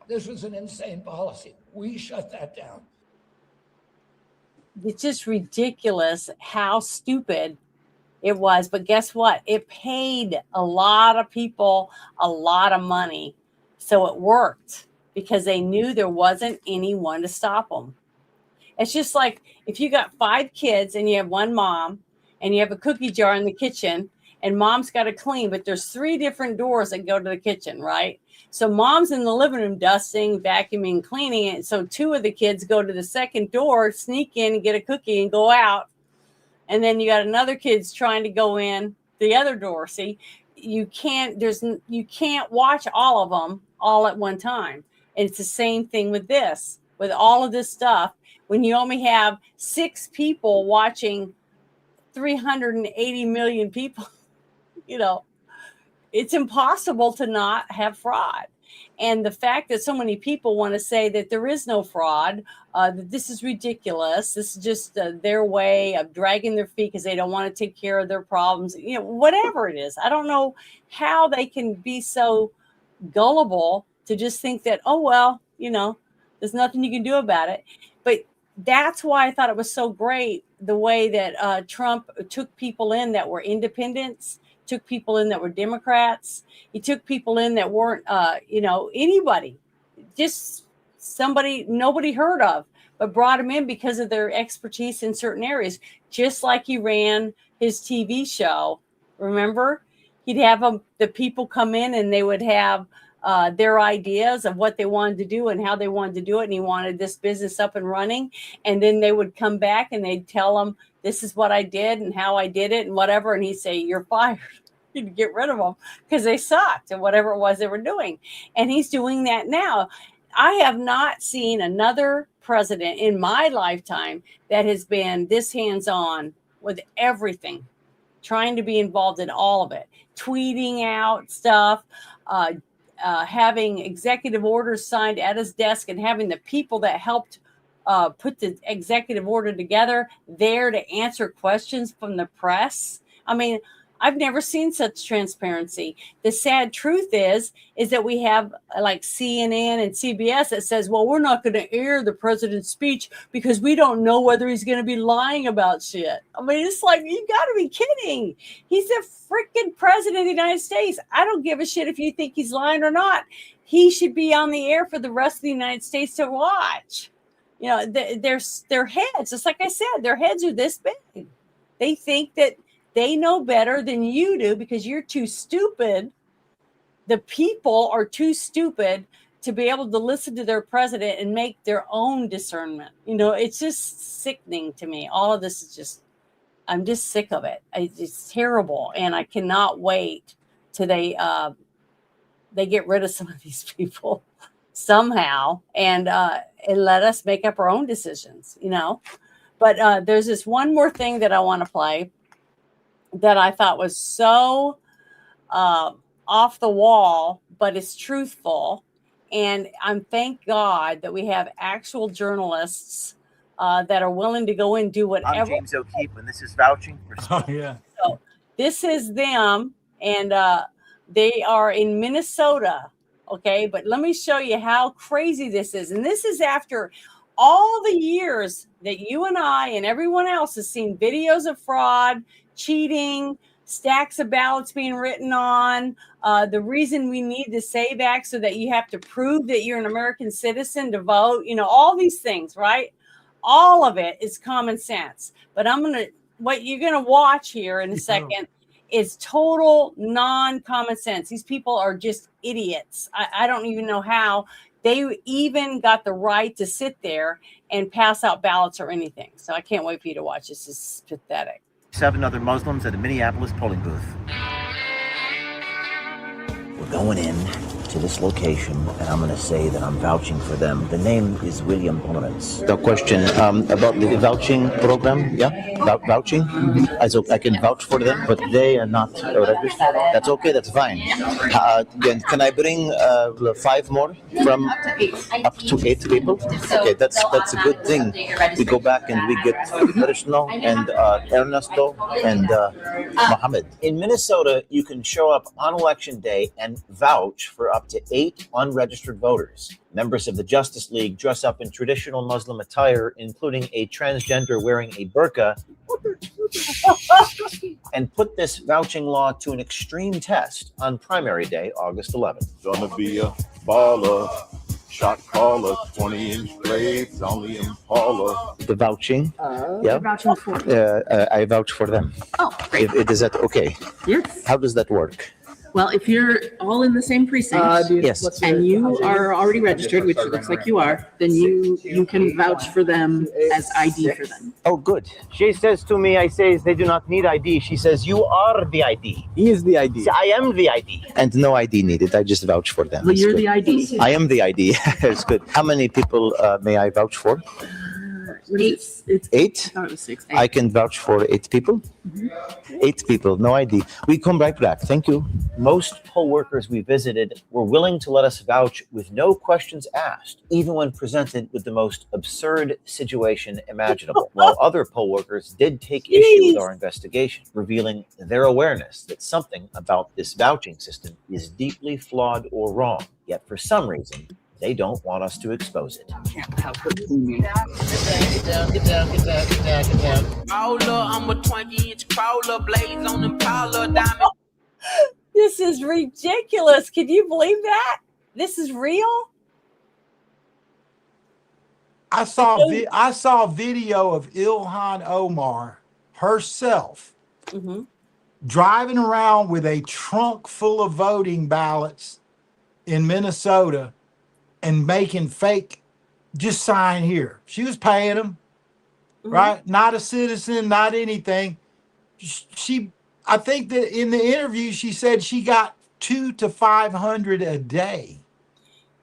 Speaker 17: This was an insane policy. We shut that down.
Speaker 2: It's just ridiculous how stupid it was. But guess what? It paid a lot of people a lot of money. So it worked because they knew there wasn't anyone to stop them. It's just like if you got 5 kids and you have one mom and you have a cookie jar in the kitchen and mom's got to clean, but there's 3 different doors that go to the kitchen, right? So mom's in the living room dusting, vacuuming, cleaning it. So 2 of the kids go to the second door, sneak in and get a cookie and go out. And then you got another kid's trying to go in the other door. See, you can't watch all of them all at one time. And it's the same thing with this, with all of this stuff. When you only have 6 people watching 380 million people, it's impossible to not have fraud. And the fact that so many people want to say that there is no fraud, that this is ridiculous, this is just their way of dragging their feet because they don't want to take care of their problems, whatever it is. I don't know how they can be so gullible to just think that, oh, well, there's nothing you can do about it. But that's why I thought it was so great the way that Trump took people in that were independents, took people in that were Democrats. He took people in that weren't, anybody, just somebody nobody heard of, but brought them in because of their expertise in certain areas. Just like he ran his TV show. Remember, he'd have the people come in and they would have their ideas of what they wanted to do and how they wanted to do it. And he wanted this business up and running. And then they would come back and they'd tell him, this is what I did and how I did it and whatever. And he'd say, you're fired. He'd get rid of them because they sucked at whatever it was they were doing. And he's doing that now. I have not seen another president in my lifetime that has been this hands-on with everything, trying to be involved in all of it, tweeting out stuff, having executive orders signed at his desk and having the people that helped put the executive order together there to answer questions from the press. I mean, I've never seen such transparency. The sad truth is that we have like CNN and CBS that says, well, we're not going to air the president's speech because we don't know whether he's going to be lying about shit. I mean, it's like, you got to be kidding. He's the freaking president of the United States. I don't give a shit if you think he's lying or not. He should be on the air for the rest of the United States to watch. You know, their heads, just like I said, their heads are this big. They think that they know better than you do because you're too stupid. The people are too stupid to be able to listen to their president and make their own discernment. You know, it's just sickening to me. All of this is just, I'm just sick of it. It's terrible. And I cannot wait till they get rid of some of these people somehow and let us make up our own decisions, you know. But there's this one more thing that I want to play that I thought was so off the wall, but it's truthful. And I'm thank God that we have actual journalists that are willing to go and do whatever.
Speaker 18: I'm James O'Keefe, and this is vouching for.
Speaker 4: Oh, yeah.
Speaker 2: So this is them, and they are in Minnesota. Okay, but let me show you how crazy this is. And this is after all the years that you and I and everyone else has seen videos of fraud, cheating, stacks of ballots being written on. The reason we need the SAVE Act so that you have to prove that you're an American citizen to vote, you know, all these things, right? All of it is common sense. But what you're going to watch here in a second is total non-common sense. These people are just idiots. I don't even know how they even got the right to sit there and pass out ballots or anything. So I can't wait for you to watch. This is pathetic.
Speaker 18: 7 other Muslims at a Minneapolis polling booth. We're going in to this location, and I'm going to say that I'm vouching for them. The name is William Lawrence. The question about the vouching program, vouching. I can vouch for them, but they are not registered. That's okay. That's fine. Can I bring 5 more from up to 8 people? Okay, that's a good thing. We go back and we get Krishna and Ernesto and Mohammed. In Minnesota, you can show up on election day and vouch for up to 8 unregistered voters. Members of the Justice League dress up in traditional Muslim attire, including a transgender wearing a burqa, and put this vouching law to an extreme test on primary day, August 11th.
Speaker 19: Gonna be a baller, shot caller, 20-inch blades on the Impala.
Speaker 18: The vouching,
Speaker 20: You're vouching for.
Speaker 18: I vouch for them.
Speaker 20: Oh, great.
Speaker 18: Is that okay?
Speaker 20: Yes.
Speaker 18: How does that work?
Speaker 20: Well, if you're all in the same precinct,
Speaker 18: Yes.
Speaker 20: and you are already registered, which it looks like you are, then you can vouch for them as ID for them.
Speaker 18: Oh, good. She says to me, I say they do not need ID. She says, you are the ID.
Speaker 21: He is the ID.
Speaker 18: I am the ID. And no ID needed. I just vouch for them.
Speaker 20: Well,
Speaker 18: It's
Speaker 20: you're
Speaker 18: good.
Speaker 20: the ID.
Speaker 18: I am the ID. It's good. How many people may I vouch for?
Speaker 20: What is it?
Speaker 18: 8?
Speaker 20: I thought it was 6.
Speaker 18: I can vouch for 8 people. 8 people, no ID. We come right back. Thank you. Most poll workers we visited were willing to let us vouch with no questions asked, even when presented with the most absurd situation imaginable. While other poll workers did take issue with our investigation, revealing their awareness that something about this vouching system is deeply flawed or wrong. Yet for some reason, they don't want us to expose it.
Speaker 1: Get down. Roller, I'm a 20-inch crawler, blades on Impala, diamond.
Speaker 2: This is ridiculous. Can you believe that? This is real?
Speaker 4: I saw video of Ilhan Omar herself driving around with a trunk full of voting ballots in Minnesota and making fake, just sign here. She was paying them, right? Not a citizen, not anything. I think that in the interview, she said she got 200 to 500 a day.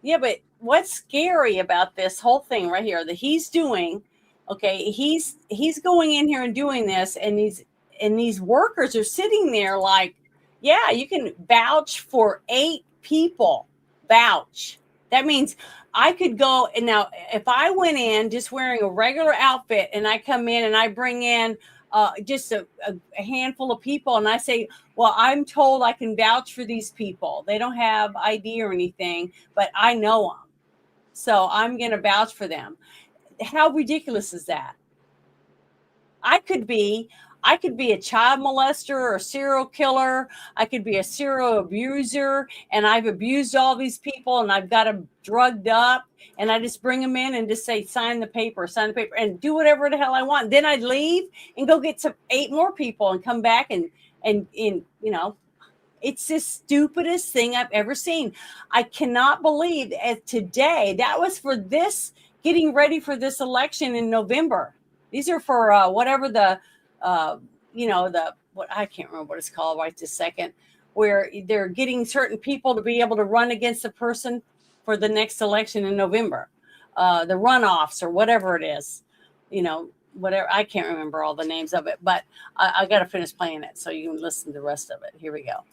Speaker 2: Yeah, but what's scary about this whole thing right here that he's doing, okay, he's going in here and doing this, and these workers are sitting there like, yeah, you can vouch for 8 people. Vouch. That means I could go, and now if I went in just wearing a regular outfit and I come in and I bring in just a handful of people. And I say, well, I'm told I can vouch for these people. They don't have ID or anything, but I know them. So I'm going to vouch for them. How ridiculous is that? I could be a child molester or a serial killer. I could be a serial abuser, and I've abused all these people, and I've got them drugged up, and I just bring them in and just say, sign the paper, and do whatever the hell I want. Then I'd leave and go get 8 more people and come back and you know, it's the stupidest thing I've ever seen. I cannot believe today that was for this, getting ready for this election in November. These are for whatever the, you know, what I can't remember what it's called right this second, where they're getting certain people to be able to run against a person for the next election in November, the runoffs or whatever it is, you know, whatever. I can't remember all the names of it, but I got to finish playing it so you can listen to the rest of it. Here we go.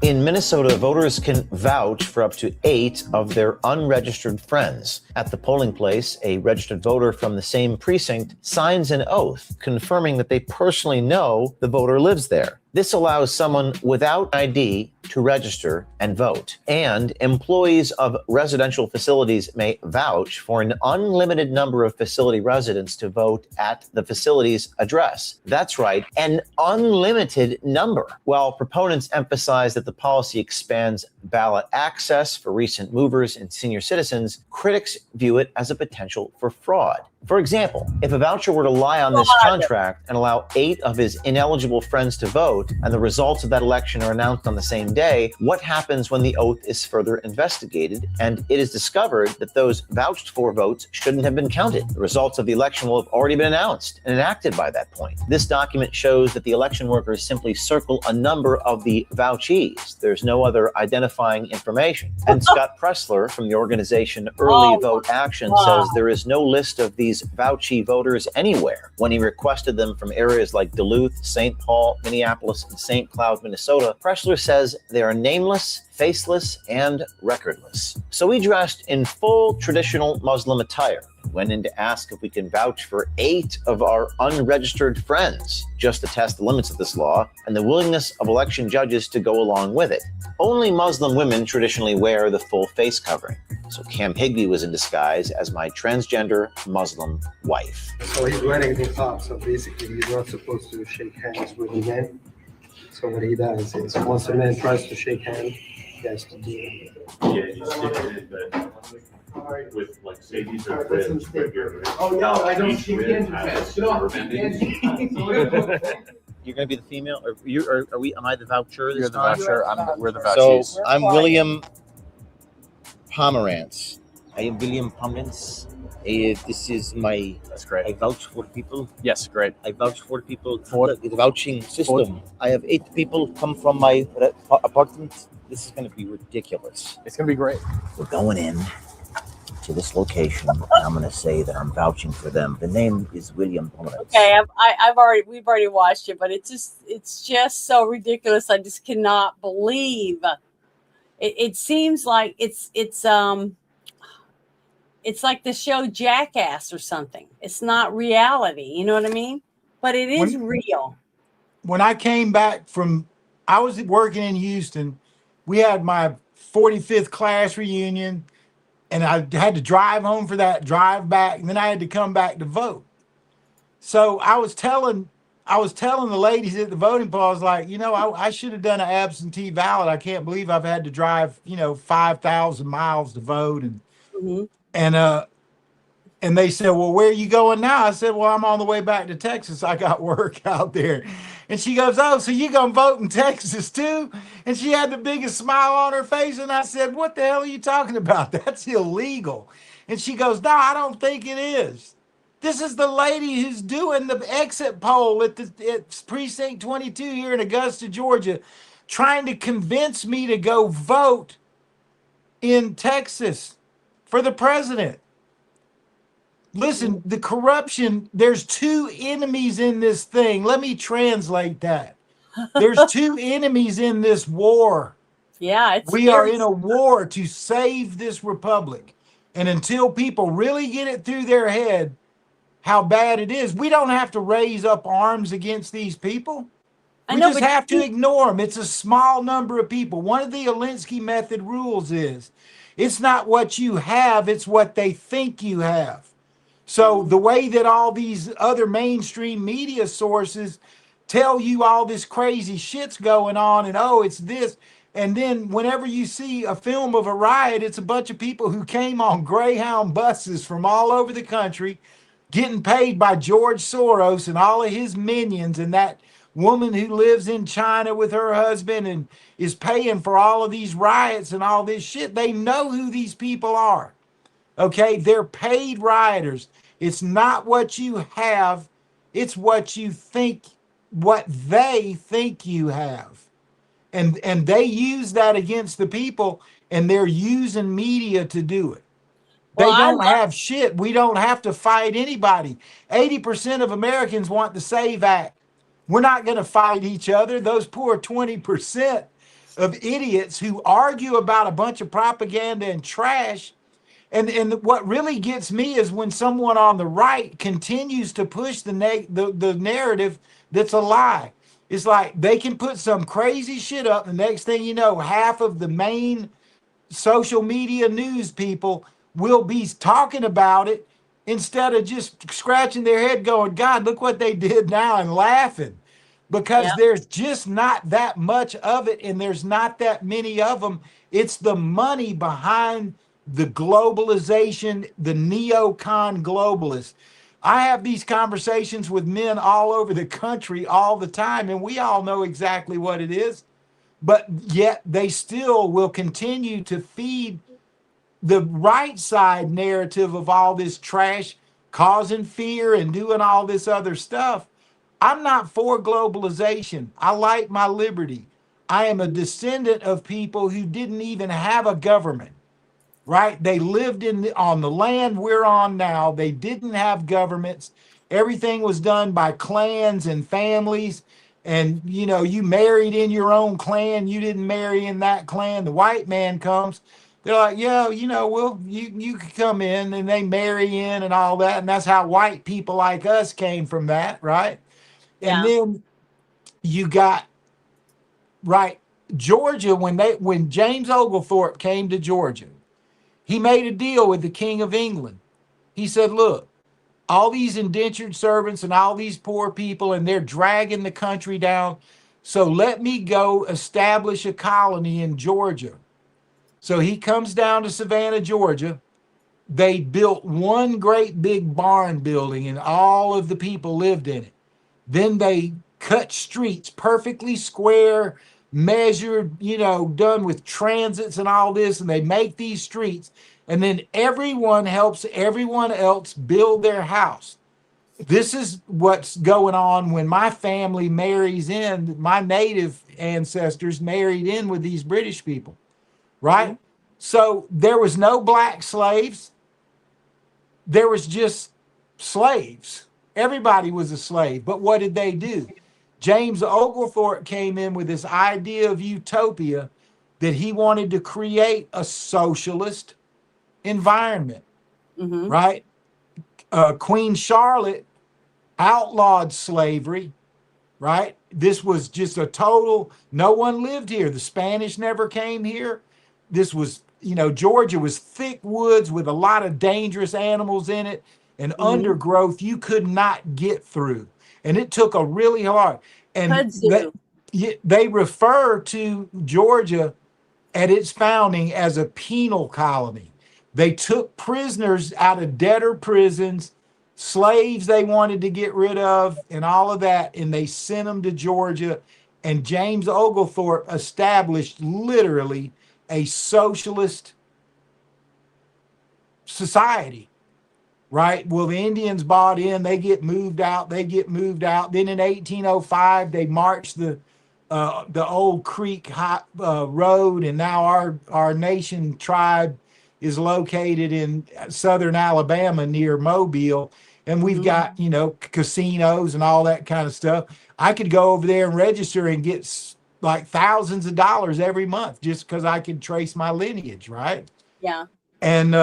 Speaker 18: In Minnesota, voters can vouch for up to 8 of their unregistered friends. At the polling place, a registered voter from the same precinct signs an oath confirming that they personally know the voter lives there. This allows someone without ID to register and vote. And employees of residential facilities may vouch for an unlimited number of facility residents to vote at the facility's address. That's right, an unlimited number. While proponents emphasize that the policy expands ballot access for recent movers and senior citizens, critics view it as a potential for fraud. For example, if a voucher were to lie on this contract and allow 8 of his ineligible friends to vote, and the results of that election are announced on the same day, what happens when the oath is further investigated and it is discovered that those vouched for votes shouldn't have been counted? The results of the election will have already been announced and enacted by that point. This document shows that the election workers simply circle a number of the vouchees. There's no other identifying information. And Scott Pressler from the organization Early Vote Action says there is no list of these vouchee voters anywhere. When he requested them from areas like Duluth, St. Paul, Minneapolis, and St. Cloud, Minnesota, Pressler says they are nameless, faceless, and recordless. So he dressed in full traditional Muslim attire, went in to ask if we can vouch for 8 of our unregistered friends, just to test the limits of this law and the willingness of election judges to go along with it. Only Muslim women traditionally wear the full face covering. So Cam Higbee was in disguise as my transgender Muslim wife.
Speaker 21: So he's wearing the top, so basically he's not supposed to shake hands with a man. So what he does is once a man tries to shake hands, he has to do it.
Speaker 19: Yeah, you stick it in, but with like say these are ribs right here.
Speaker 21: Oh no, I don't shake hands
Speaker 18: You're going to be the female, or are we? Am I the voucher?
Speaker 22: You're the voucher. We're the
Speaker 18: So
Speaker 22: vouchees.
Speaker 18: I'm William Pomerantz. I am William Pomerantz. This is my.
Speaker 22: That's great.
Speaker 18: I vouch for people.
Speaker 22: Yes, great.
Speaker 18: I vouch for people. For the vouching system. I have 8 people come from my apartment. This is going to be ridiculous.
Speaker 22: It's going to be great.
Speaker 18: We're going in to this location, and I'm going to say that I'm vouching for them. The name is William Pomerantz.
Speaker 2: Okay, we've already watched it, but it's just so ridiculous. I just cannot believe it seems like it's like the show Jackass or something. It's not reality, you know what I mean? But it is real.
Speaker 4: When I came back I was working in Houston. We had my 45th class reunion, and I had to drive home for that, drive back, and then I had to come back to vote. So I was telling the ladies at the voting poll, I was like, you know, I should have done an absentee ballot. I can't believe I've had to drive, 5,000 miles to vote. And they said, well, where are you going now? I said, well, I'm on the way back to Texas. I got work out there. And she goes, oh, so you going to vote in Texas too? And she had the biggest smile on her face. And I said, what the hell are you talking about? That's illegal. And she goes, no, I don't think it is. This is the lady who's doing the exit poll at precinct 22 here in Augusta, Georgia, trying to convince me to go vote in Texas for the president. Listen, the corruption, there's 2 enemies in this thing. Let me translate that. There's 2 enemies in this war.
Speaker 2: Yeah,
Speaker 4: we are in a war to save this republic. And until people really get it through their head how bad it is. We don't have to raise up arms against these people.
Speaker 2: I
Speaker 4: We
Speaker 2: know,
Speaker 4: just
Speaker 2: but
Speaker 4: have to ignore them. It's a small number of people. One of the Alinsky method rules is it's not what you have, it's what they think you have. So the way that all these other mainstream media sources tell you all this crazy shit's going on and oh, it's this. And then whenever you see a film of a riot, it's a bunch of people who came on Greyhound buses from all over the country getting paid by George Soros and all of his minions and that woman who lives in China with her husband and is paying for all of these riots and all this shit. They know who these people are. Okay, they're paid rioters. It's not what you have, it's what you think, what they think you have. And they use that against the people, and they're using media to do it. They don't have shit. We don't have to fight anybody. 80% of Americans want the SAVE Act. We're not going to fight each other. Those poor 20% of idiots who argue about a bunch of propaganda and trash. And what really gets me is when someone on the right continues to push the narrative that's a lie. It's like they can put some crazy shit up. The next thing you know, half of the main social media news people will be talking about it instead of just scratching their head going, God, look what they did now, and laughing. Because there's just not that much of it, and there's not that many of them. It's the money behind the globalization, the neocon globalists. I have these conversations with men all over the country all the time, and we all know exactly what it is. But yet they still will continue to feed the right side narrative of all this trash, causing fear and doing all this other stuff. I'm not for globalization. I like my liberty. I am a descendant of people who didn't even have a government, right? They lived on the land we're on now. They didn't have governments. Everything was done by clans and families. And, you know, you married in your own clan. You didn't marry in that clan. The white man comes. They're like, yeah, you know, well, you could come in, and they marry in and all that. And that's how white people like us came from that, right? And then you got, right, Georgia, when James Oglethorpe came to Georgia, he made a deal with the King of England. He said, look, all these indentured servants and all these poor people, and they're dragging the country down. So let me go establish a colony in Georgia. So he comes down to Savannah, Georgia. They built one great big barn building, and all of the people lived in it. Then they cut streets perfectly square, measured, you know, done with transits and all this, and they make these streets. And then everyone helps everyone else build their house. This is what's going on when my family marries in. My native ancestors married in with these British people, right? Mm-hmm. So there was no black slaves. There was just slaves. Everybody was a slave. But what did they do? James Oglethorpe came in with this idea of utopia that he wanted to create a socialist environment, right? Queen Charlotte outlawed slavery, right? This was just a total, no one lived here. The Spanish never came here. This was, you know, Georgia was thick woods with a lot of dangerous animals in it and undergrowth you could not get through. And it took a really hard, and they refer to Georgia at its founding as a penal colony. They took prisoners out of debtor prisons, slaves they wanted to get rid of, and all of that, and they sent them to Georgia. And James Oglethorpe established literally a socialist society, right? Well, the Indians bought in, they get moved out. Then in 1805, they marched the old Creek Road, and now our nation tribe is located in southern Alabama near Mobile, and we've got, you know, casinos and all that kind of stuff. I could go over there and register and get like thousands of dollars every month just because I could trace my lineage, right?
Speaker 2: Yeah.
Speaker 4: And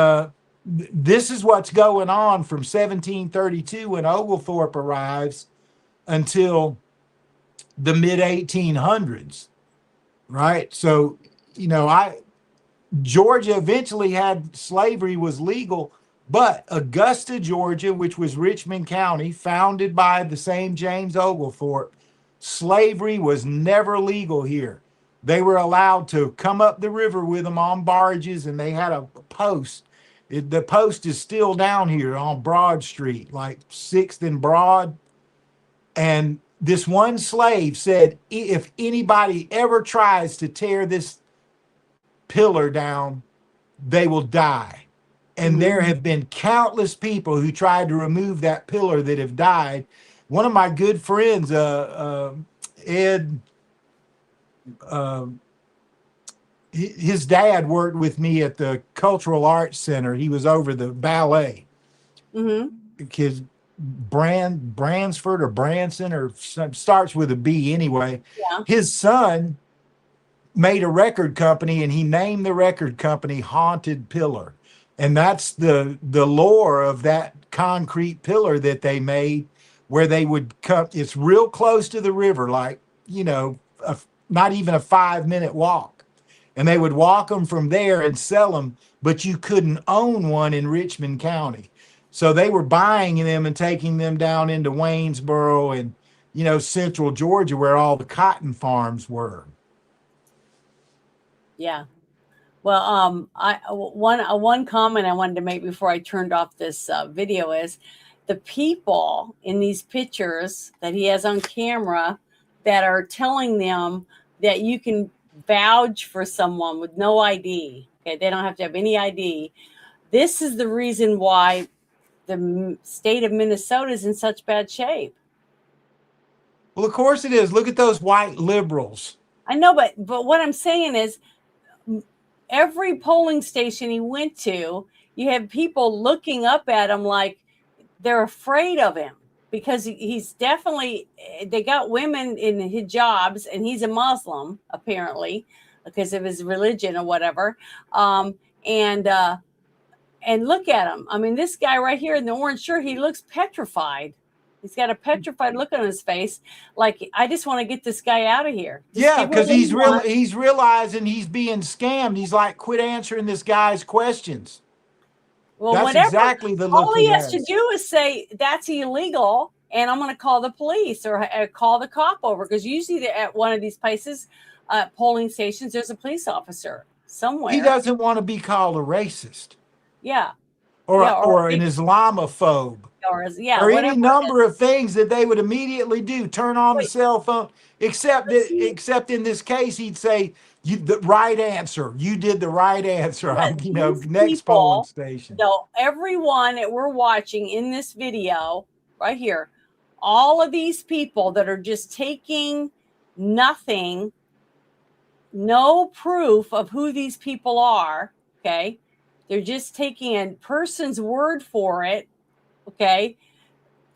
Speaker 4: this is what's going on from 1732 when Oglethorpe arrives until the mid 1800s, right? So, you know, Georgia eventually had slavery was legal, but Augusta, Georgia, which was Richmond County, founded by the same James Oglethorpe, slavery was never legal here. They were allowed to come up the river with them on barges, and they had a post. The post is still down here on Broad Street, like 6th and Broad. And this one slave said, if anybody ever tries to tear this pillar down, they will die. And there have been countless people who tried to remove that pillar that have died. One of my good friends, Ed, his dad worked with me at the Cultural Arts Center. He was over the ballet. His Bransford or Branson or starts with a B anyway.
Speaker 2: Yeah.
Speaker 4: His son made a record company, and he named the record company Haunted Pillar. And that's the lore of that concrete pillar that they made, where they would come. It's real close to the river, like, you know, not even a 5-minute walk. And they would walk them from there and sell them, but you couldn't own one in Richmond County. So they were buying them and taking them down into Waynesboro and, you know, central Georgia, where all the cotton farms were.
Speaker 2: Yeah. Well, one comment I wanted to make before I turned off this video is the people in these pictures that he has on camera that are telling them that you can vouch for someone with no ID. Okay, they don't have to have any ID. This is the reason why the state of Minnesota is in such bad shape.
Speaker 4: Well, of course it is. Look at those white liberals.
Speaker 2: I know, but what I'm saying is, every polling station he went to, you have people looking up at him like they're afraid of him, because he's definitely, they got women in hijabs, and he's a Muslim, apparently, because of his religion or whatever. And look at him. I mean, this guy right here in the orange shirt, he looks petrified. He's got a petrified look on his face. Like, I just want to get this guy out of here.
Speaker 4: Yeah, because he's realizing he's being scammed. He's like, quit answering this guy's questions.
Speaker 2: Well,
Speaker 4: that's
Speaker 2: whatever.
Speaker 4: Exactly the look
Speaker 2: all he has to do is say that's illegal, and I'm going to call the police or call the cop over. Because usually at one of these places, polling stations, there's a police officer somewhere.
Speaker 4: He doesn't want to be called a racist.
Speaker 2: Yeah.
Speaker 4: Or an Islamophobe.
Speaker 2: Or
Speaker 4: any number of things that they would immediately do. Turn on the cell phone. Except in this case, he'd say, the right answer. You did the right answer. Next polling station.
Speaker 2: So everyone that we're watching in this video right here, all of these people that are just taking nothing, no proof of who these people are, okay? They're just taking a person's word for it, okay?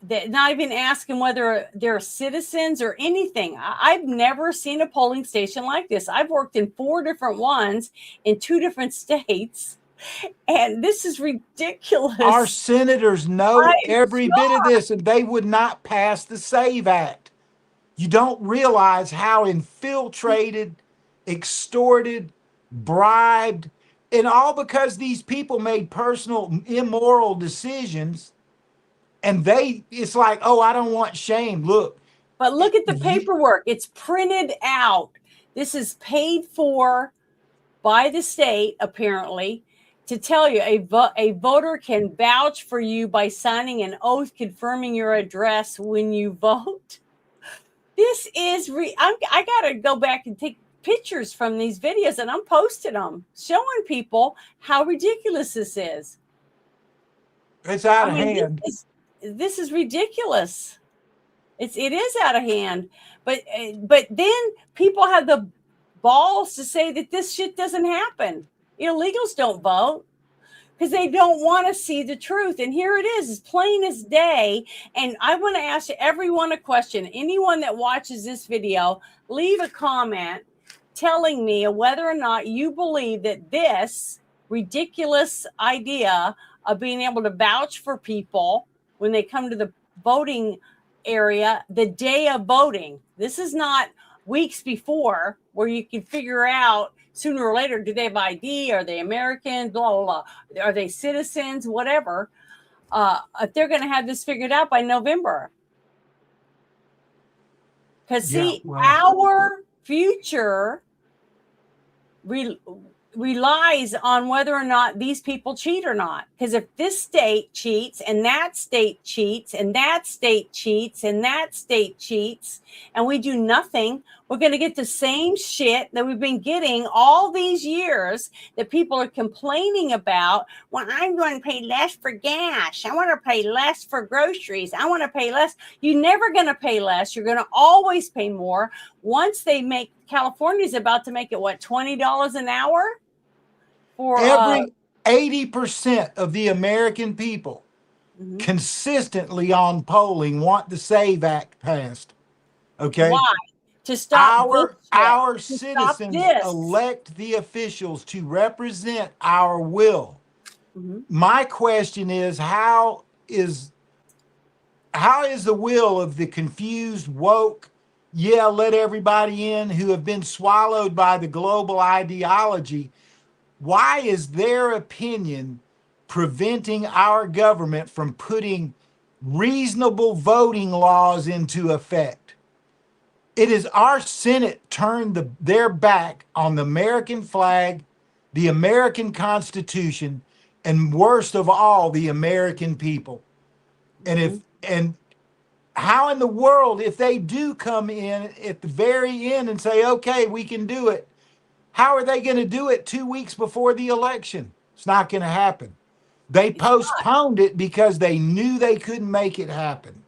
Speaker 2: They're not even asking whether they're citizens or anything. I've never seen a polling station like this. I've worked in 4 different ones in 2 different states, and this is ridiculous.
Speaker 4: Our senators know every bit of this, and they would not pass the SAVE Act. You don't realize how infiltrated, extorted, bribed, and all because these people made personal immoral decisions, and it's like, oh, I don't want shame. Look.
Speaker 2: But look at the paperwork. It's printed out. This is paid for by the state, apparently, to tell you a voter can vouch for you by signing an oath confirming your address when you vote. This is, I got to go back and take pictures from these videos, and I'm posting them, showing people how ridiculous this is.
Speaker 4: It's out of hand.
Speaker 2: This is ridiculous. It is out of hand. But then people have the balls to say that this shit doesn't happen. Illegals don't vote because they don't want to see the truth. And here it is, as plain as day. And I want to ask everyone a question. Anyone that watches this video, leave a comment telling me whether or not you believe that this ridiculous idea of being able to vouch for people when they come to the voting area the day of voting. This is not weeks before where you can figure out sooner or later, do they have ID? Are they American? Blah, blah, blah. Are they citizens? Whatever. If they're going to have this figured out by November. Because our future relies on whether or not these people cheat or not. Because if this state cheats and that state cheats and that state cheats and that state cheats and we do nothing, we're going to get the same shit that we've been getting all these years that people are complaining about. Well, I'm going to pay less for gas. I want to pay less for groceries. I want to pay less. You're never going to pay less. You're going to always pay more. Once they make, California's about to make it, what, $20 an hour? For
Speaker 4: every 80% of the American people consistently on polling want the SAVE Act passed. Okay.
Speaker 2: Why? To stop
Speaker 4: our citizens elect the officials to represent our will. My question is, how is the will of the confused, woke, let everybody in, who have been swallowed by the global ideology? Why is their opinion preventing our government from putting reasonable voting laws into effect? It is our Senate turned their back on the American flag, the American Constitution, and worst of all, the American people. And how in the world, if they do come in at the very end and say, okay, we can do it, how are they going to do it 2 weeks before the election? It's not going to happen. They postponed it because they knew they couldn't make it happen.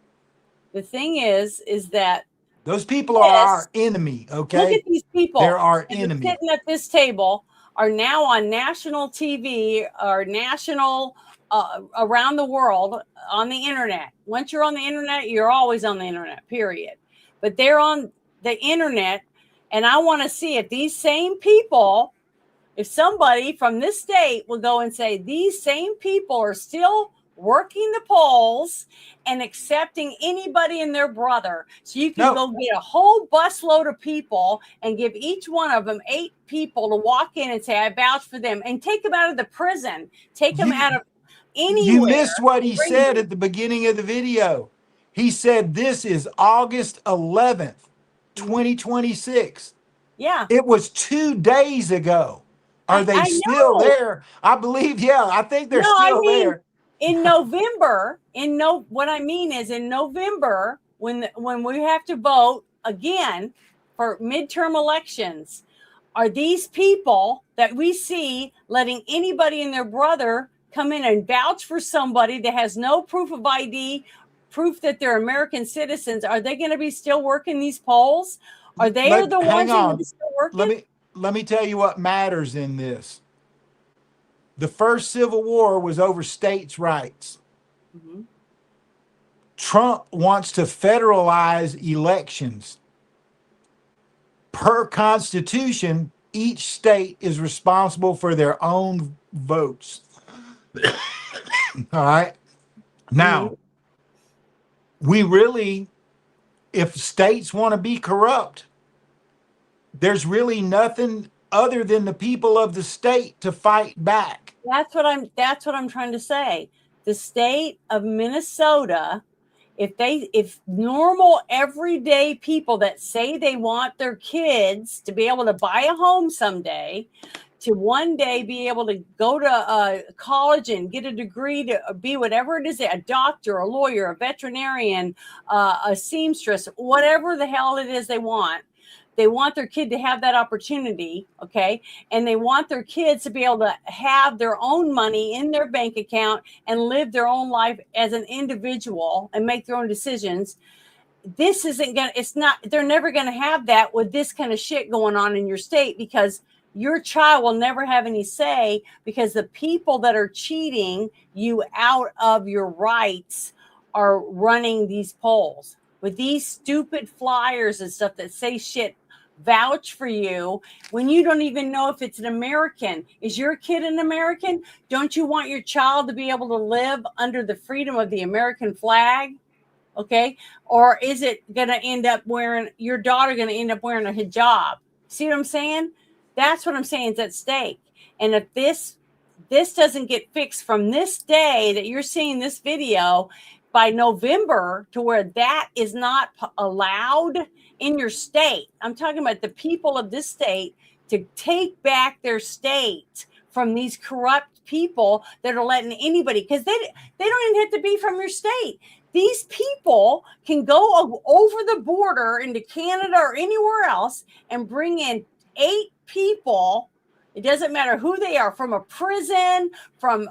Speaker 2: The thing is that
Speaker 4: those people are our enemy, okay?
Speaker 2: Look at these people.
Speaker 4: They're our enemy.
Speaker 2: Sitting at this table are now on national TV or national around the world on the internet. Once you're on the internet, you're always on the internet, period. But they're on the internet, and I want to see if these same people, if somebody from this state will go and say these same people are still working the polls and accepting anybody and their brother. So you can go get a whole busload of people and give each one of them 8 people to walk in and say, I vouch for them, and take them out of the prison, take them out of anywhere.
Speaker 4: You missed what he said at the beginning of the video. He said this is August 11th, 2026.
Speaker 2: Yeah.
Speaker 4: It was 2 days ago. Are they still there? I believe, I think they're still there.
Speaker 2: In November, what I mean is in November, when we have to vote again for midterm elections, are these people that we see letting anybody and their brother come in and vouch for somebody that has no proof of ID, proof that they're American citizens, are they going to be still working these polls? Are they the ones that are still working?
Speaker 4: Let me tell you what matters in this. The first Civil War was over states' rights. Trump wants to federalize elections. Per Constitution, each state is responsible for their own votes. All right. Now, we really, if states want to be corrupt, there's really nothing other than the people of the state to fight back.
Speaker 2: That's what I'm trying to say. The state of Minnesota, if normal everyday people that say they want their kids to be able to buy a home someday, to one day be able to go to college and get a degree to be whatever it is, a doctor, a lawyer, a veterinarian, a seamstress, whatever the hell it is they want. They want their kid to have that opportunity, okay? And they want their kids to be able to have their own money in their bank account and live their own life as an individual and make their own decisions. This isn't going to, they're never going to have that with this kind of shit going on in your state, because your child will never have any say, because the people that are cheating you out of your rights are running these polls with these stupid flyers and stuff that say shit. vouch for you when you don't even know if it's an American? Is your kid an American? Don't you want your child to be able to live under the freedom of the American flag? Okay. Or is it going to end up wearing, your daughter going to end up wearing a hijab? See what I'm saying? That's what I'm saying is at stake. And if this doesn't get fixed from this day that you're seeing this video, by November, to where that is not allowed in your state, I'm talking about the people of this state to take back their state from these corrupt people that are letting anybody, because they don't even have to be from your state. These people can go over the border into Canada or anywhere else and bring in 8 people. It doesn't matter who they are, from a prison, from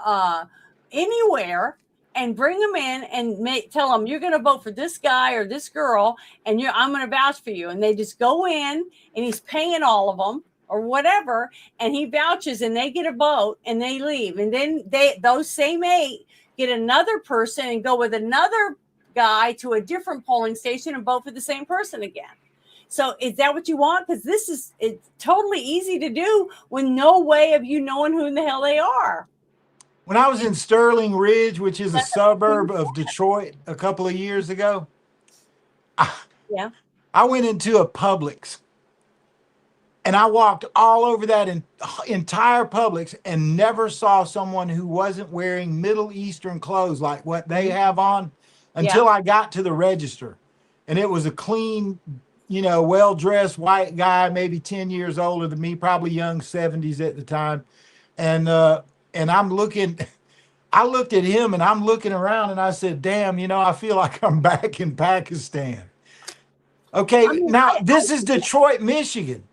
Speaker 2: anywhere, and bring them in and tell them you're going to vote for this guy or this girl, and I'm going to vouch for you. And they just go in, and he's paying all of them or whatever, and he vouches, and they get a vote, and they leave. And then those same 8 get another person and go with another guy to a different polling station and vote for the same person again. So is that what you want? Because it's totally easy to do with no way of you knowing who in the hell they are.
Speaker 4: When I was in Sterling Ridge, which is a suburb of Detroit, a couple of years ago, I went into a Publix, and I walked all over that entire Publix and never saw someone who wasn't wearing Middle Eastern clothes like what they have on until I got to the register. And it was a clean, well-dressed white guy, maybe 10 years older than me, probably young 70s at the time. And I'm looking, I looked at him, and I'm looking around, and I said, damn, I feel like I'm back in Pakistan. Okay, now this is Detroit, Michigan.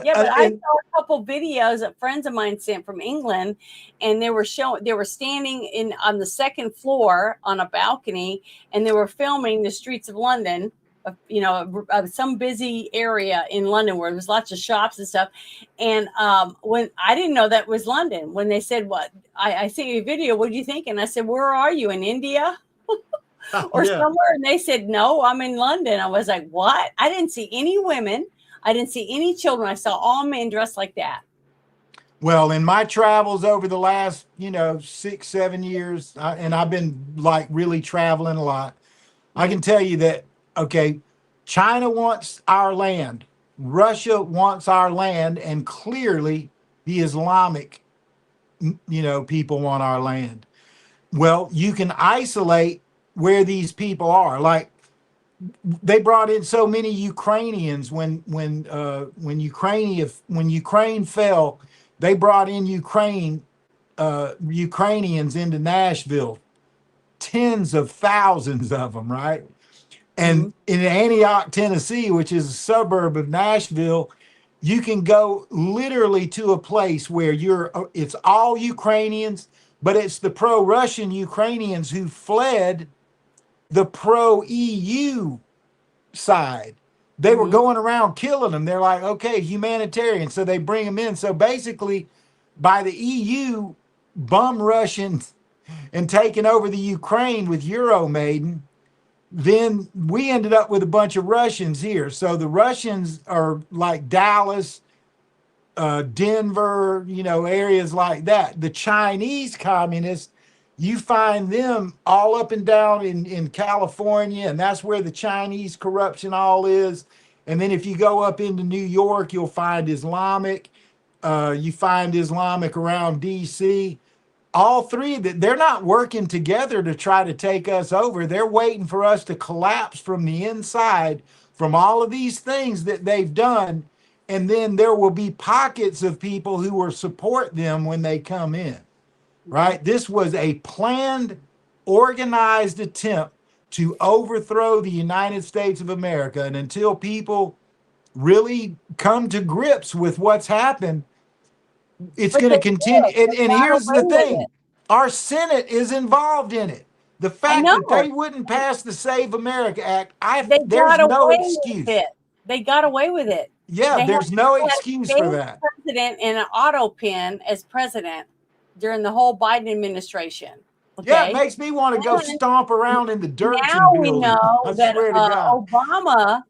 Speaker 2: Yeah, but I saw a couple videos that friends of mine sent from England, and they were standing on the second floor on a balcony, and they were filming the streets of London, some busy area in London where there's lots of shops and stuff. And when I didn't know that was London, when they said, "What? I see a video. What do you think?" And I said, "Where are you, in India?" or somewhere. And they said, "No, I'm in London." I was like, "What?" I didn't see any women. I didn't see any children. I saw all men dressed like that.
Speaker 4: Well, in my travels over the last, 6-7 years, and I've been like really traveling a lot, I can tell you that, okay, China wants our land, Russia wants our land, and clearly the Islamic, people want our land. Well, you can isolate where these people are. Like, they brought in so many Ukrainians when Ukraine fell. They brought in Ukrainians into Nashville, tens of thousands of them, right? And in Antioch, Tennessee, which is a suburb of Nashville, you can go literally to a place where it's all Ukrainians, but it's the pro-Russian Ukrainians who fled the pro-EU side. They were going around killing them. They're like, okay, humanitarian. So they bring them in. So basically, by the EU bum rushing and taking over the Ukraine with Euromaidan, then we ended up with a bunch of Russians here. So the Russians are like Dallas, Denver, areas like that. The Chinese communists, you find them all up and down in California, and that's where the Chinese corruption all is. And then if you go up into New York, you'll find Islamic. You find Islamic around D.C. All three, they're not working together to try to take us over. They're waiting for us to collapse from the inside from all of these things that they've done. And then there will be pockets of people who will support them when they come in. Right? This was a planned, organized attempt to overthrow the United States of America. And until people really come to grips with what's happened, it's going to continue. And here's the thing. Our Senate is involved in it. The fact that they wouldn't pass the Save America Act, there's no excuse.
Speaker 2: They got away with it.
Speaker 4: Yeah, there's no excuse for that.
Speaker 2: President in an auto pen as president during the whole Biden administration. Okay?
Speaker 4: Yeah, it makes me want to go stomp around in the dirt.
Speaker 2: Now we know that Obama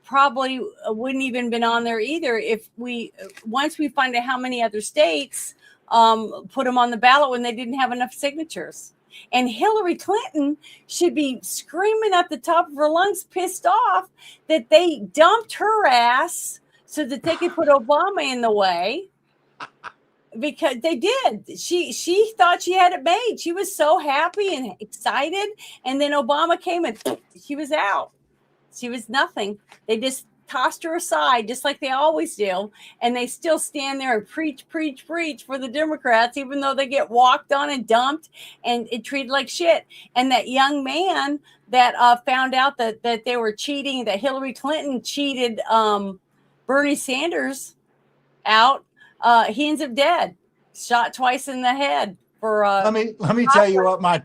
Speaker 2: probably wouldn't even been on there either if we once we find out how many other states put them on the ballot when they didn't have enough signatures. And Hillary Clinton should be screaming at the top of her lungs, pissed off that they dumped her ass so that they could put Obama in the way. Because they did. She thought she had it made. She was so happy and excited. And then Obama came and she was out. She was nothing. They just tossed her aside, just like they always do. And they still stand there and preach for the Democrats, even though they get walked on and dumped and treated like shit. And that young man that found out that they were cheating, that Hillary Clinton cheated Bernie Sanders out, he ends up dead, shot twice in the head for
Speaker 4: let me tell you what my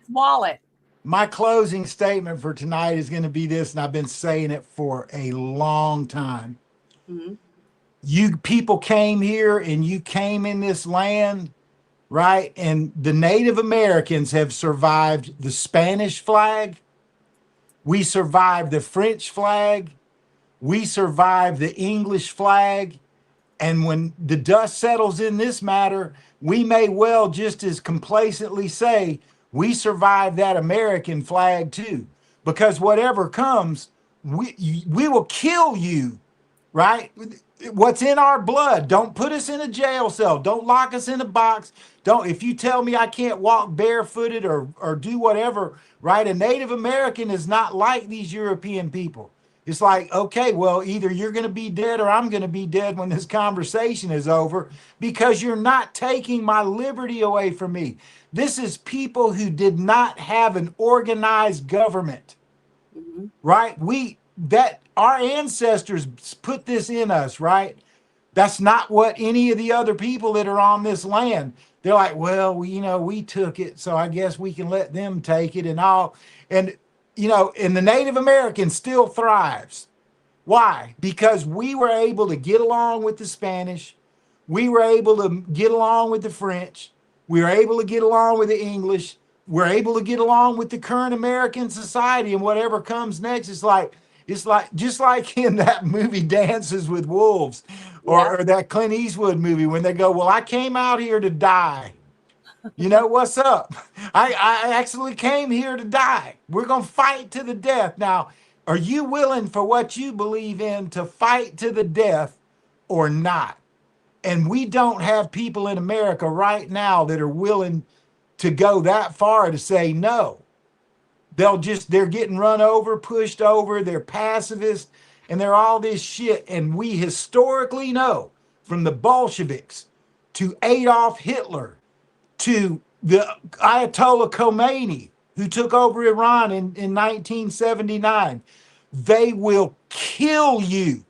Speaker 2: wallet.
Speaker 4: My closing statement for tonight is going to be this, and I've been saying it for a long time.
Speaker 2: Mm-hmm.
Speaker 4: You people came here and you came in this land, right? And the Native Americans have survived the Spanish flag. We survived the French flag. We survived the English flag. And when the dust settles in this matter, we may well just as complacently say, we survived that American flag too, because whatever comes, we will kill you, right? What's in our blood. Don't put us in a jail cell. Don't lock us in a box. If you tell me I can't walk barefooted or do whatever, right? A Native American is not like these European people. It's like, okay, well, either you're going to be dead or I'm going to be dead when this conversation is over, because you're not taking my liberty away from me. This is people who did not have an organized government, right? Our ancestors put this in us, right? That's not what any of the other people that are on this land. They're like, well, we took it, so I guess we can let them take it and all. And the Native American still thrives. Why? Because we were able to get along with the Spanish. We were able to get along with the French. We were able to get along with the English. We're able to get along with the current American society, and whatever comes next is just like in that movie Dances with Wolves, or that Clint Eastwood movie when they go, well, I came out here to die. You know, what's up? I actually came here to die. We're going to fight to the death. Now, are you willing for what you believe in to fight to the death or not? And we don't have people in America right now that are willing to go that far to say no. They're getting run over, pushed over, they're pacifists, and they're all this shit. And we historically know, from the Bolsheviks to Adolf Hitler to the Ayatollah Khomeini, who took over Iran in 1979, they will kill you.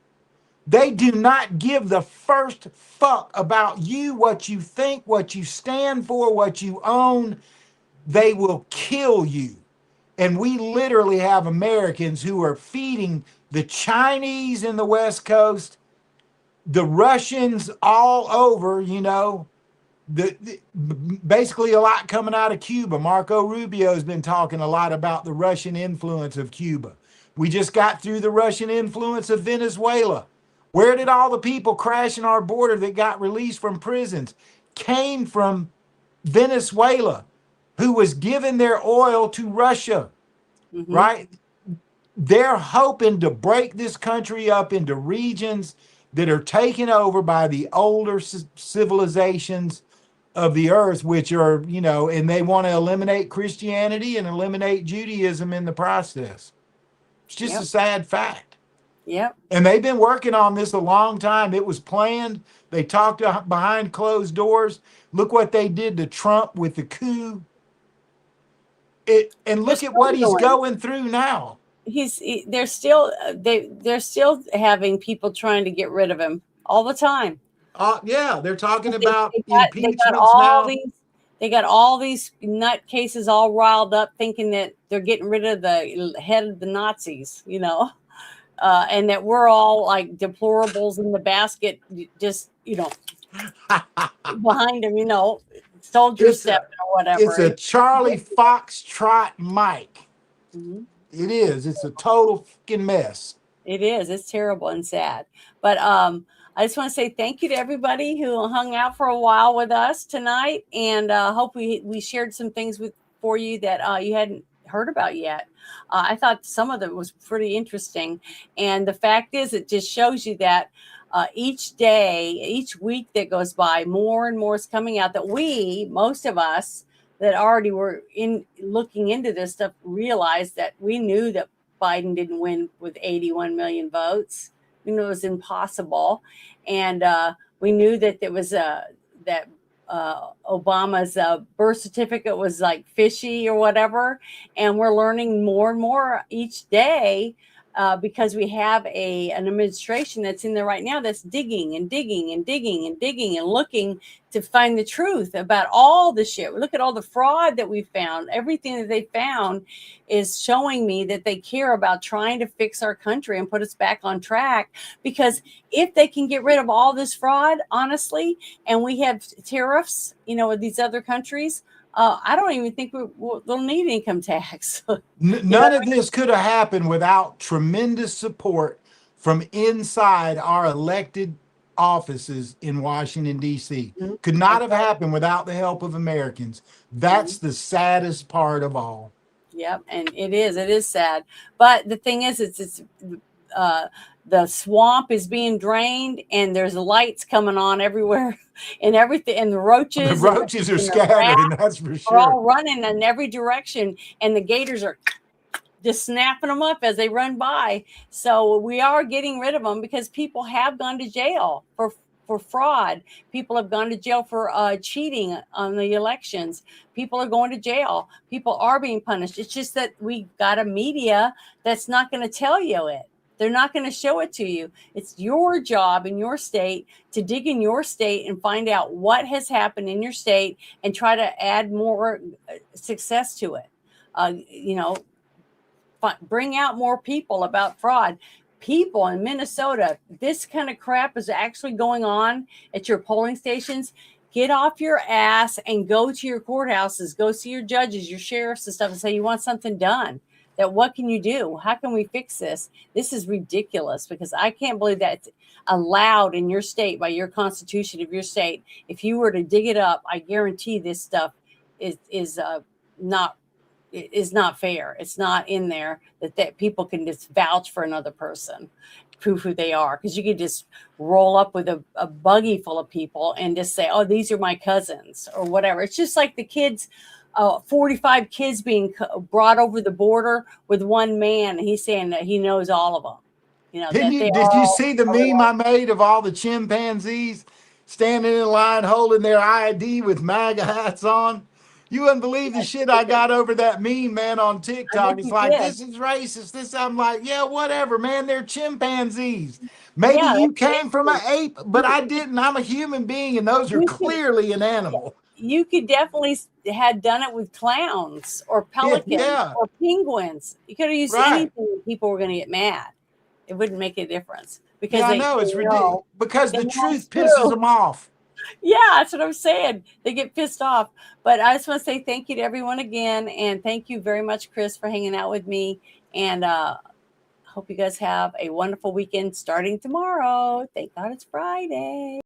Speaker 4: They do not give the first fuck about you, what you think, what you stand for, what you own. They will kill you. And we literally have Americans who are feeding the Chinese in the West Coast, the Russians all over, basically a lot coming out of Cuba. Marco Rubio has been talking a lot about the Russian influence of Cuba. We just got through the Russian influence of Venezuela. Where did all the people crashing our border that got released from prisons came from? Venezuela, who was giving their oil to Russia, right? They're hoping to break this country up into regions that are taken over by the older civilizations of the earth, which are, and they want to eliminate Christianity and eliminate Judaism in the process. It's just a sad fact.
Speaker 2: Yep.
Speaker 4: And they've been working on this a long time. It was planned. They talked behind closed doors. Look what they did to Trump with the coup. And look at what he's going through now.
Speaker 2: They're still having people trying to get rid of him all the time.
Speaker 4: Yeah, they're talking about impeachments
Speaker 2: now. They got all these nutcases all riled up, thinking that they're getting rid of the head of the Nazis, and that we're all like deplorables in the basket, just behind them, soldier stepping or whatever.
Speaker 4: It's a Charlie Foxtrot mic. It is. It's a total fucking mess.
Speaker 2: It is. It's terrible and sad. But I just want to say thank you to everybody who hung out for a while with us tonight, and hope we shared some things for you that you hadn't heard about yet. I thought some of it was pretty interesting, and the fact is, it just shows you that each day, each week that goes by, more and more is coming out that most of us that already were looking into this stuff, realized that we knew that Biden didn't win with 81 million votes. We knew it was impossible, and we knew that there was that Obama's birth certificate was like fishy or whatever. And we're learning more and more each day because we have an administration that's in there right now that's digging and digging and digging and digging and looking to find the truth about all the shit. Look at all the fraud that we found. Everything that they found is showing me that they care about trying to fix our country and put us back on track. Because if they can get rid of all this fraud, honestly, and we have tariffs, with these other countries, I don't even think we'll need income tax.
Speaker 4: None of this could have happened without tremendous support from inside our elected offices in Washington, D.C. Could not have happened without the help of Americans. That's the saddest part of all.
Speaker 2: Yep, and it is sad. But the thing is, it's the swamp is being drained, and there's lights coming on everywhere, and everything, and the roaches.
Speaker 4: The roaches are scattering, that's for sure.
Speaker 2: Are all running in every direction, and the gators are just snapping them up as they run by. So we are getting rid of them because people have gone to jail for fraud. People have gone to jail for cheating on the elections. People are going to jail. People are being punished. It's just that we got a media that's not going to tell you it. They're not going to show it to you. It's your job in your state to dig in your state and find out what has happened in your state and try to add more success to it. Bring out more people about fraud. People in Minnesota, this kind of crap is actually going on at your polling stations. Get off your ass and go to your courthouses, go see your judges, your sheriffs and stuff, and say you want something done. That what can you do? How can we fix this? This is ridiculous, because I can't believe that it's allowed in your state by your constitution of your state. If you were to dig it up, I guarantee this stuff is not fair. It's not in there that people can just vouch for another person, prove who they are. Because you could just roll up with a buggy full of people and just say, oh, these are my cousins or whatever. It's just like the kids, 45 kids being brought over the border with one man. And he's saying that he knows all of them.
Speaker 4: Did you see the meme I made of all the chimpanzees standing in line holding their ID with MAGA hats on? You wouldn't believe the shit I got over that meme, man, on TikTok. It's like, this is racist. I'm like, yeah, whatever, man. They're chimpanzees. Maybe you came from an ape, but I didn't. I'm a human being, and those are clearly an animal.
Speaker 2: You could definitely had done it with clowns or pelicans or penguins. You could have used anything that people were going to get mad. It wouldn't make a difference. Because
Speaker 4: I know it's ridiculous. Because the truth pisses them off.
Speaker 2: Yeah, that's what I'm saying. They get pissed off. But I just want to say thank you to everyone again. And thank you very much, Chris, for hanging out with me. And hope you guys have a wonderful weekend starting tomorrow. Thank God it's Friday.